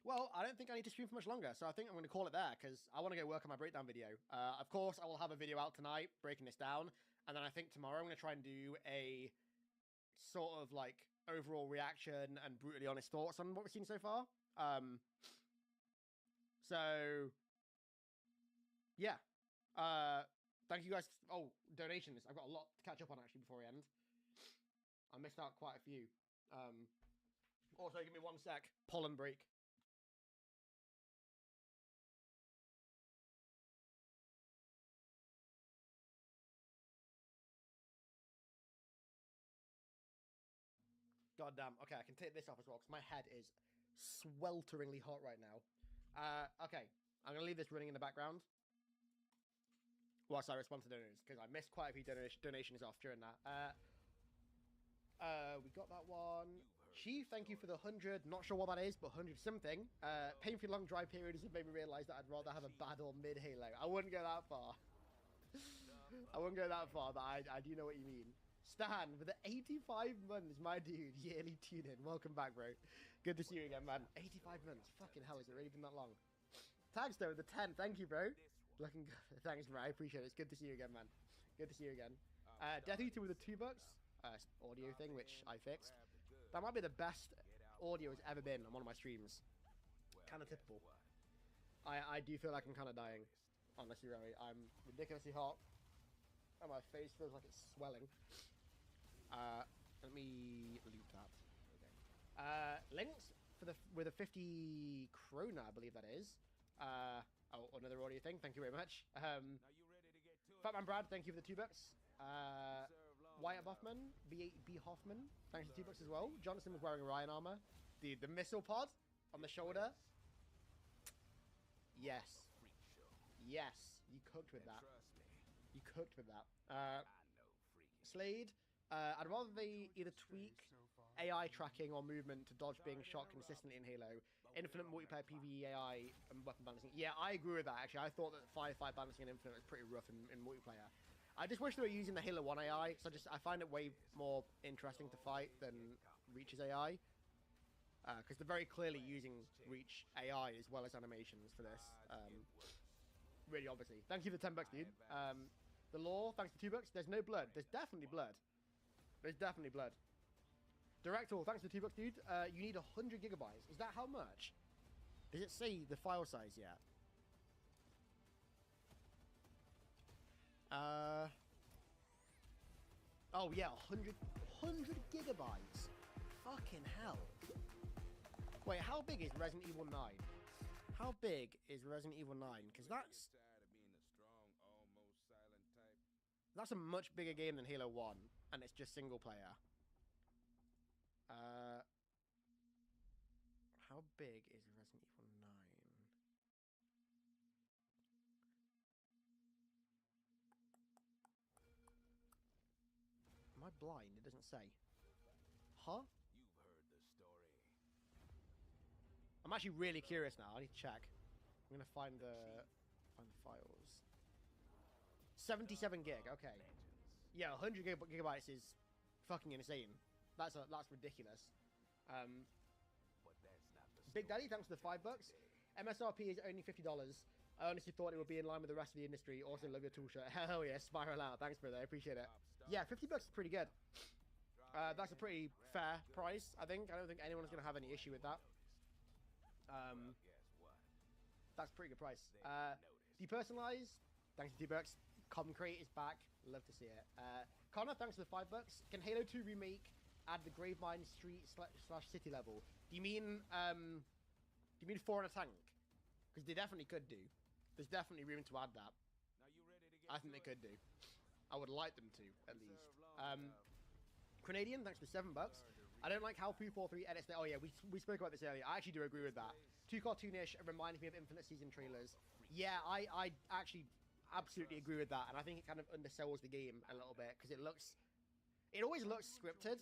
Speaker 5: Well, I don't think I need to stream for much longer, so I think I'm going to call it there, because I want to go work on my breakdown video. Of course, I will have a video out tonight, breaking this down, and then I think tomorrow I'm going to try and do a sort of, like, overall reaction and brutally honest thoughts on what we've seen so far. So, yeah. Thank you guys. Oh, donations. I've got a lot to catch up on, actually, before we end. I missed out quite a few. Also, give me one sec. Pollen break. God damn. Okay, I can take this off as well, because my head is swelteringly hot right now. Okay, I'm going to leave this running in the background whilst I respond to donors, because I missed quite a few donations off during that.
Speaker 14: We got that one. Chief, thank you for the 100. Not sure what that is, but 100 something. Painfully long dry periods have made me realize that I'd rather have a bad or mid Halo. I wouldn't go that far. I wouldn't go that far, but I do know what you mean. Stan, with the 85 months, my dude, yearly tune-in. Welcome back, bro. Good to see you again, man. 85 months. Fucking hell, is it really been that long? Tagstone with the 10. Thank you, bro. Looking good. Thanks, bro. I appreciate it. It's good to see you again, man. Good to see you again. Death Eater with the $2. Audio thing, which I fixed. That might be the best audio it's ever been on one of my streams. Kind of typical. I do feel like I'm kind of dying. Honestly, really. I'm ridiculously hot. And my face feels like it's swelling. Let me loot that. Okay. Links for with a 50 krona, I believe that is. Oh, another audio thing. Thank you very much. Fatman Brad, thank you for the $2. Wyatt Buffman, B Hoffman, thanks for the $2 as well. Jonathan was wearing Ryan armor. The missile pod on the shoulder. Yes. Yes. You cooked with that. You cooked with that. Slade, I'd rather they either tweak AI tracking or movement to dodge being shot consistently in Halo. Infinite multiplayer PvE AI and weapon balancing. Yeah, I agree with that, actually. I thought that firefight balancing in Infinite was pretty rough in multiplayer. I just wish they were using the Halo 1 AI, so I find it way more interesting to fight than Reach's AI. Because they're very clearly using Reach AI as well as animations for this. Really obviously. Thank you for the $10, dude. The Law, thanks for $2. There's no blood. There's definitely blood. There's definitely blood. Director, thanks for $2, dude. You need 100 gigabytes. Is that how much? Does it say the file size yet? Oh yeah, 100 gigabytes. Fucking hell. Wait, how big is Resident Evil 9? How big is Resident Evil 9? Because that's a much bigger game than Halo 1, and it's just single player. How big is Resident Evil 9? Am I blind? It doesn't say. Huh?
Speaker 7: You've heard the story.
Speaker 14: I'm actually really curious now. I need to check. I'm gonna find the files. 77 gig. Okay. Yeah, 100 gigabytes is fucking insane. That's ridiculous. Big Daddy, thanks for the $5. MSRP is only $50. I honestly thought it would be in line with the rest of the industry. Also, love your tool shirt. Hell yeah, spiral out. Thanks, brother. I appreciate it. Yeah, $50 is pretty good. That's a pretty fair price, I think. I don't think anyone's going to have any issue with that. That's a pretty good price. Depersonalized, thanks to $2. Concrete is back. Love to see it. Connor, thanks for the $5. Can Halo 2 remake add the Gravemind Street / City level? Do you mean 4 in a tank? Because they definitely could do. There's definitely room to add that. I think they could do. I would like them to, at least. Canadian, thanks for $7. I don't like how 243 edits the... Oh yeah, we spoke about this earlier. I actually do agree with that. Too cartoonish. It reminds me of Infinite Season trailers. Yeah, I actually absolutely agree with that, and I think it kind of undersells the game a little bit because it always looks scripted,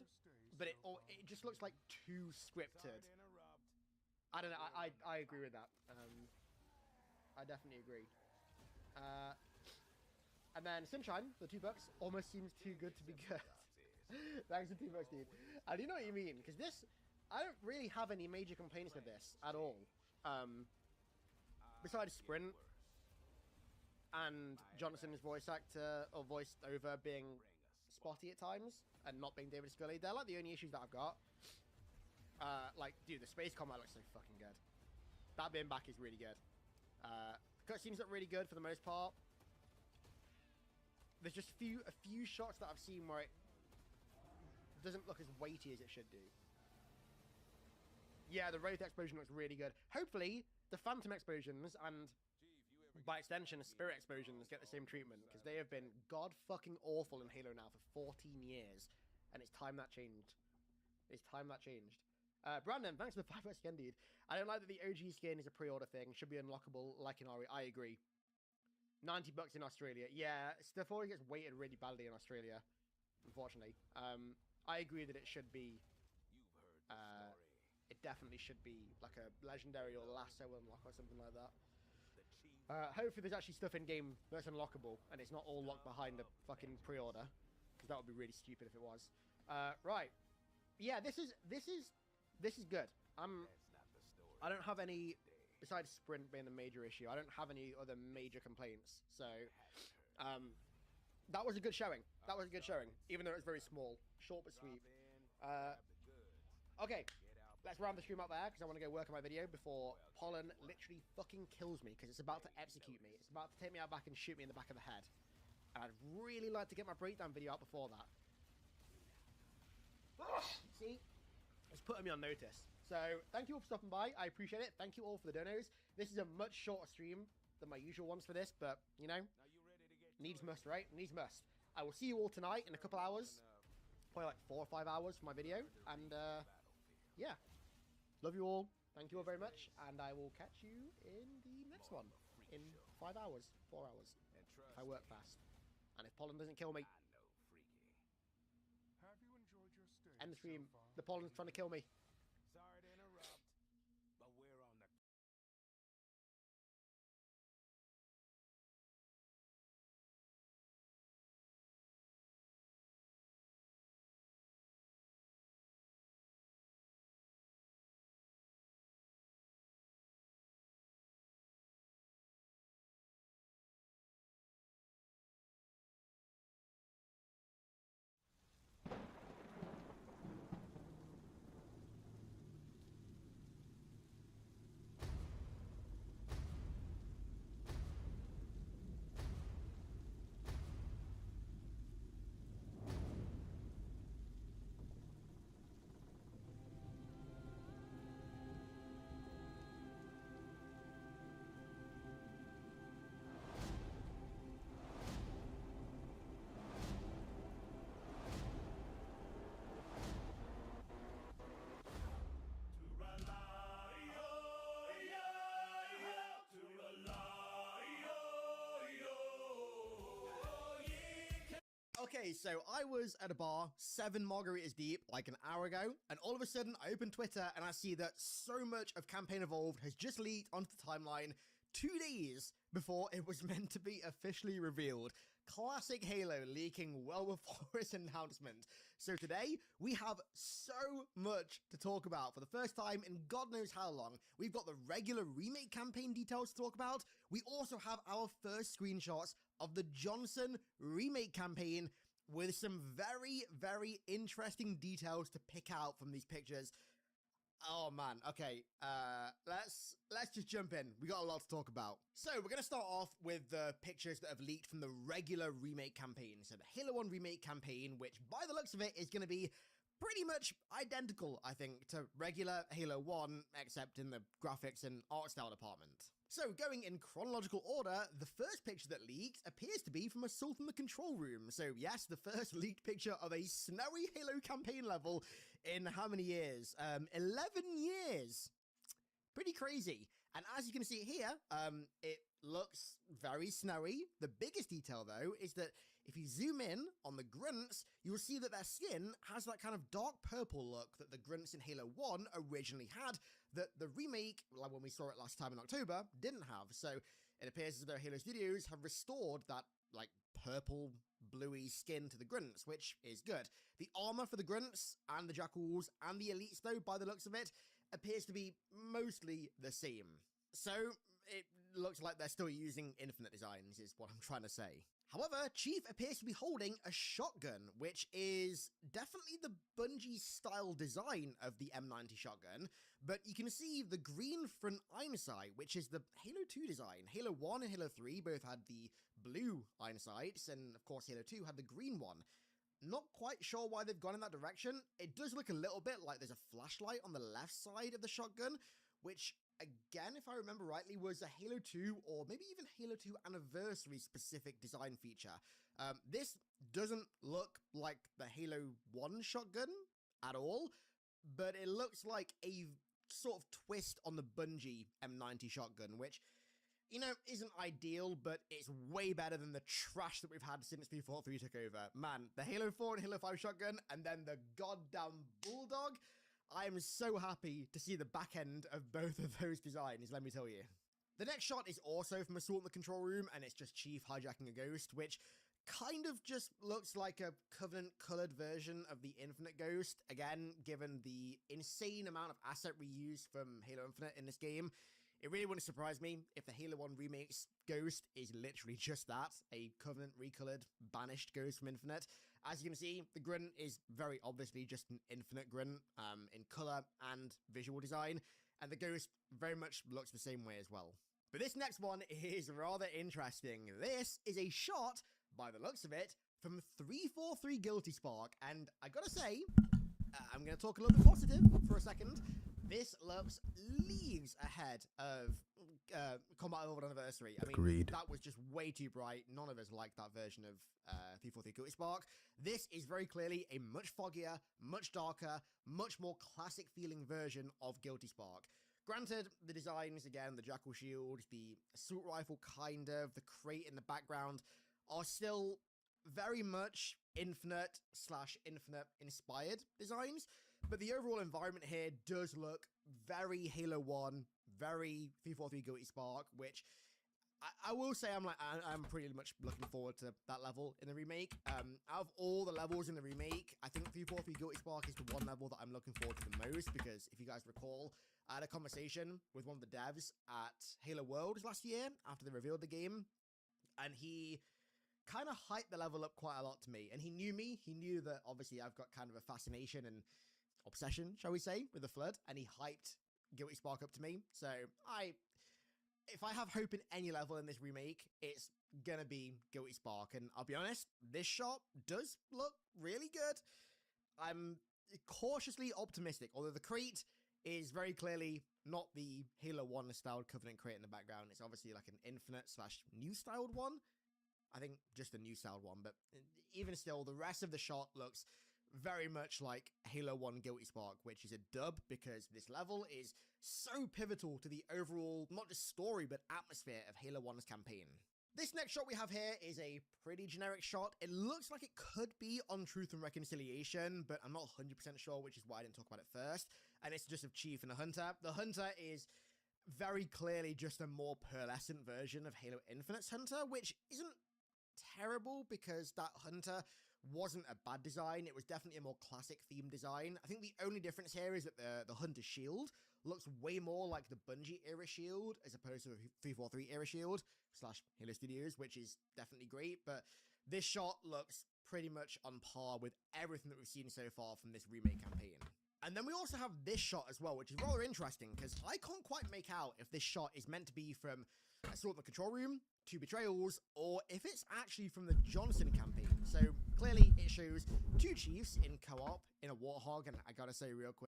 Speaker 14: but it just looks like too scripted. I don't know. I agree with that. I definitely agree. And then Sunshine for $2 almost seems too good to be good. Thanks for $2, dude. I do know what you mean, because this, I don't really have any major complaints with this at all. Besides Sprint and Johnson's voice actor or voiced over being spotty at times and not being David Scully, they're like the only issues that I've got. Like, dude, the space combat looks so fucking good. That being back is really good. Cutscenes look really good for the most part. There's just a few shots that I've seen where it doesn't look as weighty as it should do. Yeah, the Wraith explosion looks really good. Hopefully, the Phantom explosions and, by extension, Spirit explosions get the same treatment, because they have been god-fucking awful in Halo now for 14 years, and it's time that changed. It's time that changed. Brandon, thanks for the $5 again, dude. I don't like that the OG skin is a pre-order thing. Should be unlockable like in RE. I agree. $90 in Australia. Yeah, stuff always gets weighted really badly in Australia, unfortunately. I agree that it should be. It definitely should be like a legendary or lasso unlock or something like that. Hopefully there's actually stuff in game that's unlockable and it's not all locked behind a fucking pre-order, because that would be really stupid if it was. Right, yeah, this is good. I don't have any, besides sprint being the major issue, I don't have any other major complaints. So, that was a good showing. That was a good showing, even though it was very small, short but sweet. Okay. Let's round the stream up there, because I want to go work on my video before Pollen literally fucking kills me, because it's about to execute me. It's about to take me out back and shoot me in the back of the head. And I'd really like to get my breakdown video out before that. See? It's putting me on notice. So, thank you all for stopping by. I appreciate it. Thank you all for the donos. This is a much shorter stream than my usual ones for this, but, you know, needs must, right? Needs must. I will see you all tonight in a couple hours. Probably like 4 or 5 hours for my video. And, yeah. Love you all. Thank you all very much. And I will catch you in the next one. In 5 hours. 4 hours. If I work fast. And if Pollen doesn't kill me.
Speaker 8: Have you enjoyed your stay
Speaker 14: End the stream.
Speaker 8: so far?
Speaker 14: The Pollen's trying to kill me.
Speaker 7: Sorry to interrupt, but we're on the...
Speaker 14: Okay, so I was at a bar 7 margaritas deep like an hour ago, and all of a sudden I open Twitter and I see that so much of Campaign Evolved has just leaked onto the timeline 2 days before it was meant to be officially revealed. Classic Halo leaking well before its announcement. So today, we have so much to talk about for the first time in God knows how long. We've got the regular remake campaign details to talk about. We also have our first screenshots of the Johnson remake campaign with some very, very interesting details to pick out from these pictures. Oh man, okay, let's just jump in. We got a lot to talk about. So we're gonna start off with the pictures that have leaked from the regular remake campaign. So the Halo 1 remake campaign, which by the looks of it is gonna be pretty much identical, I think, to regular Halo 1, except in the graphics and art style department. So going in chronological order, the first picture that leaked appears to be from Assault in the Control Room. So yes, the first leaked picture of a snowy Halo campaign level in how many years? 11 years. Pretty crazy. And as you can see here, it looks very snowy. The biggest detail, though, is that if you zoom in on the grunts, you'll see that their skin has that kind of dark purple look that the grunts in Halo 1 originally had, that the remake, like when we saw it last time in October, didn't have. So it appears as though Halo Studios have restored that, like, purple, bluey skin to the grunts, which is good. The armor for the grunts and the jackals and the elites, though, by the looks of it, appears to be mostly the same. So it looks like they're still using Infinite designs, is what I'm trying to say. However, Chief appears to be holding a shotgun, which is definitely the Bungie-style design of the M90 shotgun, but you can see the green front iron sight, which is the Halo 2 design. Halo 1 and Halo 3 both had the blue iron sights, and of course Halo 2 had the green one. Not quite sure why they've gone in that direction. It does look a little bit like there's a flashlight on the left side of the shotgun, which, again, if I remember rightly, was a Halo 2 or maybe even Halo 2 Anniversary specific design feature. This doesn't look like the Halo 1 shotgun at all, but it looks like a sort of twist on the Bungie M90 shotgun, which isn't ideal, but it's way better than the trash that we've had since P43 took over. Man, the Halo 4 and Halo 5 shotgun, and then the goddamn Bulldog. I am so happy to see the back end of both of those designs, let me tell you. The next shot is also from Assault in the Control Room, and it's just Chief hijacking a Ghost, which kind of just looks like a Covenant-colored version of the Infinite Ghost. Again, given the insane amount of asset reuse from Halo Infinite in this game, it really wouldn't surprise me if the Halo 1 Remake's Ghost is literally just that, a Covenant recolored, banished Ghost from Infinite. As you can see, the grunt is very obviously just an Infinite grunt in color and visual design, and the Ghost very much looks the same way as well. But this next one is rather interesting. This is a shot, by the looks of it, from 343 Guilty Spark, and I gotta say, I'm gonna talk a little bit positive for a second. This looks leagues ahead of Combat Evolved Anniversary. I mean,
Speaker 1: Agreed.
Speaker 14: That was just way too bright. None of us liked that version of 343 Guilty Spark. This is very clearly a much foggier, much darker, much more classic feeling version of Guilty Spark. Granted, the designs, again, the Jackal Shield, the assault rifle kind of, the crate in the background, are still very much Infinite/Infinite inspired designs, but the overall environment here does look very Halo 1, very 343 Guilty Spark, which I will say I'm pretty much looking forward to that level in the remake. Out of all the levels in the remake, I think 343 Guilty Spark is the one level that I'm looking forward to the most, because if you guys recall, I had a conversation with one of the devs at Halo Worlds last year after they revealed the game, and he kind of hyped the level up quite a lot to me, and he knew me. He knew that obviously I've got kind of a fascination and obsession, shall we say, with the Flood, and he hyped Guilty Spark up to me. So if I have hope in any level in this remake, it's gonna be Guilty Spark, and I'll be honest, this shot does look really good. I'm cautiously optimistic, although the crate is very clearly not the Halo 1 styled Covenant crate in the background. It's obviously like an Infinite/new styled one. I think just a new styled one, but even still, the rest of the shot looks very much like Halo 1 Guilty Spark, which is a dub because this level is so pivotal to the overall, not just story, but atmosphere of Halo 1's campaign. This next shot we have here is a pretty generic shot. It looks like it could be on Truth and Reconciliation, but I'm not 100% sure, which is why I didn't talk about it first. And it's just of Chief and the Hunter. The Hunter is very clearly just a more pearlescent version of Halo Infinite's Hunter, which isn't terrible because that Hunter wasn't a bad design. It was definitely a more classic theme design. I think the only difference here is that the Hunter shield looks way more like the Bungie era shield as opposed to the 343 era shield / Halo Studios, which is definitely great, but this shot looks pretty much on par with everything that we've seen so far from this remake campaign. And then we also have this shot as well, which is rather interesting because I can't quite make out if this shot is meant to be from Assault in the Control Room, 2 Betrayals, or if it's actually from the Johnson campaign. So clearly it shows 2 chiefs in co-op in a Warthog, and I gotta say real quick,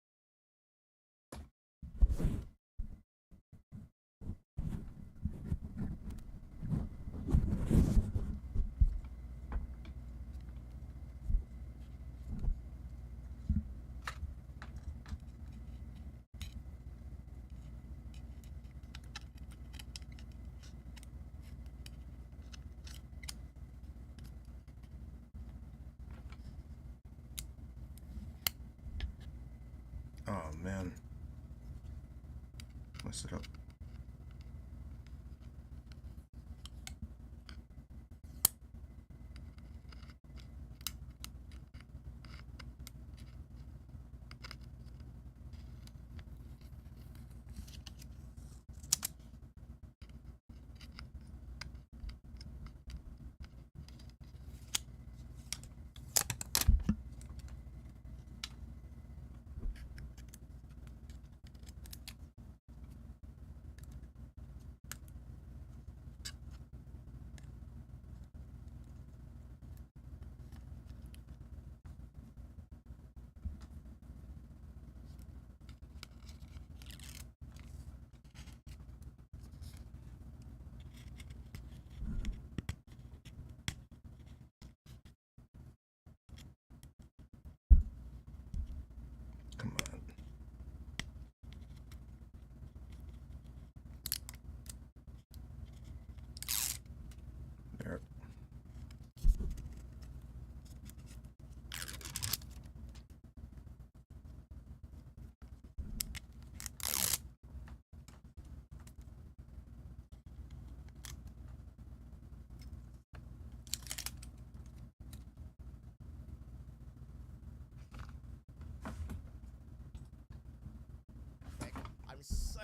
Speaker 1: oh man, messed it up.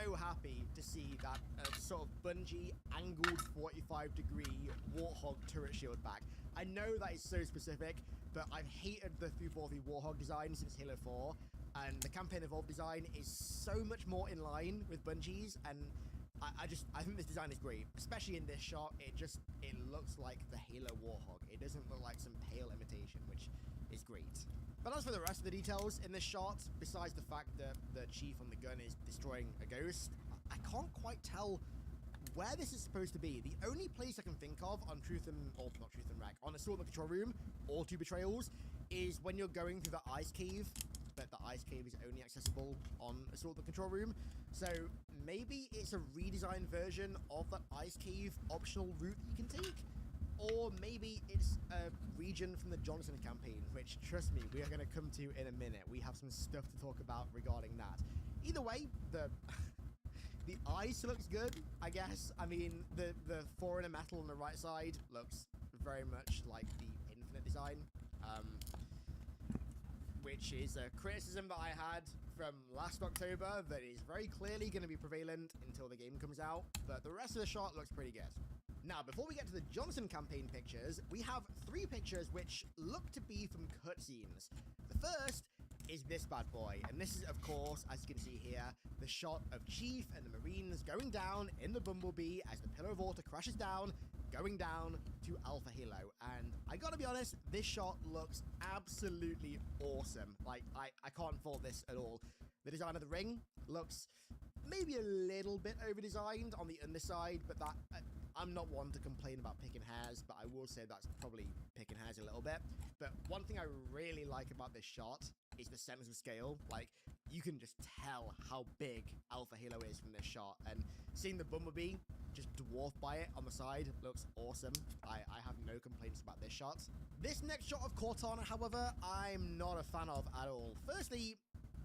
Speaker 5: so happy to see that sort of Bungie angled 45-degree Warthog turret shield back. I know that is so specific, but I've hated the 343 Warthog design since Halo 4, and the Campaign Evolved design is so much more in line with Bungie's, and I think this design is great, especially in this shot. It looks like the Halo Warthog. It doesn't look like some pale imitation, which is great. But as for the rest of the details in this shot, besides the fact that the Chief on the gun is destroying a ghost, I can't quite tell where this is supposed to be. The only place I can think of on on Assault on the Control Room, or 2 Betrayals, is when you're going through the Ice Cave, but the Ice Cave is only accessible on Assault on the Control Room. So maybe it's a redesigned version of that Ice Cave optional route you can take, or maybe it's a region from the Johnson campaign, which, trust me, we are going to come to in a minute. We have some stuff to talk about regarding that. Either way, the ice looks good, I guess. I mean, the Foreigner metal on the right side looks very much like the Infinite design, which is a criticism that I had from last October that is very clearly going to be prevalent until the game comes out, but the rest of the shot looks pretty good. Now, before we get to the Johnson campaign pictures, we have 3 pictures which look to be from cutscenes. The first is this bad boy, and this is, of course, as you can see here, the shot of Chief and the Marines going down in the Bumblebee as the Pillar of Water crashes down, going down to Alpha Hilo. And I gotta be honest, this shot looks absolutely awesome. Like, I can't fault this at all. The design of the ring looks maybe a little bit over-designed on the underside, but that... I'm not one to complain about picking hairs, but I will say that's probably picking hairs a little bit. But one thing I really like about this shot is the sense of scale. Like, you can just tell how big Alpha Hilo is from this shot, and seeing the Bumblebee just dwarfed by it on the side looks awesome. I have no complaints about this shot. This next shot of Cortana, however, I'm not a fan of at all. Firstly,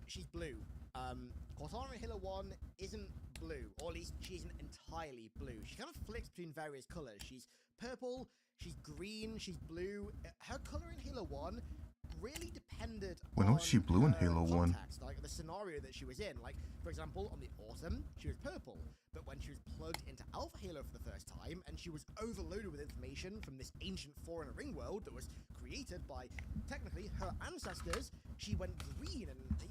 Speaker 5: she's blue. Cortana in Halo 1 isn't blue, or at least she isn't entirely blue. She kind of flicks between various colors. She's purple, she's green, she's blue. Her color in Halo 1 really depended
Speaker 1: When was she blue in Halo 1?
Speaker 5: context, like the scenario that she was in. Like, for example, on the Autumn, she was purple, but when she was plugged into Alpha Halo for the first time, and she was overloaded with information from this ancient Foreigner ring world that was created by, technically, her ancestors, she went green, and I think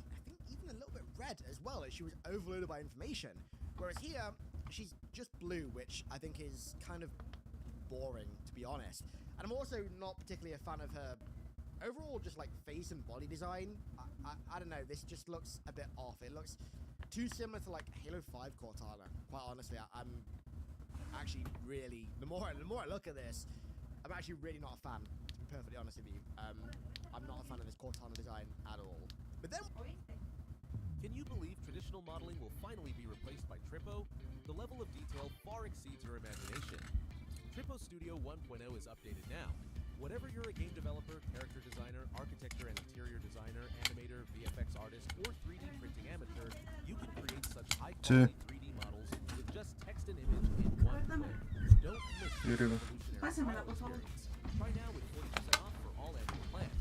Speaker 5: even a little bit red as well, as she was overloaded by information. Whereas here, she's just blue, which I think is kind of boring, to be honest. And I'm also not particularly a fan of her overall, just like face and body design. I don't know, this just looks a bit off. It looks too similar to like Halo 5 Cortana. Quite honestly, I'm actually really, the more I look at this, I'm actually really not a fan, to be perfectly honest with you. I'm not a fan of this Cortana design at all. But then...
Speaker 17: Can you believe traditional modeling will finally be replaced by Trippo? The level of detail far exceeds your imagination. Trippo Studio 1.0 is updated now. Whatever you're a game developer, character designer, architecture and interior designer, animator, VFX artist, or 3D printing amateur, you can create such high-quality 3D models with just text and image in one click. Don't miss this revolutionary trial experience. Try now with 40% off for all annual plans.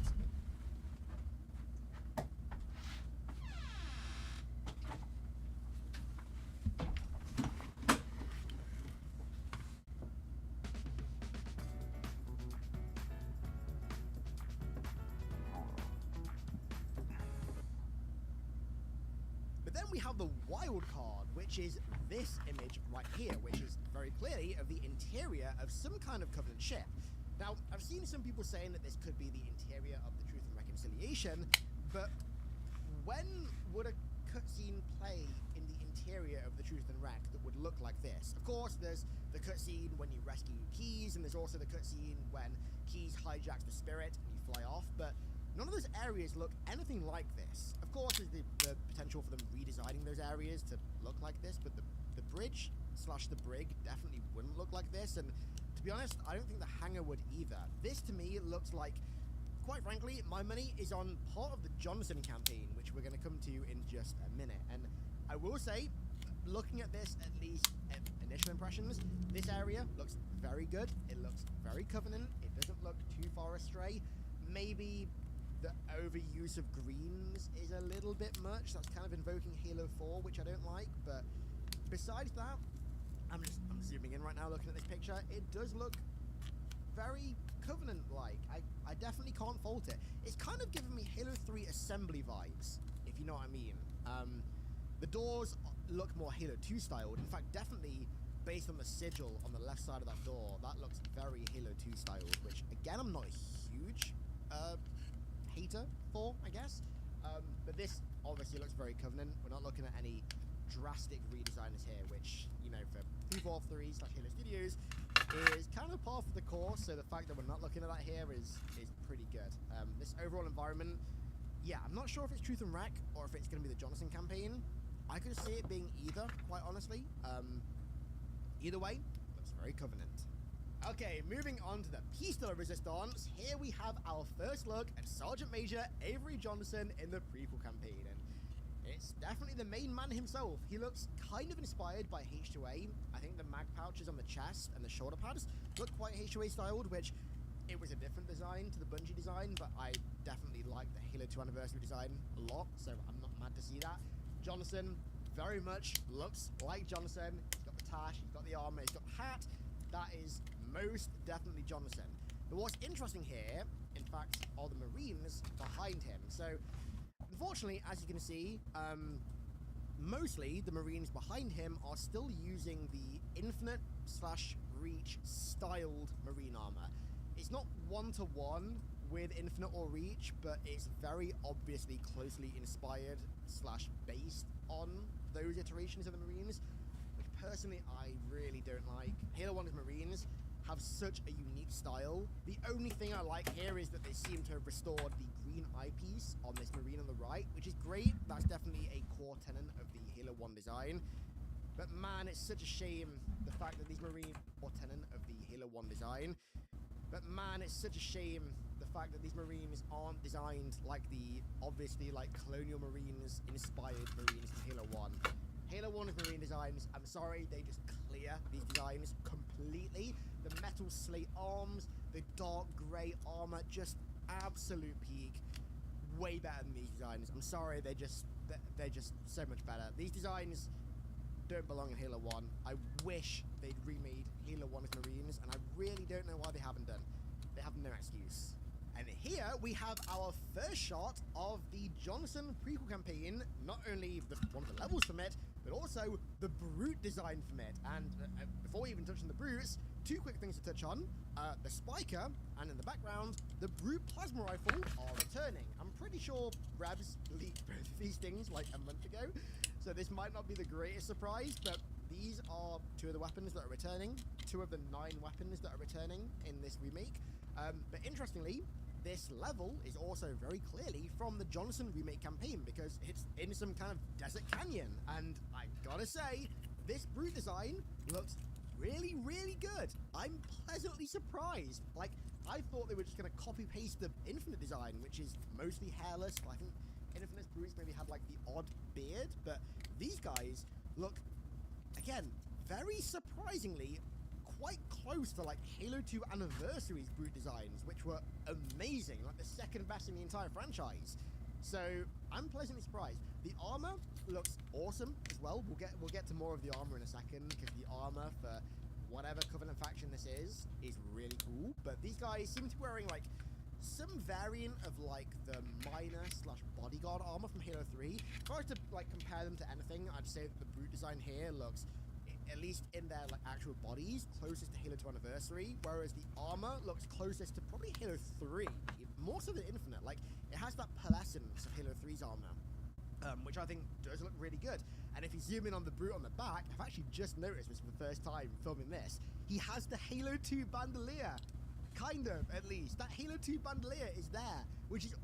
Speaker 5: Then we have the wild card, which is this image right here, which is very clearly of the interior of some kind of Covenant ship. Now, I've seen some people saying that this could be the interior of the Truth and Reconciliation, but when would a cutscene play in the interior of the Truth and Rec that would look like this? Of course, there's the cutscene when you rescue Keyes, and there's also the cutscene when Keyes hijacks the Spirit and you fly off, but none of those areas look anything like this. Of course, there's the potential for them redesigning those areas to look like this, but the bridge / the brig definitely wouldn't look like this, and to be honest, I don't think the hangar would either. This, to me, looks like, quite frankly, my money is on part of the Johnson campaign, which we're going to come to in just a minute. And I will say, looking at this, at least at initial impressions, this area looks very good. It looks very Covenant. It doesn't look too far astray. Maybe the overuse of greens is a little bit much. That's kind of invoking Halo 4, which I don't like, but besides that, I'm zooming in right now looking at this picture. It does look very Covenant-like. I definitely can't fault it. It's kind of giving me Halo 3 assembly vibes, if you know what I mean. The doors look more Halo 2 styled. In fact, definitely based on the sigil on the left side of that door, that looks very Halo 2 styled, which again, I'm not a huge hater for, I guess. But this obviously looks very Covenant. We're not looking at any drastic redesigners here, which, you know, for 243/Halo Studios is kind of par for the course, so the fact that we're not looking at that here is pretty good. This overall environment, yeah, I'm not sure if it's Truth and Wreck or if it's going to be the Jonathan campaign. I could see it being either, quite honestly. Either way, looks very Covenant. Okay, moving on to the Piece de la Resistance. Here we have our first look at Sergeant Major Avery Johnson in the prequel campaign, and it's definitely the main man himself. He looks kind of inspired by H2A. I think the mag pouches on the chest and the shoulder pads look quite H2A styled, which it was a different design to the Bungie design, but I definitely like the Halo 2 Anniversary design a lot, so I'm not mad to see that. Jonathan very much looks like Jonathan. He's got the tash, he's got the armor, he's got the hat. That is most definitely Jonathan. But what's interesting here, in fact, are the Marines behind him. So, unfortunately, as you can see, mostly the Marines behind him are still using the Infinite/Reach styled Marine armor. It's not one-to-one with Infinite or Reach, but it's very obviously closely inspired/based on those iterations of the Marines, which personally I really don't like. Halo 1's Marines have such a unique style. The only thing I like here is that they seem to have restored the green eyepiece on this Marine on the right, which is great. That's definitely a core tenet of the Halo 1 design. But man, it's such a shame the fact that these Marines are core tenet of the Halo 1 design. But man, it's such a shame the fact that these Marines aren't designed like the, obviously, like Colonial Marines inspired Marines from Halo 1. Halo 1's Marine designs, I'm sorry, they just clear these designs completely. The metal slate arms, the dark grey armor, just absolute peak. Way better than these designs. I'm sorry, they're just so much better. These designs don't belong in Halo 1. I wish they'd remade Halo 1's Marines, and I really don't know why they haven't done. They have no excuse. And here we have our first shot of the Johnson prequel campaign, not only one of the levels from it, but also the Brute design from it. And before we even touch on the Brutes, two quick things to touch on. The Spiker, and in the background, the Brute Plasma Rifle are returning. I'm pretty sure Rebs leaked both of these things like a month ago, so this might not be the greatest surprise, but these are two of the weapons that are returning, 2 of the 9 weapons that are returning in this remake. But interestingly, this level is also very clearly from the Johnson remake campaign because it's in some kind of desert canyon. And I gotta say, this Brute design looks really, really good. I'm pleasantly surprised. Like, I thought they were just gonna copy-paste the Infinite design, which is mostly hairless. I think Infinite's Brutes maybe had like the odd beard, but these guys look, again, very surprisingly quite close to like Halo 2 Anniversary's Brute designs, which were amazing, like the second best in the entire franchise. So I'm pleasantly surprised. The armor looks awesome as well. We'll get to more of the armor in a second, because the armor for whatever Covenant faction this is really cool. But these guys seem to be wearing like some variant of like the Miner/bodyguard armor from Halo 3. If I was to like compare them to anything, I'd say that the Brute design here looks, at least in their like actual bodies, closest to Halo 2 Anniversary, whereas the armor looks closest to probably Halo 3, more so than Infinite. Like, it has that pearlescence of Halo 3's armor, which I think does look really good. And if you zoom in on the Brute on the back, I've actually just noticed this for the first time filming this, he has the Halo 2 bandolier. Kind of, at least. That Halo 2 bandolier is there, which is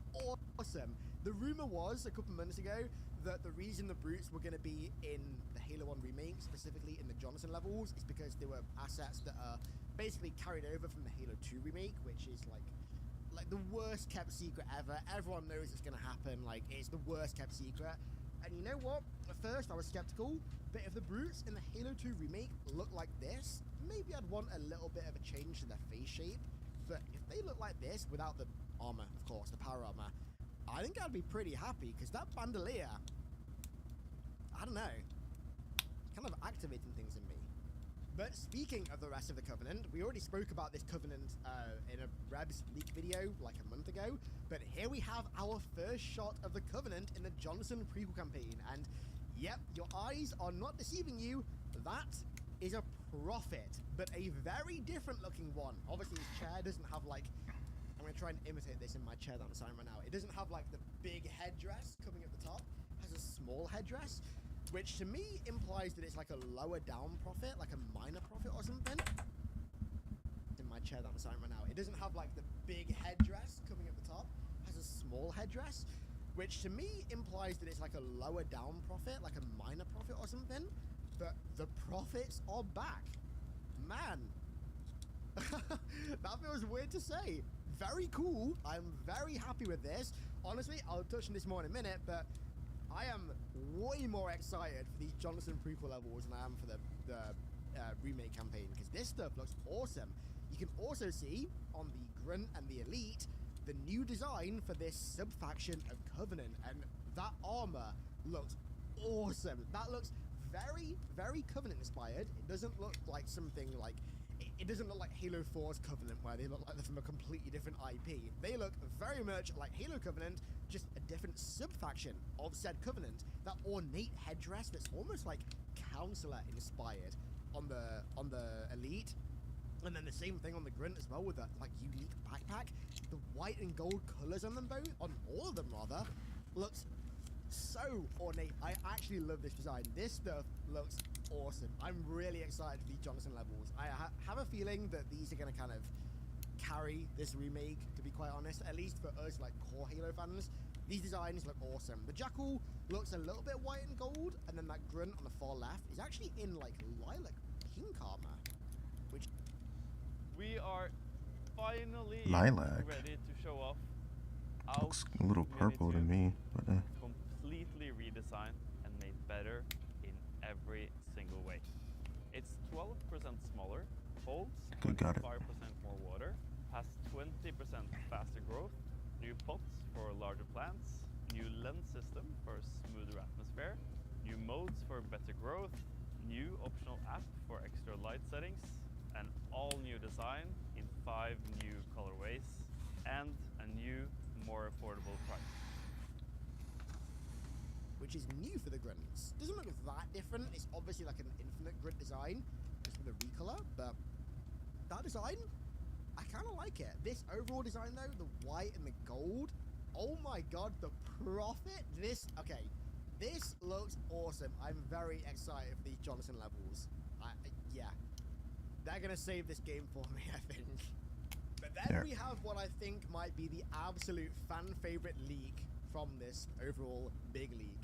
Speaker 5: awesome. The rumor was, a couple months ago, that the reason the Brutes were going to be in the Halo 1 remake, specifically in the Johnson levels, is because there were assets that are basically carried over from the Halo 2 remake, which is like the worst kept secret ever. Everyone knows it's going to happen. Like, it's the worst kept secret. And you know what? At first, I was skeptical, but if the Brutes in the Halo 2 remake look like this, maybe I'd want a little bit of a change to their face shape. But if they look like this, without the armor, of course, the power armor, I think I'd be pretty happy, because that bandolier, I don't know.
Speaker 14: kind of activating things in me. But speaking of the rest of the Covenant, we already spoke about this Covenant in a Rebs leak video like a month ago, but here we have our first shot of the Covenant in the Johnson prequel campaign, and yep, your eyes are not deceiving you, that is a Prophet, but a very different looking one. Obviously his chair doesn't have like, I'm gonna try and imitate this in my chair that I'm sitting right now, it doesn't have like the big headdress coming at the top, it has a small headdress, which to me implies that it's like a lower down Prophet, like a minor Prophet or something. In my chair that I'm sitting right now, it doesn't have like the big headdress coming at the top, it has a small headdress, which to me implies that it's like a lower down Prophet, like a minor Prophet or something. But the Prophets are back. Man, that feels weird to say. Very cool. I'm very happy with this. Honestly, I'll touch on this more in a minute, but I am way more excited for these Johnson prequel levels than I am for the remake campaign, because this stuff looks awesome. You can also see on the Grunt and the Elite the new design for this sub-faction of Covenant, and that armor looks awesome. That looks very, very Covenant inspired. It doesn't look like something like, it doesn't look like Halo 4's Covenant, where they look like they're from a completely different IP. They look very much like Halo Covenant, just a different sub-faction of said Covenant. That ornate headdress that's almost like Counselor inspired on the Elite. And then the same thing on the Grunt as well, with that like unique backpack. The white and gold colors on them both, on all of them rather, looks so ornate. I actually love this design. This stuff looks awesome. I'm really excited for these Johnson levels. I have a feeling that these are going to kind of carry this remake, to be quite honest, at least for us like core Halo fans. These designs look awesome. The Jackal looks a little bit white and gold, and then that Grunt on the far left is actually in like lilac pink armor, which
Speaker 18: we are finally
Speaker 1: Lilac.
Speaker 18: ready to show off.
Speaker 1: Looks a little purple to me, but
Speaker 18: completely redesigned and made better in every single way. It's 12% smaller, holds
Speaker 1: Okay, got
Speaker 18: 25%
Speaker 1: it.
Speaker 18: more water, has 20% faster growth, new pots for larger plants, new lens system for smoother atmosphere, new modes for better growth, new optional app for extra light settings, an all-new design in 5 new colorways, and a new, more affordable price.
Speaker 14: which is new for the Grunts. Doesn't look that different. It's obviously like an infinite Grunt design, just with a recolor, but that design, I kind of like it. This overall design though, the white and the gold, oh my god, the Prophet, this looks awesome. I'm very excited for these Johnson levels. Yeah, they're gonna save this game for me, I think. But then we have what I think might be the absolute fan favorite leak from this overall big leak.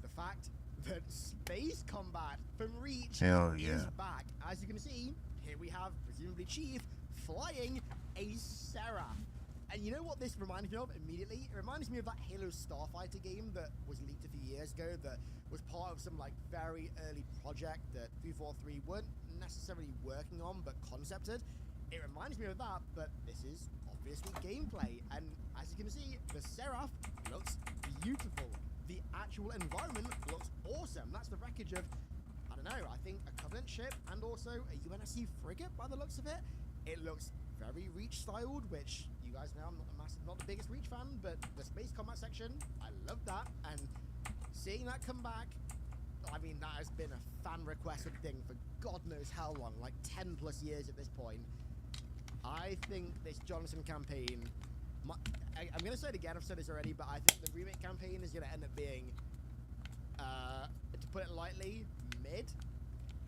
Speaker 14: The fact that Space Combat from Reach is back. As you can see, here we have presumably Chief flying a Seraph. And you know what this reminds me of immediately? It reminds me of that Halo Starfighter game that was leaked a few years ago that was part of some like very early project that 343 weren't necessarily working on but concepted. It reminds me of that, but this is obviously gameplay. And as you can see, the Seraph looks beautiful. The actual environment looks awesome. That's the wreckage of, I don't know, I think a Covenant ship and also a UNSC frigate by the looks of it. It looks very Reach styled, which you guys know I'm not the biggest Reach fan, but the space combat section, I love that. And seeing that come back, I mean, that has been a fan requested thing for God knows how long, like 10 plus years at this point. I think this Johnson campaign, I'm going to say it again, I've said this already, but I think the remake campaign is going to end up being, to put it lightly, mid.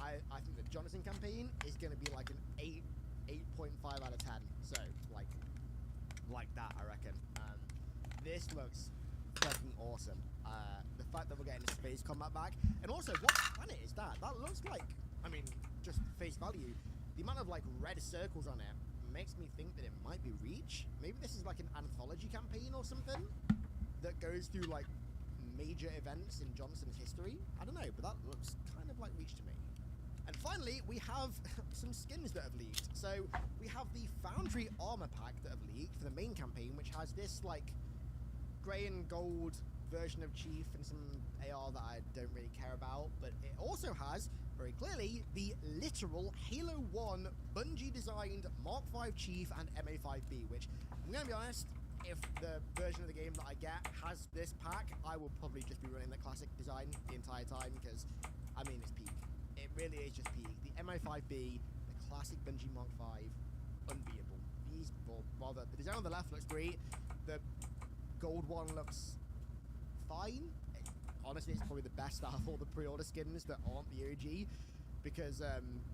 Speaker 14: I think the Johnson campaign is going to be like an 8.5 out of 10. So, like that, I reckon. This looks fucking awesome. The fact that we're getting the space combat back. And also, what planet is that? That looks like, I mean, just face value. The amount of, like, red circles on it makes me think that it might be Reach. Maybe this is, like, an anthology campaign or something that goes through, like, major events in Johnson's history. I don't know, but that looks kind of like Reach to me. And finally, we have some skins that have leaked. So, we have the Foundry armor pack that have leaked for the main campaign, which has this, like, grey and gold
Speaker 5: version of Chief and some AR that I don't really care about, but it also has, very clearly, the literal Halo 1 Bungie-designed Mark V Chief and MA5B, which, I'm going to be honest, if the version of the game that I get has this pack, I will probably just be running the classic design the entire time, because, I mean, it's peak. It really is just peak. The MA5B, the classic Bungie Mark V, unbeatable. The design on the left looks great. The gold one looks fine. Honestly, it's probably the best out of all the pre-order skins that aren't the OG, because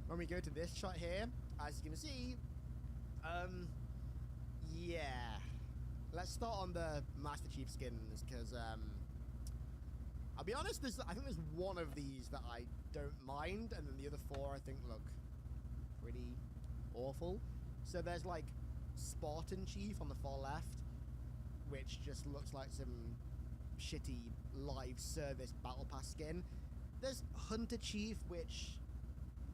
Speaker 5: when we go to this shot here, as you can see, yeah, let's start on the Master Chief skins, because I'll be honest, I think there's one of these that I don't mind, and then the other four I think look pretty awful. So there's like Spartan Chief on the far left, which just looks like some shitty live service battle pass skin. There's Hunter Chief, which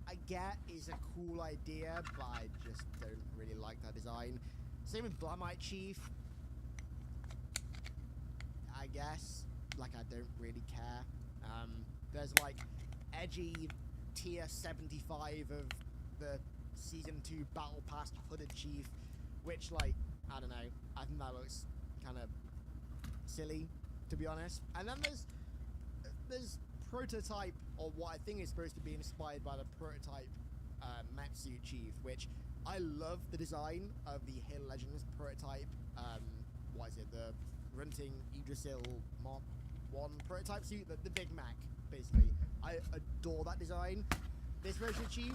Speaker 5: I get is a cool idea, but I just don't really like that design. Same with Blamite Chief, I guess. Like, I don't really care. There's like edgy tier 75 of the Season 2 Battle Pass Hooded Chief, which, like, I don't know, I think that looks kind of silly, to be honest. And then there's Prototype, or what I think is supposed to be inspired by the Prototype Metsuit Chief, which I love the design of the Halo Legends Prototype, what is it, the Runting Yggdrasil Mark 1 Prototype suit, the Big Mac, basically. I adore that design. This version of Chief,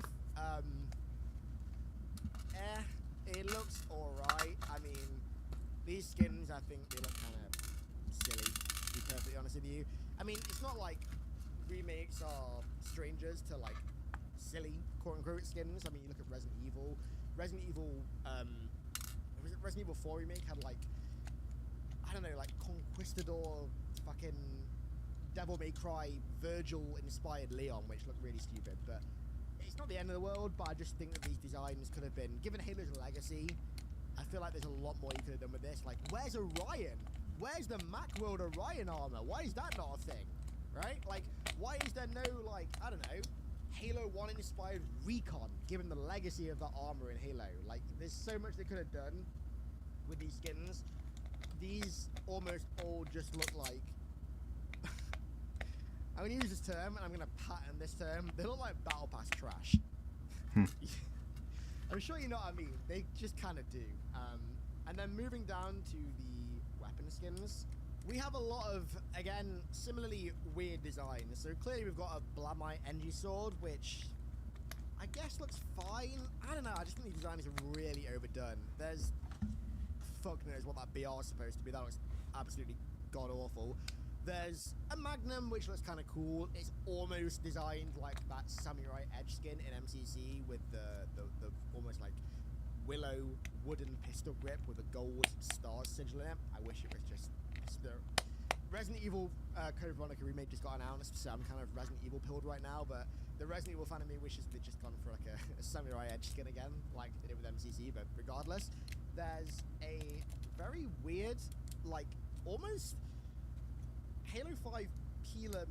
Speaker 5: it looks alright. I mean, these skins, I think they look kind of silly, to be perfectly honest with you. I mean, it's not like remakes are strangers to, like, silly, quote-unquote, skins. I mean, you look at Resident Evil. Resident Evil 4 remake had, like, I don't know, like, Conquistador, fucking Devil May Cry, Virgil-inspired Leon, which looked really stupid, but it's not the end of the world. But I just think that these designs could have been, given Halo's legacy, I feel like there's a lot more you could have done with this. Like, where's Orion? Where's the Macworld Orion armor? Why is that not a thing? Right? Like, why is there no, like, I don't know, Halo 1 inspired recon, given the legacy of the armor in Halo? Like, there's so much they could have done with these skins. These almost all just look like, I'm going to use this term, and I'm going to patent this term. They look like Battle Pass trash. I'm sure you know what I mean. They just kind of do. And then moving down to the weapon skins, we have a lot of, again, similarly weird designs. So clearly we've got a Blamite Energy Sword, which I guess looks fine. I don't know, I just think the design is really overdone. There's, fuck knows what that BR is supposed to be. That looks absolutely god-awful. There's a Magnum, which looks kind of cool. It's almost designed like that Samurai Edge skin in MCC with the almost like willow wooden pistol grip with a gold star sigil in it. I wish it was just the Resident Evil Code Veronica remake just got announced, so I'm kind of Resident Evil pilled right now, but the Resident Evil fan of me wishes they'd just gone for like a Samurai Edge skin again, like they did with MCC, but regardless, there's a very weird, like, almost Halo 5 Pelum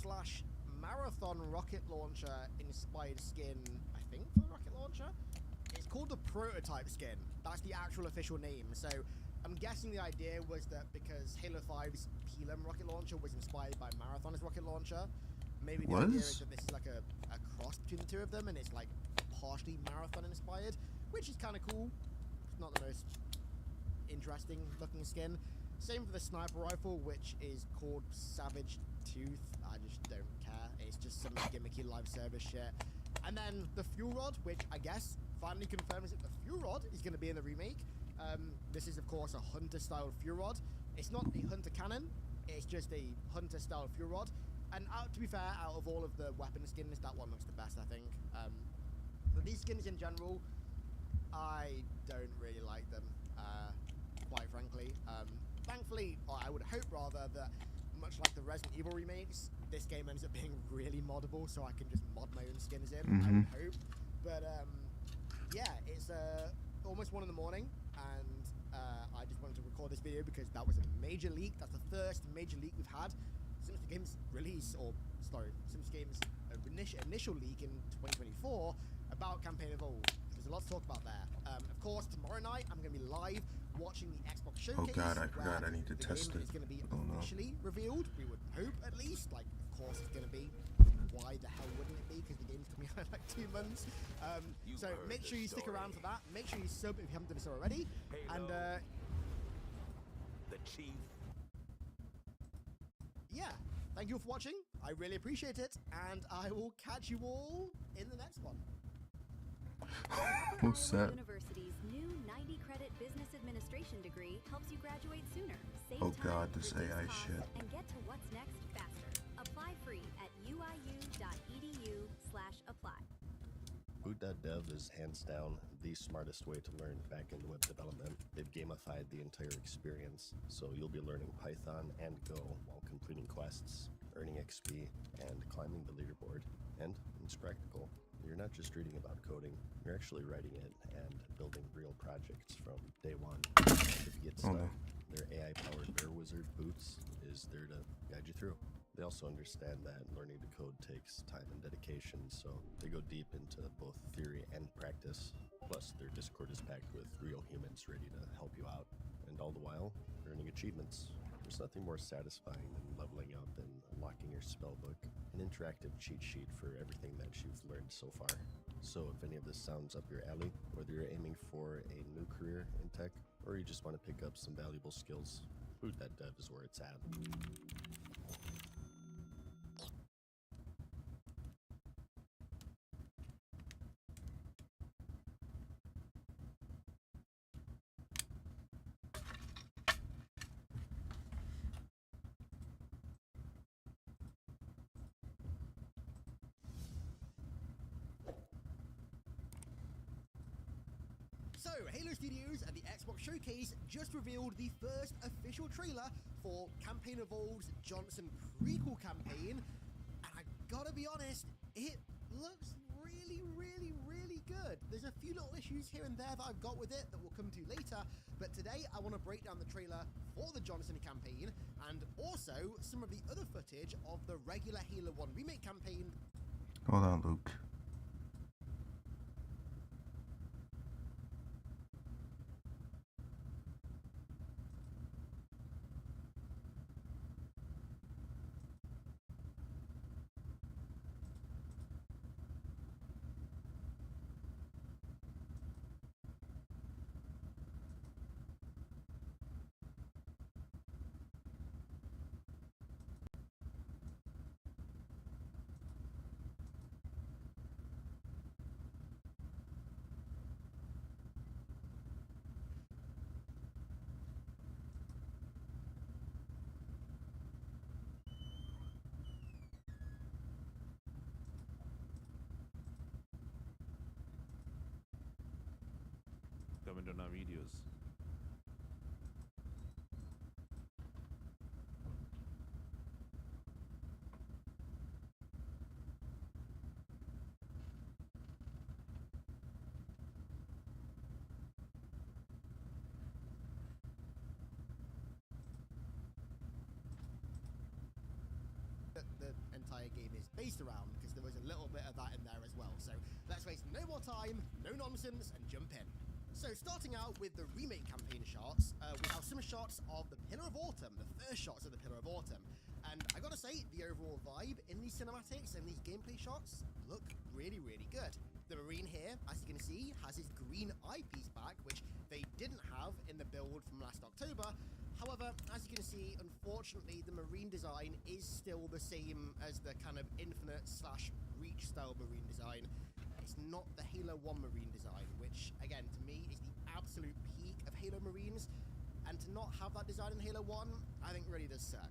Speaker 5: / Marathon rocket launcher inspired skin, I think, for the rocket launcher. It's called the Prototype skin. That's the actual official name. So I'm guessing the idea was that because Halo 5's Pelum rocket launcher was inspired by Marathon's rocket launcher, maybe the idea is that this is like a cross between the two of them, and it's like partially Marathon inspired, which is kind of cool. It's not the most interesting looking skin. Same for the sniper rifle, which is called Savage Tooth. I just don't care. It's just some gimmicky live service shit. And then the fuel rod, which I guess finally confirms that the fuel rod is going to be in the remake. This is, of course, a Hunter-style fuel rod. It's not a Hunter cannon. It's just a Hunter-style fuel rod. And to be fair, out of all of the weapon skins, that one looks the best, I think. But these skins in general, I don't really like them, quite frankly. Thankfully, or I would hope rather, that much like the Resident Evil remakes, this game ends up being really moddable, so I can just mod my own skins in, I would hope. But yeah, it's almost 1 in the morning, and
Speaker 14: I just wanted to record this video because that was a major leak. That's the first major leak we've had since the game's release, or sorry, since the game's initial leak in 2024 about Campaign Evolved. There's a lot to talk about there. Of course, tomorrow night I'm going to be live watching the Xbox showcase.
Speaker 1: Oh god, I forgot I need to test it.
Speaker 14: It's going to be officially revealed. We would hope, at least. Like, of course, it's going to be. Why the hell wouldn't it be? Because the game's coming out in like 2 months. So make sure you stick around for that. Make sure you sub if you haven't done so already. And
Speaker 7: the chief.
Speaker 14: Yeah, thank you all for watching. I really appreciate it, and I will catch you all in the next one.
Speaker 1: What's that?
Speaker 19: University's new 90-credit business administration degree helps you graduate sooner. Save
Speaker 1: Oh
Speaker 19: time,
Speaker 1: god, this
Speaker 19: reduce
Speaker 1: AI
Speaker 19: costs,
Speaker 1: shit.
Speaker 19: and get to what's next faster. Apply free at uiu.edu/apply.
Speaker 4: Boot.dev is hands down the smartest way to learn back-end web development. They've gamified the entire experience, so you'll be learning Python and Go while completing quests, earning XP, and climbing the leaderboard. And it's practical. You're not just reading about coding, you're actually writing it and building real projects from day one. And if you get stuck, their AI-powered Bear Wizard Boots is there to guide you through. They also understand that learning to code takes time and dedication, so they go deep into both theory and practice. Plus, their Discord is packed with real humans ready to help you out, and all the while, earning achievements. There's nothing more satisfying than leveling up and unlocking your spellbook, an interactive cheat sheet for everything that you've learned so far. So if any of this sounds up your alley, whether you're aiming for a new career in tech, or you just want to pick up some valuable skills, Boot.dev is where it's at.
Speaker 14: So, Halo Studios at the Xbox Showcase just revealed the first official trailer for Campaign Evolved's Johnson prequel campaign, and I gotta be honest, it looks really, really, really good. There's a few little issues here and there that I've got with it that we'll come to later, but today I want to break down the trailer for the Johnson campaign, and also some of the other footage of the regular Halo 1 Remake campaign.
Speaker 1: Hold on, Luke.
Speaker 20: Comment on our videos.
Speaker 14: The entire game is based around, because there was a little bit of that in there as well. So let's waste no more time, no nonsense, and jump in. So starting out with the remake campaign shots, we have some shots of the Pillar of Autumn, the first shots of the Pillar of Autumn. And I gotta say, the overall vibe in these cinematics and these gameplay shots look really, really good. The Marine here, as you can see, has his green eyepiece back, which they didn't have in the build from last October. However, as you can see, unfortunately, the Marine design is still the same as the kind of Infinite / Reach style Marine design. It's not the Halo 1 Marine design, which, again, to me, is the absolute peak of Halo Marines. And to not have that design in Halo 1, I think really does suck.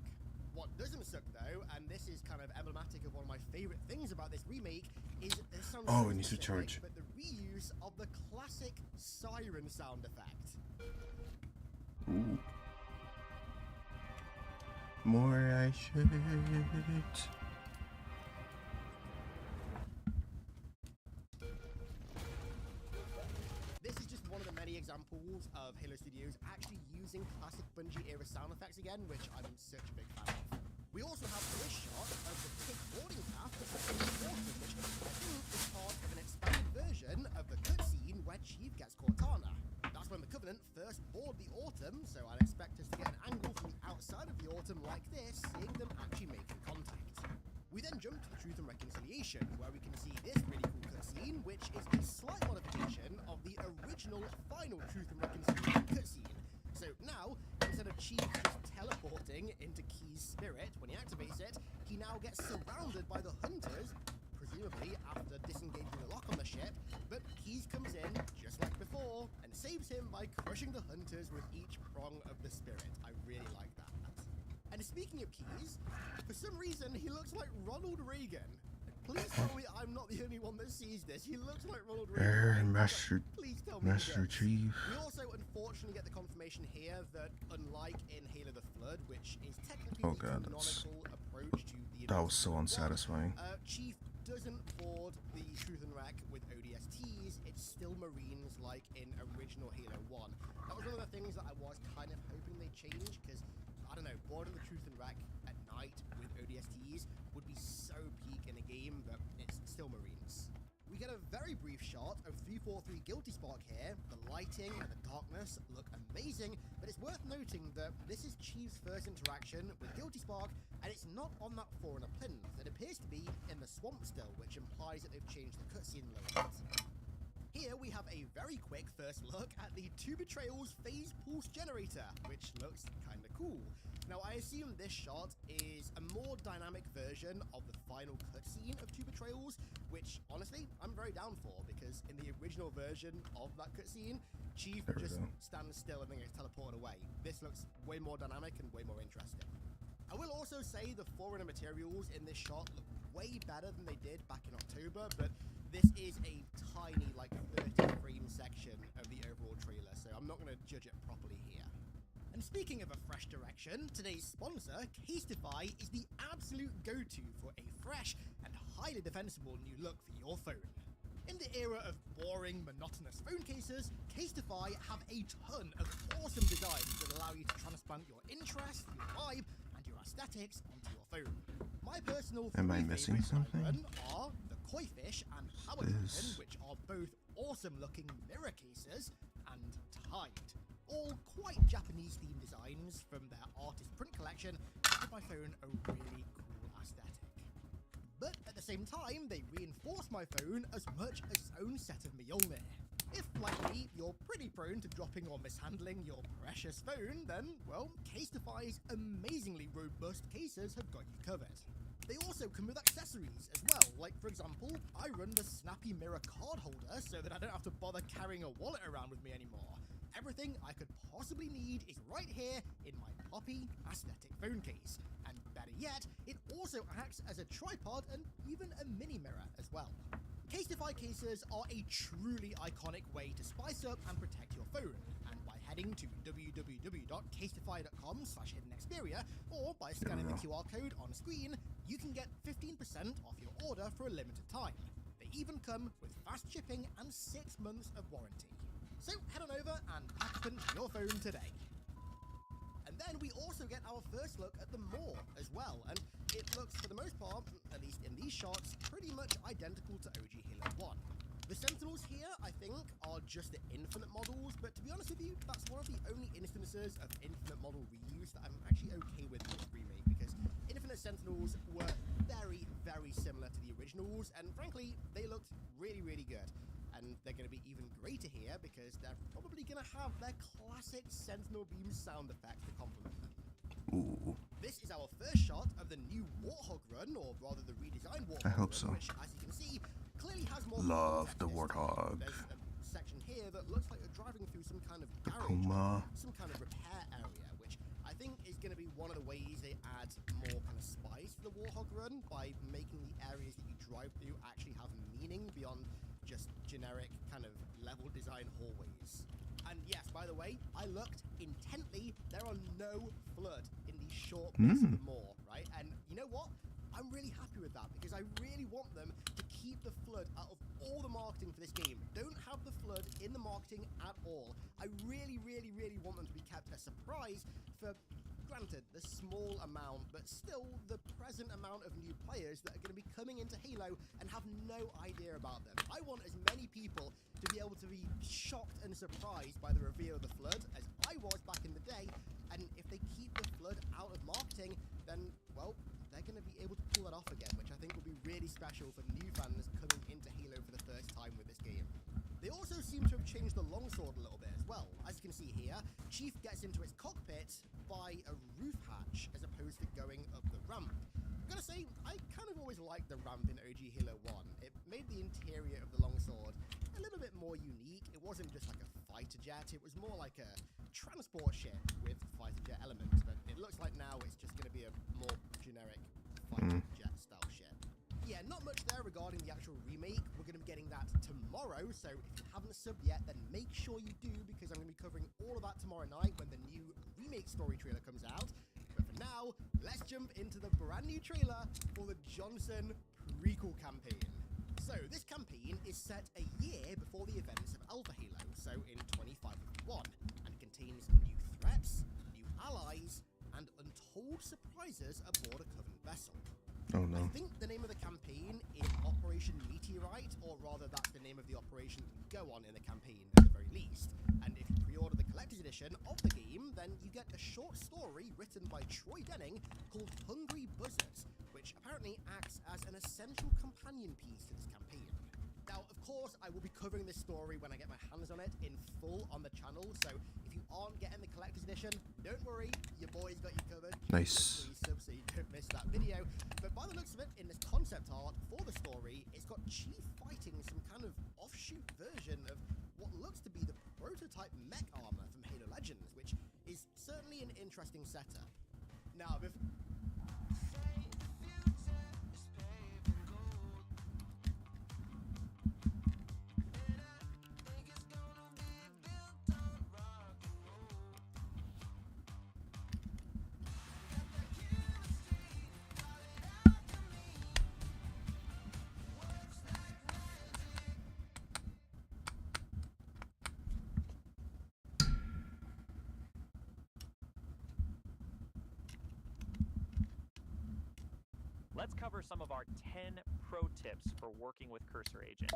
Speaker 14: What doesn't suck, though, and this is kind of emblematic of one of my favorite things about this remake, is it sounds
Speaker 1: Oh,
Speaker 14: so
Speaker 1: it needs to
Speaker 14: specific,
Speaker 1: charge.
Speaker 14: but the reuse of the classic siren sound effect.
Speaker 1: Ooh. More I should.
Speaker 14: This is just one of the many examples examples of Halo Studios actually using classic Bungie era sound effects again, which I'm such a big fan of. We also have this shot of the pig boarding path protecting the water, which I think is part of an expanded version of the cutscene where Chief gets Cortana. That's when the Covenant first board the Autumn, so I'd expect us to get an angle from the outside of the Autumn like this, seeing them actually making contact. We then jump to the Truth and Reconciliation, where we can see this really cool cutscene, which is a slight modification of the original final Truth and Reconciliation cutscene. So now, instead of Chief just teleporting into Key's spirit when he activates it, he now gets surrounded by the Hunters, presumably after disengaging the lock on the ship, but Keys comes in, just like before, and saves him by crushing the Hunters with each prong of the spirit. I really like that. And speaking of Keys, for some reason he looks like Ronald Reagan. Please tell me I'm not the only one that sees this. He looks like Ronald Reagan. Please tell me
Speaker 1: Master Chief.
Speaker 14: We also unfortunately get the confirmation here that unlike in Halo the Flood, which is technically the canonical approach to the
Speaker 1: that was so unsatisfying.
Speaker 14: Chief doesn't board the Truth and Rec with ODSTs. It's still Marines like in original Halo 1. That was one of the things that I was kind of hoping they changed, because I don't know, boarding the Truth and Rec at night with ODSTs would be so peak in a game, but it's still Marines. We get a very brief shot of 343 Guilty Spark here. The lighting and the darkness look amazing, but it's worth noting that this is Chief's first interaction with Guilty Spark, and it's not on that Forerunner plinth. It appears to be in the swamp still, which implies that they've changed the cutscene a little bit. Here we have a very quick first look at the Two Betrayals Phase Pulse Generator, which looks kinda cool. Now I assume this shot is a more dynamic version of the final cutscene of Two Betrayals, which honestly I'm very down for, because in the original version of that cutscene, Chief just stands still and then gets teleported away. This looks way more dynamic and way more interesting. I will also say the Forerunner materials in this shot look way better than they did back in October, but this is a tiny, like 30 frame section of the overall trailer, so I'm not going to judge it properly here. And speaking of a fresh direction, today's sponsor, Casetify, is the absolute go-to for a fresh and highly defensible new look for your phone. In the era of boring, monotonous phone cases, Casetify have a ton of awesome designs that allow you to transplant your interest, your vibe, and your aesthetics onto your phone. My personal three favorites are the Koi Fish and Power Token, which are both awesome looking mirror cases, and Tide. All quite Japanese themed designs from their artist print collection that give my phone a really cool aesthetic. But at the same time, they reinforce my phone as much as its own set of Mjolnir. If, like me, you're pretty prone to dropping or mishandling your precious phone, then, well, Casetify's amazingly robust cases have got you covered. They also come with accessories as well, like for example, I run the Snappy Mirror card holder so that I don't have to bother carrying a wallet around with me anymore. Everything I could possibly need is right here in my poppy aesthetic phone case. And better yet, it also acts as a tripod and even a mini mirror as well. Casetify cases are a truly iconic way to spice up and protect your phone, and by heading to www.casetify.com/hiddenxperia or by scanning the QR code on screen, you can get 15% off your order for a limited time. They even come with fast shipping and 6 months of warranty. So head on over and pack them to your phone today. And then we also get our first look at the Maw as well, and it looks, for the most part, at least in these shots, pretty much identical to OG Halo 1. The Sentinels here, I think, are just the Infinite models, but to be honest with you, that's one of the only instances of Infinite model reuse that I'm actually okay with this remake, because Infinite Sentinels were very, very similar to the originals, and frankly, they looked really, really good. And they're going to be even greater here because they're probably going to have their classic Sentinel Beam sound effect to complement them.
Speaker 1: Ooh.
Speaker 14: This is our first shot of the new Warthog run, or rather the redesigned Warthog
Speaker 1: I hope
Speaker 14: run,
Speaker 1: so.
Speaker 14: which, as you can see, clearly has more
Speaker 1: Love the
Speaker 14: context.
Speaker 1: Warthog.
Speaker 14: There's a section here that looks like you're driving through some kind of garage,
Speaker 1: Puma.
Speaker 14: some kind of repair area, which I think is going to be one of the ways they add more kind of spice to the Warthog run by making the areas that you drive through actually have meaning beyond just generic kind of level design hallways. And yes, by the way, I looked intently. There are no flood in these short bits of the Maw, right? And you know what? I'm really happy with that because I really want them to keep the flood out of all the marketing for this game. Don't have the flood in the marketing at all. I really, really, really want them to be kept a surprise for, granted, the small amount, but still the present amount of new players that are going to be coming into Halo and have no idea about them. I want as many people to be able to be shocked and surprised by the reveal of the Flood as I was back in the day, and if they keep the Flood out of marketing, then, well, they're going to be able to pull that off again, which I think will be really special for new fans coming into Halo for the first time with this game. They also seem to have changed the longsword a little bit as well. As you can see here, Chief gets into its cockpit by a roof hatch as opposed to going up the ramp. I'm gonna say, I kind of always liked the ramp in OG Halo 1. It made the interior of the longsword a little bit more unique. It wasn't just like a fighter jet, it was more like a transport ship with fighter jet elements, but it looks like now it's just gonna be a more generic fighter jet style ship. Yeah, not much there regarding the actual remake. We're going to be getting that tomorrow, so if you haven't subbed yet, then make sure you do, because I'm going to be covering all of that tomorrow night when the new remake story trailer comes out. But for now, let's jump into the brand new trailer for the Johnson prequel campaign. So this campaign is set a year before the events of Alpha Halo, so in 2551, and contains new threats, new allies, and untold surprises aboard a Covenant vessel.
Speaker 1: Oh no.
Speaker 14: I think the name of the campaign is Operation Meteorite, or rather that's the name of the operation that we go on in the campaign at the very least. And if you pre-order the collector's edition of the game, then you get a short story written by Troy Denning called Hungry Buzzards, which apparently acts as an essential companion piece to this campaign. Now, of course, I will be covering this story when I get my hands on it in full on the channel, so if you aren't getting the collector's edition, don't worry, your boy's got you covered.
Speaker 1: Nice.
Speaker 14: Please sub so you don't miss that video. But by the looks of it, in this concept art for the story, it's got Chief fighting some kind of offshoot version of what looks to be the prototype mech armor from Halo Legends, which is certainly an interesting setup. Now,
Speaker 21: let's cover some of our 10 pro tips for working with Cursor Agent.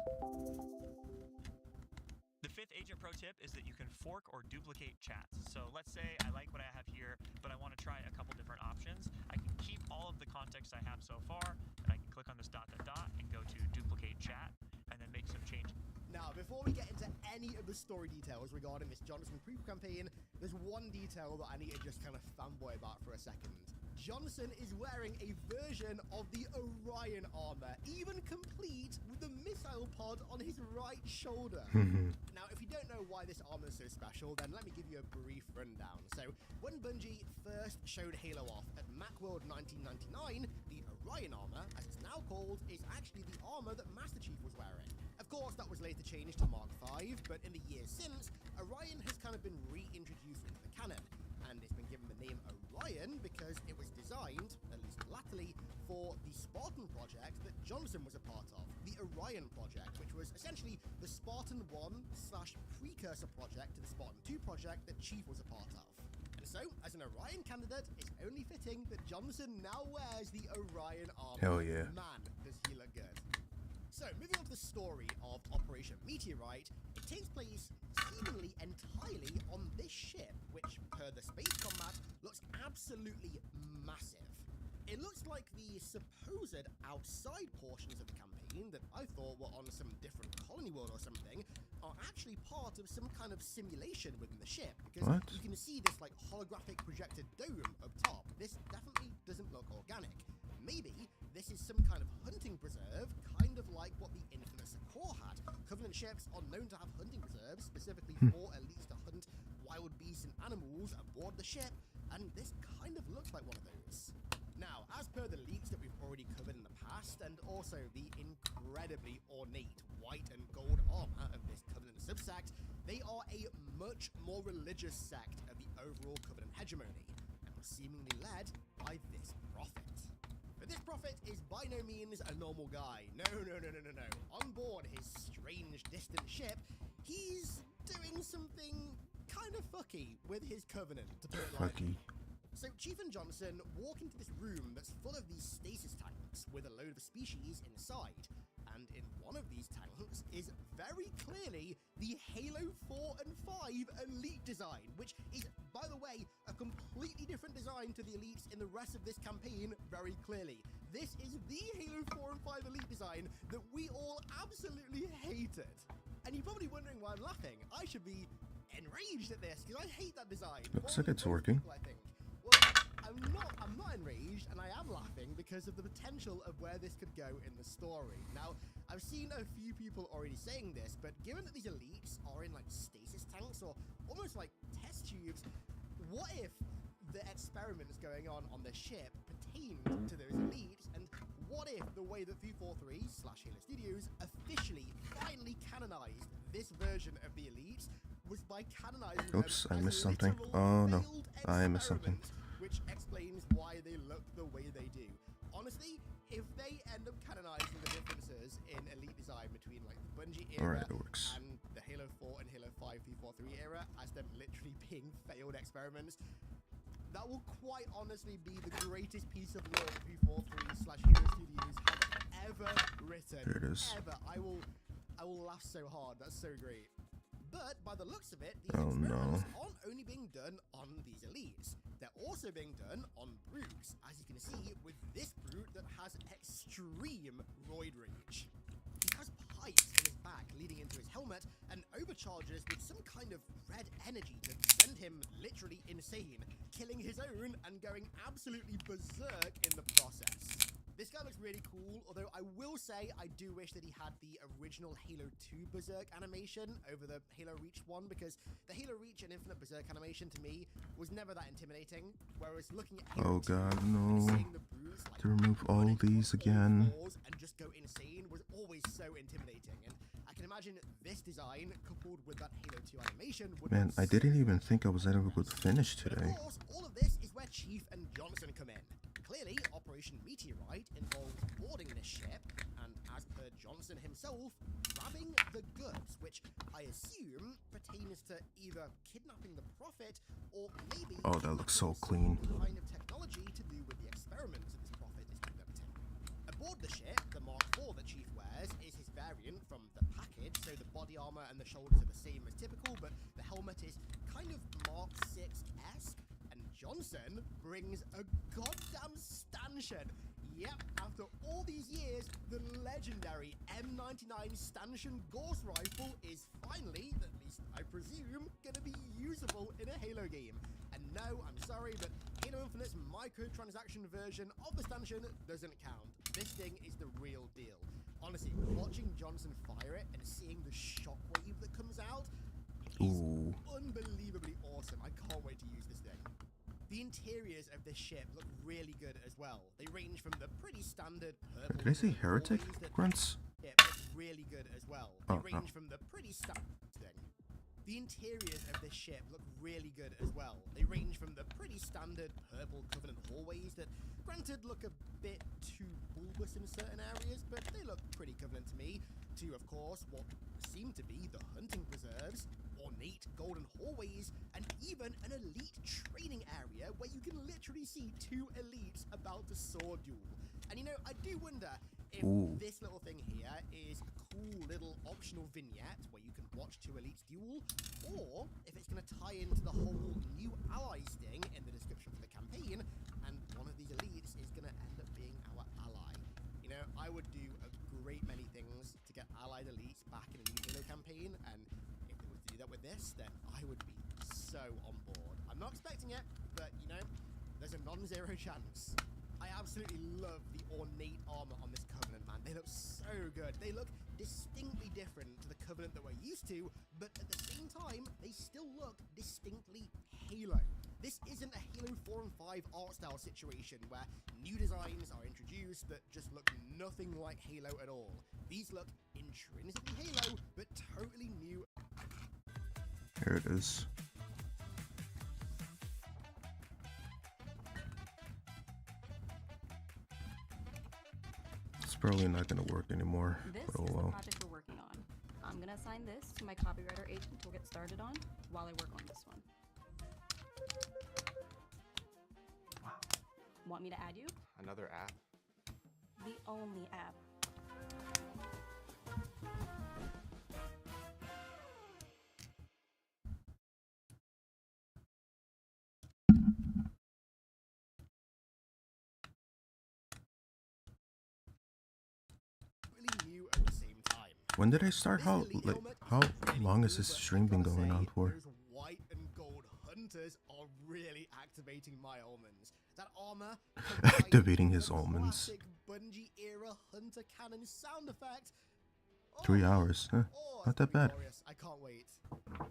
Speaker 21: The fifth agent pro tip is that you can fork or duplicate chats. So let's say I like what I have here, but I want to try a couple different options. I can keep all of the context I have so far, and I can click on this dot and go to duplicate chat, and then make some changes.
Speaker 14: Now, before we get into any of the story details regarding this Johnson prequel campaign, there's one detail that I need to just kind of fanboy about for a second. Johnson is wearing a version of the Orion armor, even complete with the missile pod on his right shoulder. Now, if you don't know why this armor is so special, then let me give you a brief rundown. So, when Bungie first showed Halo off at Macworld 1999, the Orion armor, as it's now called, is actually the armor that Master Chief was wearing. Of course, that was later changed to Mark V, but in the years since, Orion has kind of been reintroduced into the canon, and it's been given the name Orion because it was designed, at least latterly, for the Spartan project that Johnson was a part of, the Orion project, which was essentially the Spartan 1/precursor project to the Spartan 2 project that Chief was a part of. And so, as an Orion candidate, it's only fitting that Johnson now wears the Orion armor.
Speaker 1: Hell yeah.
Speaker 14: Man, does he look good. So, moving on to the story of Operation Meteorite, it takes place seemingly entirely on this ship, which, per the space combat, looks absolutely massive. It looks like the supposed outside portions of the campaign that I thought were on some different colony world or something are actually part of some kind of simulation within the ship, because you can see this like holographic projected dome up top. This definitely doesn't look organic. Maybe this is some kind of hunting preserve, kind of like what the Infinite Succor had. Covenant ships are known to have hunting preserves, specifically for at least to hunt wild beasts and animals aboard the ship, and this kind of looks like one of those. Now, as per the leaks that we've already covered in the past, and also the incredibly ornate white and gold armor of this Covenant subsect, they are a much more religious sect of the overall Covenant hegemony, and are seemingly led by this prophet. But this prophet is by no means a normal guy. No. On board his strange distant ship, he's doing something
Speaker 5: kind of fucky with his covenant, to put it lightly.
Speaker 1: Fucky.
Speaker 5: So Chief and Johnson walk into this room that's full of these stasis tanks with a load of species inside. And in one of these tanks is very clearly the Halo 4 and 5 Elite design, which is, by the way, a completely different design to the Elites in the rest of this campaign, very clearly. This is the Halo 4 and 5 Elite design that we all absolutely hated. And you're probably wondering why I'm laughing. I should be enraged at this, because I hate that design.
Speaker 1: Looks like it's working.
Speaker 5: I think. Well, I'm not enraged, and I am laughing because of the potential of where this could go in the story. Now, I've seen a few people already saying this, but given that these elites are in like stasis tanks or almost like test tubes, what if the experiments going on the ship pertained to those elites? And what if the way that 343/Halo Studios officially, finally canonized this version of the elites was by canonizing them
Speaker 1: Oops, I
Speaker 5: as
Speaker 1: missed something.
Speaker 5: literal
Speaker 1: Oh no,
Speaker 5: failed
Speaker 1: I missed something.
Speaker 5: experiments, which explains why they look the way they do. Honestly, if they end up canonizing the differences in elite design between like the Bungie era
Speaker 1: Alright, it works.
Speaker 5: and the Halo 4 and Halo 5 343 era as them literally being failed experiments, that will quite honestly be the greatest piece of lore 343/Halo Studios have ever written.
Speaker 1: There it is.
Speaker 5: Ever. I will laugh so hard. That's so great. But by the looks of it, these
Speaker 1: Oh,
Speaker 5: experiments
Speaker 1: no.
Speaker 5: aren't only being done on these elites, they're also being done on brutes, as you can see with this brute that has extreme roid rage. He has pipes in his back leading into his helmet and overcharges with some kind of red energy to send him literally insane, killing his own and going absolutely berserk in the process. This guy looks really cool, although I will say I do wish that he had the original Halo 2 Berserk animation over the Halo Reach one, because the Halo Reach and Infinite Berserk animation to me was never that intimidating, whereas looking at Halo
Speaker 1: Oh
Speaker 5: 2
Speaker 1: god,
Speaker 5: and
Speaker 1: no.
Speaker 5: seeing the brutes like
Speaker 1: To remove all these again.
Speaker 5: fours and just go insane was always so intimidating, and I can imagine this design coupled with that Halo 2 animation would
Speaker 1: Man, I didn't even think I was ever going to finish today.
Speaker 5: of course, all of this is where Chief and Johnson come in. Clearly, Operation Meteorite involves boarding this ship, and as per Johnson himself, grabbing the goods, which I assume pertains to either kidnapping the Prophet or maybe
Speaker 1: Oh, that looks so clean.
Speaker 5: some kind of technology to do with the experiments that this Prophet is conducting. Aboard the ship, the Mark IV that Chief wears is his variant from the package, so the body armor and the shoulders are the same as typical, but the helmet is kind of Mark 6-esque. Johnson brings a goddamn stanchion. Yep, after all these years, the legendary M99 stanchion Gauss rifle is finally, at least I presume, gonna be usable in a Halo game. And no, I'm sorry, but Halo Infinite's microtransaction version of the stanchion doesn't count. This thing is the real deal. Honestly, watching Johnson fire it and seeing the shockwave that comes out is unbelievably awesome. I can't wait to use this thing. The interiors of this ship look really good as well. They range from the pretty standard purple.
Speaker 1: Did I say heretic, Grunts?
Speaker 5: Yeah, really good as well. They range from the pretty standard thing. The interiors of this ship look really good as well. They range from the pretty standard purple Covenant hallways that, granted, look a bit too bulbous in certain areas, but they look pretty Covenant to me, to, of course, what seem to be the hunting preserves, ornate golden hallways, and even an elite training area where you can literally see two elites about to sword duel. And you know, I do wonder if this little thing here is a cool little optional vignette where you can watch two elites duel, or if it's going to tie into the whole new allies thing in the description for the campaign, and one of these elites is going to end up being our ally. You know, I would do a great many things to get allied elites back in a new Halo campaign, and if they were to do that with this, then I would be so on board. I'm not expecting it, but you know, there's a non-zero chance. I absolutely love the ornate armor on this Covenant, man. They look so good. They look distinctly different to the Covenant that we're used to, but at the same time, they still look distinctly Halo. This isn't a Halo 4 and 5 art style situation where new designs are introduced that just look nothing like Halo at all. These look intrinsically Halo, but totally new.
Speaker 1: Here it is. It's probably not gonna work anymore,
Speaker 11: This
Speaker 1: but oh
Speaker 11: is the
Speaker 1: well.
Speaker 11: project we're working on. I'm gonna assign this to my copywriter agent to get started on while I work on this one.
Speaker 10: Wow.
Speaker 11: Want me to add you?
Speaker 10: Another app?
Speaker 11: The only app.
Speaker 5: Really new at the same time.
Speaker 1: When did I start? How long has this stream been going on for?
Speaker 5: Those white and gold hunters are really activating my almonds. That armor
Speaker 1: Activating his almonds.
Speaker 5: classic Bungie era hunter cannon sound effect.
Speaker 1: 3 hours, huh? Not that bad.
Speaker 5: Glorious. I can't wait.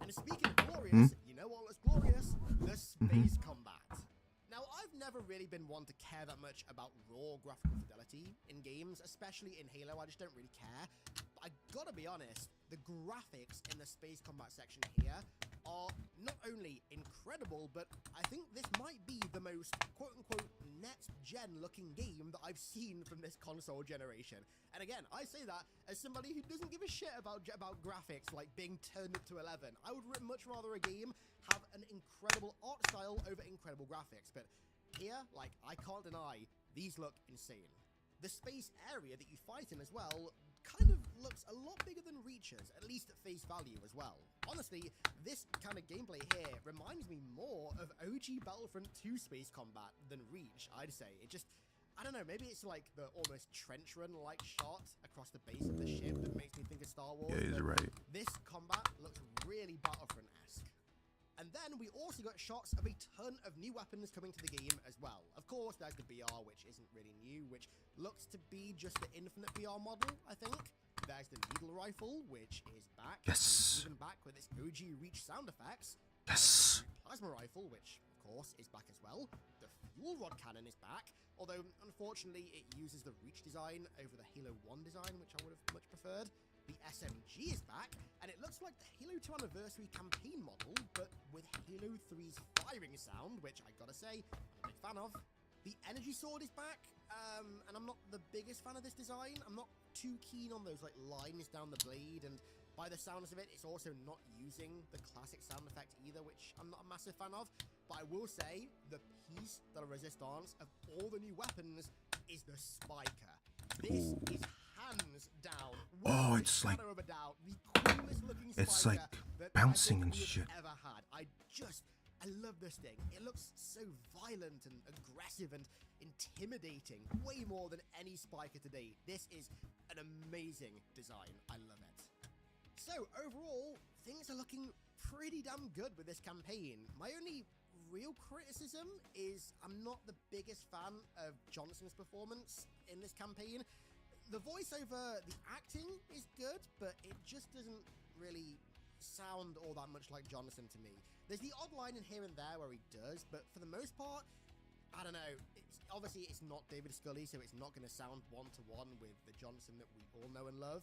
Speaker 5: And speaking of glorious, you know what looks glorious? The space combat. Now, I've never really been one to care that much about raw graphical fidelity in games, especially in Halo. I just don't really care. But I gotta be honest, the graphics in the space combat section here are not only incredible, but I think this might be the most quote-unquote next-gen looking game that I've seen from this console generation. And again, I say that as somebody who doesn't give a shit about graphics like being turned up to 11. I would much rather a game have an incredible art style over incredible graphics. But here, like, I can't deny, these look insane. The space area that you fight in as well kind of looks a lot bigger than Reach's, at least at face value as well. Honestly, this kind of gameplay here reminds me more of OG Battlefront 2 space combat than Reach, I'd say. It just, I don't know, maybe it's like the almost trench run-like shot across the base of the ship that makes me think of Star Wars.
Speaker 1: Yeah, he's
Speaker 5: but
Speaker 1: right.
Speaker 5: This combat looks really Battlefront-esque. And then we also got shots of a ton of new weapons coming to the game as well. Of course, there's the BR, which isn't really new, which looks to be just the Infinite BR model, I think. There's the Needle Rifle, which is back.
Speaker 1: Yes.
Speaker 5: Even back with its OG Reach sound effects.
Speaker 1: Yes.
Speaker 5: The Plasma Rifle, which, of course, is back as well. The Fuel Rod Cannon is back, although, unfortunately, it uses the Reach design over the Halo 1 design, which I would have much preferred. The SMG is back, and it looks like the Halo 2 Anniversary campaign model, but with Halo 3's firing sound, which I gotta say, I'm a big fan of. The Energy Sword is back, and I'm not the biggest fan of this design. I'm not too keen on those like lines down the blade, and by the sounds of it, it's also not using the classic sound effect either, which I'm not a massive fan of. But I will say, the piece de la resistance of all the new weapons is the Spiker. This is hands down.
Speaker 1: Oh, it's like
Speaker 5: shadow of a doubt, the coolest looking
Speaker 1: it's like
Speaker 5: Spiker that
Speaker 1: bouncing
Speaker 5: I
Speaker 1: and
Speaker 5: think we've
Speaker 1: shit.
Speaker 5: ever had. I love this thing. It looks so violent and aggressive and intimidating, way more than any Spiker to date. This is an amazing design. I love it. So overall, things are looking pretty damn good with this campaign. My only real criticism is I'm not the biggest fan of Johnson's performance in this campaign. The voiceover, the acting is good, but it just doesn't really sound all that much like Johnson to me. There's the odd line in here and there where he does, but for the most part, I don't know. Obviously, it's not David Scully, so it's not going to sound one-to-one with the Johnson that we all know and love,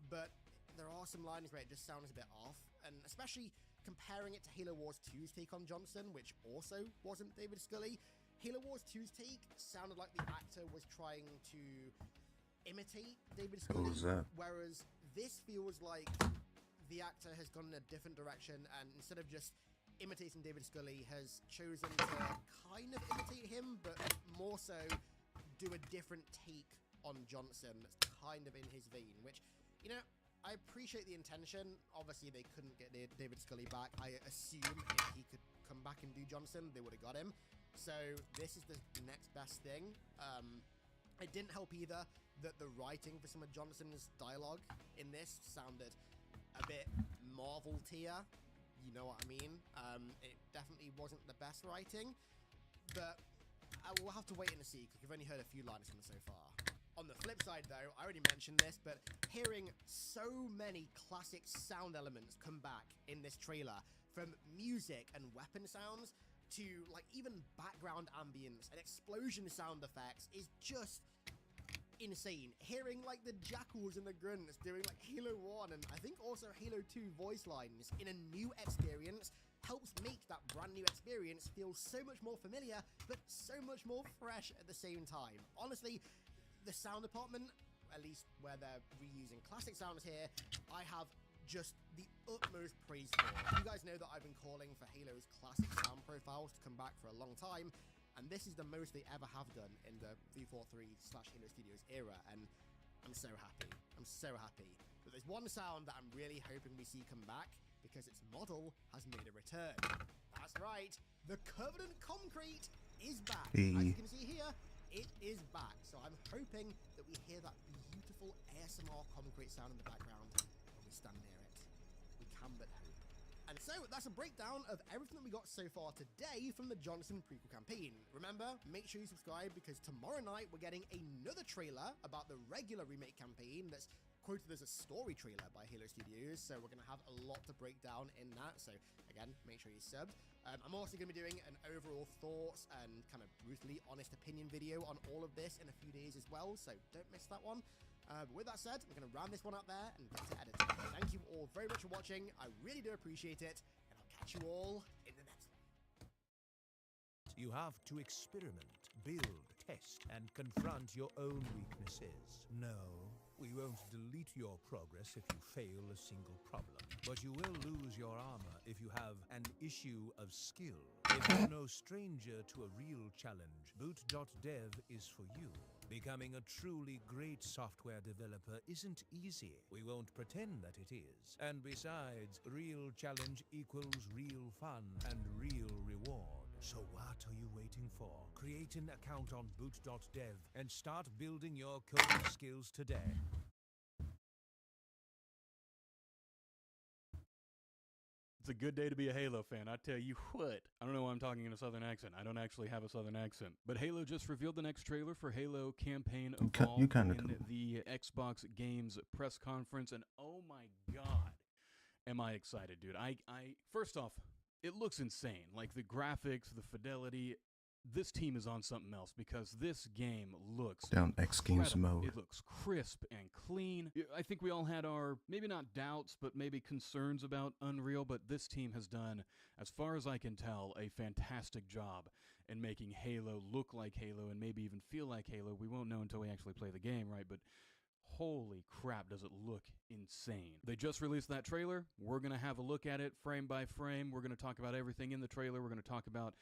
Speaker 5: but there are some lines where it just sounds a bit off, and especially comparing it to Halo Wars 2's take on Johnson, which also wasn't David Scully. Halo Wars 2's take sounded like the actor was trying to imitate David Scully,
Speaker 1: What was that?
Speaker 5: whereas this feels like the actor has gone in a different direction, and instead of just imitating David Scully, has chosen to kind of imitate him, but more so do a different take on Johnson that's kind of in his vein, which, you know, I appreciate the intention. Obviously, they couldn't get David Scully back. I assume if he could come back and do Johnson, they would have got him. So this is the next best thing. It didn't help either that the writing for some of Johnson's dialogue in this sounded a bit Marvel tier. You know what I mean? It definitely wasn't the best writing, but I will have to wait and see because we've only heard a few lines from it so far. On the flip side, though, I already mentioned this, but hearing so many classic sound elements come back in this trailer, from music and weapon sounds to like even background ambience and explosion sound effects, is just insane. Hearing like the jackals and the grunts doing like Halo 1 and I think also Halo 2 voice lines in a new experience helps make that brand new experience feel so much more familiar, but so much more fresh at the same time. Honestly, the sound department, at least where they're reusing classic sounds here, I have just the utmost praise for. You guys know that I've been calling for Halo's classic sound profiles to come back for a long time, and this is the most they ever have done in the 343/Halo Studios era, and I'm so happy. I'm so happy. But there's one sound that I'm really hoping we see come back, because its model has made a return. That's right, the Covenant Concrete is back. As you can see here, it is back. So I'm hoping that we hear that beautiful ASMR concrete sound in the background when we stand near it. We can but hope. And so that's a breakdown of everything that we got so far today from the Johnson prequel campaign. Remember, make sure you subscribe, because tomorrow night we're getting another trailer about the regular remake campaign that's quoted as a story trailer by Halo Studios, so we're going to have a lot to break down in that. So again, make sure you subbed. I'm also going to be doing an overall thoughts and kind of brutally honest opinion video on all of this in a few days as well, so don't miss that one. But with that said, I'm going to round this one out there and get to editing. Thank you all very much for watching. I really do appreciate it, and I'll catch you all in the next one.
Speaker 3: You have to experiment, build, test, and confront your own weaknesses. No, we won't delete your progress if you fail a single problem, but you will lose your armor if you have an issue of skill. If you're no stranger to a real challenge, Boot.dev is for you. Becoming a truly great software developer isn't easy. We won't pretend that it is. And besides, real challenge equals real fun and real reward. So what are you waiting for? Create an account on Boot.dev and start building your coding skills today.
Speaker 22: It's a good day to be a Halo fan, I tell you what. I don't know why I'm talking in a southern accent. I don't actually have a southern accent. But Halo just revealed the next trailer for Halo Campaign Evolved in the Xbox Games press conference, and oh my god, am I excited, dude. I first off, it looks insane. Like the graphics, the fidelity. This team is on something else, because this game looks
Speaker 1: down X Games
Speaker 22: incredible.
Speaker 1: mode.
Speaker 22: It looks crisp and clean. I think we all had our, maybe not doubts, but maybe concerns about Unreal, but this team has done, as far as I can tell, a fantastic job in making Halo look like Halo and maybe even feel like Halo. We won't know until we actually play the game, right? But holy crap, does it look insane. They just released that trailer. We're going to have a look at it frame by frame. We're going to talk about everything in the trailer. We're going to talk about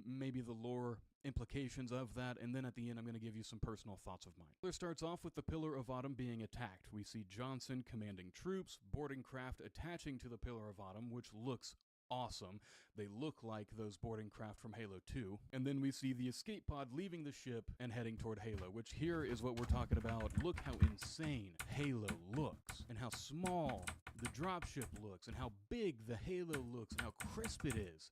Speaker 22: maybe the lore implications of that, and then at the end I'm going to give you some personal thoughts of mine. The trailer starts off with the Pillar of Autumn being attacked. We see Johnson commanding troops, boarding craft attaching to the Pillar of Autumn, which looks awesome. They look like those boarding craft from Halo 2. And then we see the escape pod leaving the ship and heading toward Halo, which here is what we're talking about. Look how insane Halo looks, and how small the dropship looks, and how big the Halo looks, and how crisp it is.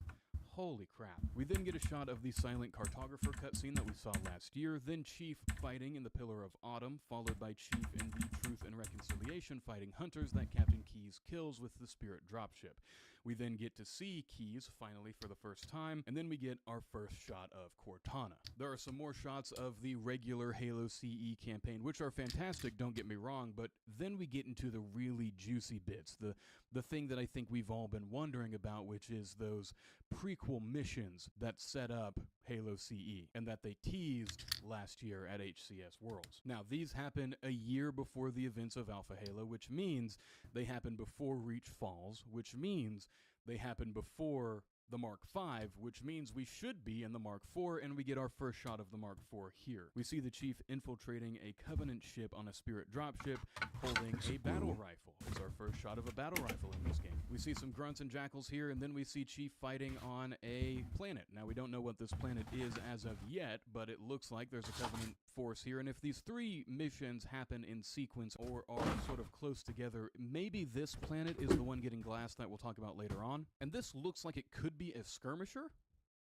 Speaker 22: Holy crap. We then get a shot of the silent cartographer cutscene that we saw last year, then Chief fighting in the Pillar of Autumn, followed by Chief in the Truth and Reconciliation fighting hunters that Captain Keyes kills with the Spirit dropship. We then get to see Keyes finally for the first time, and then we get our first shot of Cortana. There are some more shots of the regular Halo CE campaign, which are fantastic, don't get me wrong, but then we get into the really juicy bits, the thing that I think we've all been wondering about, which is those prequel missions that set up Halo CE and that they teased last year at HCS Worlds. Now, these happen a year before the events of Alpha Halo, which means they happen before Reach Falls, which means they happen before the Mark V, which means we should be in the Mark IV, and we get our first shot of the Mark IV here. We see the Chief infiltrating a Covenant ship on a Spirit dropship, holding a battle rifle. It's our first shot of a battle rifle in this game. We see some grunts and jackals here, and then we see Chief fighting on a planet. Now, we don't know what this planet is as of yet, but it looks like there's a Covenant force here, and if these three missions happen in sequence or are sort of close together, maybe this planet is the one getting glassed that we'll talk about later on. And this looks like it could be a skirmisher,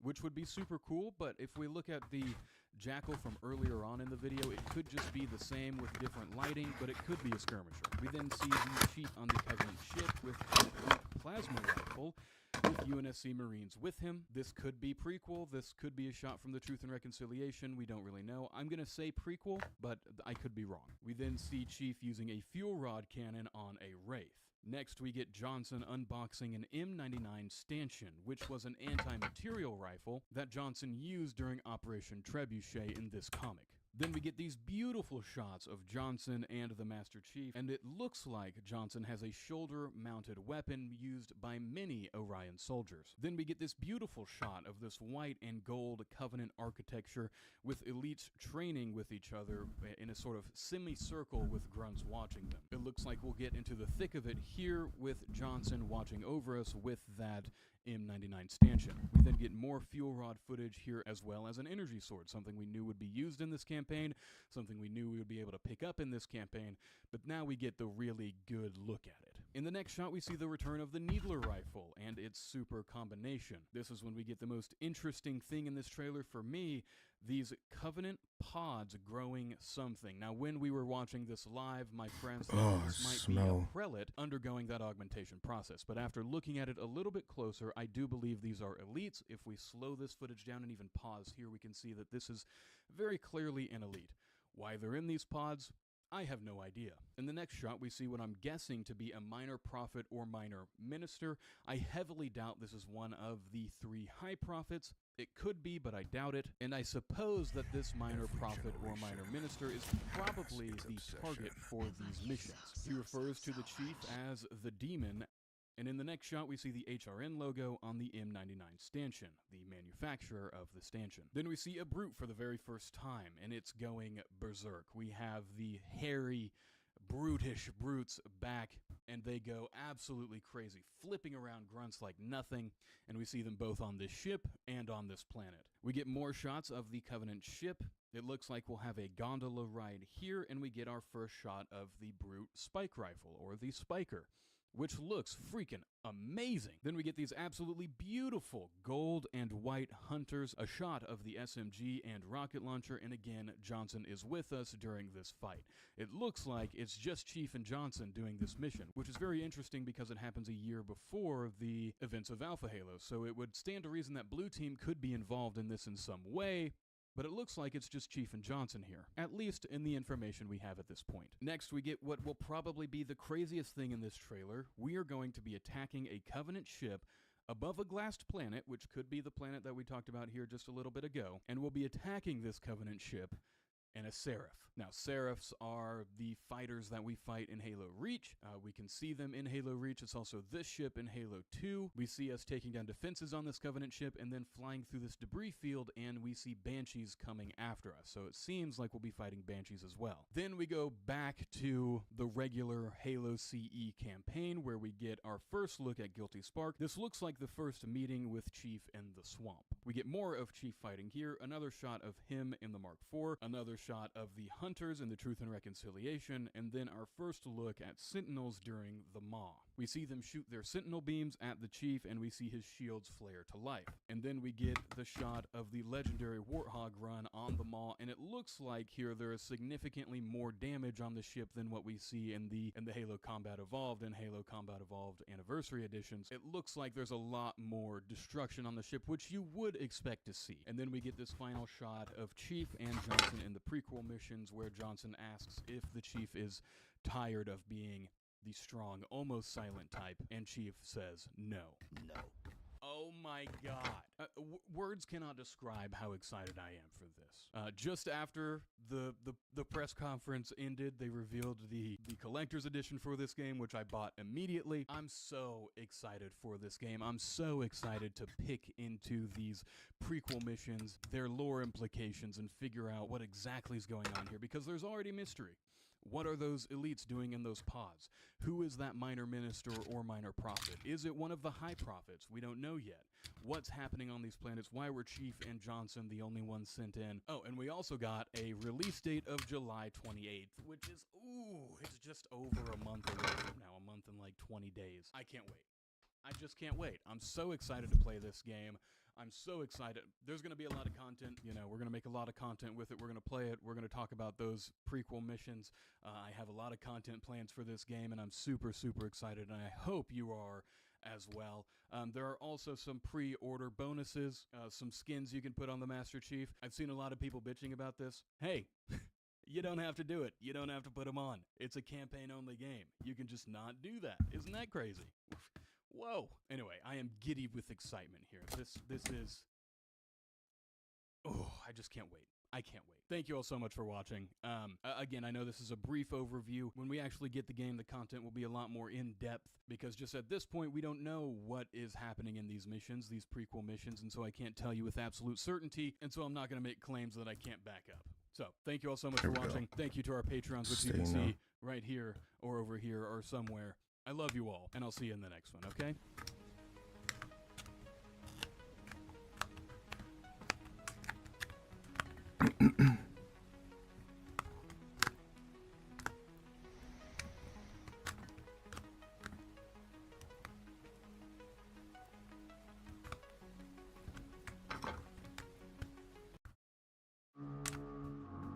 Speaker 22: which would be super cool, but if we look at the jackal from earlier on in the video, it could just be the same with different lighting, but it could be a skirmisher. We then see the Chief on the Covenant ship with a plasma rifle, with UNSC Marines with him. This could be prequel. This could be a shot from the Truth and Reconciliation. We don't really know. I'm going to say prequel, but I could be wrong. We then see Chief using a fuel rod cannon on a Wraith. Next, we get Johnson unboxing an M99 stanchion, which was an anti-material rifle that Johnson used during Operation Trebuchet in this comic. Then we get these beautiful shots of Johnson and the Master Chief, and it looks like Johnson has a shoulder-mounted weapon used by many Orion soldiers. Then we get this beautiful shot of this white and gold Covenant architecture with elites training with each other in a sort of semicircle with grunts watching them. It looks like we'll get into the thick of it here with Johnson watching over us with that M99 stanchion. We then get more fuel rod footage here as well as an energy sword, something we knew would be used in this campaign, something we knew we would be able to pick up in this campaign, but now we get the really good look at it. In the next shot, we see the return of the Needler rifle and its super combination. This is when we get the most interesting thing in this trailer for me, these Covenant pods growing something. Now, when we were watching this live, my friends thought this might be a prelate undergoing that augmentation process, but after looking at it a little bit closer, I do believe these are elites. If we slow this footage down and even pause here, we can see that this is very clearly an elite. Why they're in these pods, I have no idea. In the next shot, we see what I'm guessing to be a minor prophet or minor minister. I heavily doubt this is one of the 3 high prophets. It could be, but I doubt it. And I suppose that this minor prophet or minor minister is probably the target for these missions. He refers to the chief as the demon. And in the next shot, we see the HRN logo on the M99 stanchion, the manufacturer of the stanchion. Then we see a brute for the very first time, and it's going berserk. We have the hairy, brutish brutes back, and they go absolutely crazy, flipping around grunts like nothing, and we see them both on this ship and on this planet. We get more shots of the Covenant ship. It looks like we'll have a gondola ride here, and we get our first shot of the brute spike rifle, or the spiker, which looks freaking amazing. Then we get these absolutely beautiful gold and white hunters, a shot of the SMG and rocket launcher, and again, Johnson is with us during this fight. It looks like it's just Chief and Johnson doing this mission, which is very interesting because it happens a year before the events of Alpha Halo, so it would stand to reason that Blue Team could be involved in this in some way, but it looks like it's just Chief and Johnson here, at least in the information we have at this point. Next, we get what will probably be the craziest thing in this trailer. We are going to be attacking a Covenant ship above a glassed planet, which could be the planet that we talked about here just a little bit ago, and we'll be attacking this Covenant ship and a Seraph. Now, Seraphs are the fighters that we fight in Halo Reach. We can see them in Halo Reach. It's also this ship in Halo 2. We see us taking down defenses on this Covenant ship and then flying through this debris field, and we see Banshees coming after us. So it seems like we'll be fighting Banshees as well. Then we go back to the regular Halo CE campaign, where we get our first look at Guilty Spark. This looks like the first meeting with Chief in the swamp. We get more of Chief fighting here, another shot of him in the Mark IV, another shot of the Hunters in the Truth and Reconciliation, and then our first look at Sentinels during the Maw. We see them shoot their Sentinel beams at the Chief, and we see his shields flare to life. And then we get the shot of the legendary Warthog run on the Maw, and it looks like here there is significantly more damage on the ship than what we see in the Halo Combat Evolved and Halo Combat Evolved Anniversary Editions. It looks like there's a lot more destruction on the ship, which you would expect to see. And then we get this final shot of Chief and Johnson in the prequel missions, where Johnson asks if the Chief is tired of being the strong, almost silent type, and Chief says no. No. Oh my god. Words cannot describe how excited I am for this. Just after the press conference ended, they revealed the collector's edition for this game, which I bought immediately. I'm so excited for this game. I'm so excited to pick into these prequel missions, their lore implications, and figure out what exactly is going on here, because there's already mystery. What are those elites doing in those pods? Who is that minor minister or minor prophet? Is it one of the high prophets? We don't know yet. What's happening on these planets? Why were Chief and Johnson the only ones sent in? Oh, and we also got a release date of July 28th, which is, it's just over a month away from now, a month and like 20 days. I can't wait. I just can't wait. I'm so excited to play this game. I'm so excited. There's going to be a lot of content. You know, we're going to make a lot of content with it. We're going to play it. We're going to talk about those prequel missions. I have a lot of content plans for this game, and I'm super, super excited, and I hope you are as well. There are also some pre-order bonuses, some skins you can put on the Master Chief. I've seen a lot of people bitching about this. Hey, you don't have to do it. You don't have to put them on. It's a campaign-only game. You can just not do that. Isn't that crazy? Whoa. Anyway, I am giddy with excitement here. This is... Oh, I just can't wait. I can't wait. Thank you all so much for watching. Again, I know this is a brief overview. When we actually get the game, the content will be a lot more in-depth, because just at this point, we don't know what is happening in these missions, these prequel missions, and so I can't tell you with absolute certainty, and so I'm not going to make claims that I can't back up. So, thank you all so much for watching. Thank you to our Patreons, which you can see right here, or over here, or somewhere. I love you all, and I'll see you in the next one, okay?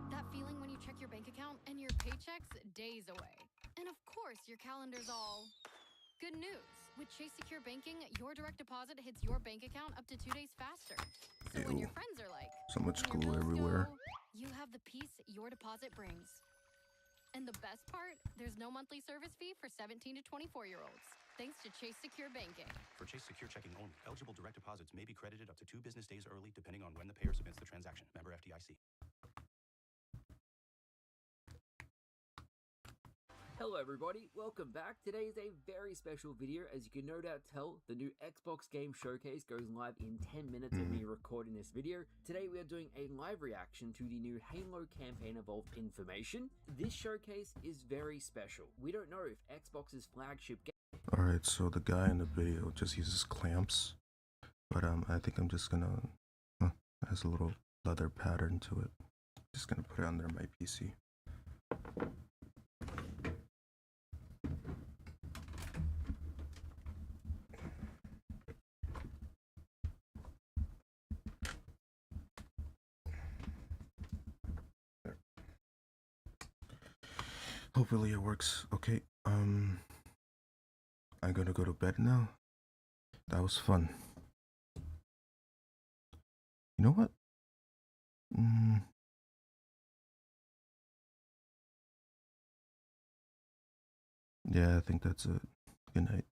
Speaker 2: That feeling when you check your bank account and your paycheck's days away. And of course, your calendar's all good news. With Chase Secure Banking, your direct deposit hits your bank account up to 2 days faster. So when your friends are like,
Speaker 1: So much
Speaker 2: "When
Speaker 1: glue
Speaker 2: your bills
Speaker 1: everywhere.
Speaker 2: go," you have the peace your deposit brings. And the best part, there's no monthly service fee for 17 to 24-year-olds. Thanks to Chase Secure Banking.
Speaker 6: For Chase Secure Checking only, eligible direct deposits may be credited up to 2 business days early depending on when the payer submits the transaction. Member FDIC.
Speaker 23: Hello everybody, welcome back. Today is a very special video. As you can no doubt tell, the new Xbox Game Showcase goes live in 10 minutes of me recording this video. Today we are doing a live reaction to the new Halo Campaign Evolved information. This showcase is very special. We don't know if Xbox's flagship game...
Speaker 1: Alright, so the guy in the video just uses clamps, but I think I'm just gonna, it has a little leather pattern to it. Just gonna put it under my PC. Hopefully it works. Okay, I'm gonna go to bed now. That was fun. You know what? Yeah, I think that's it. Good night.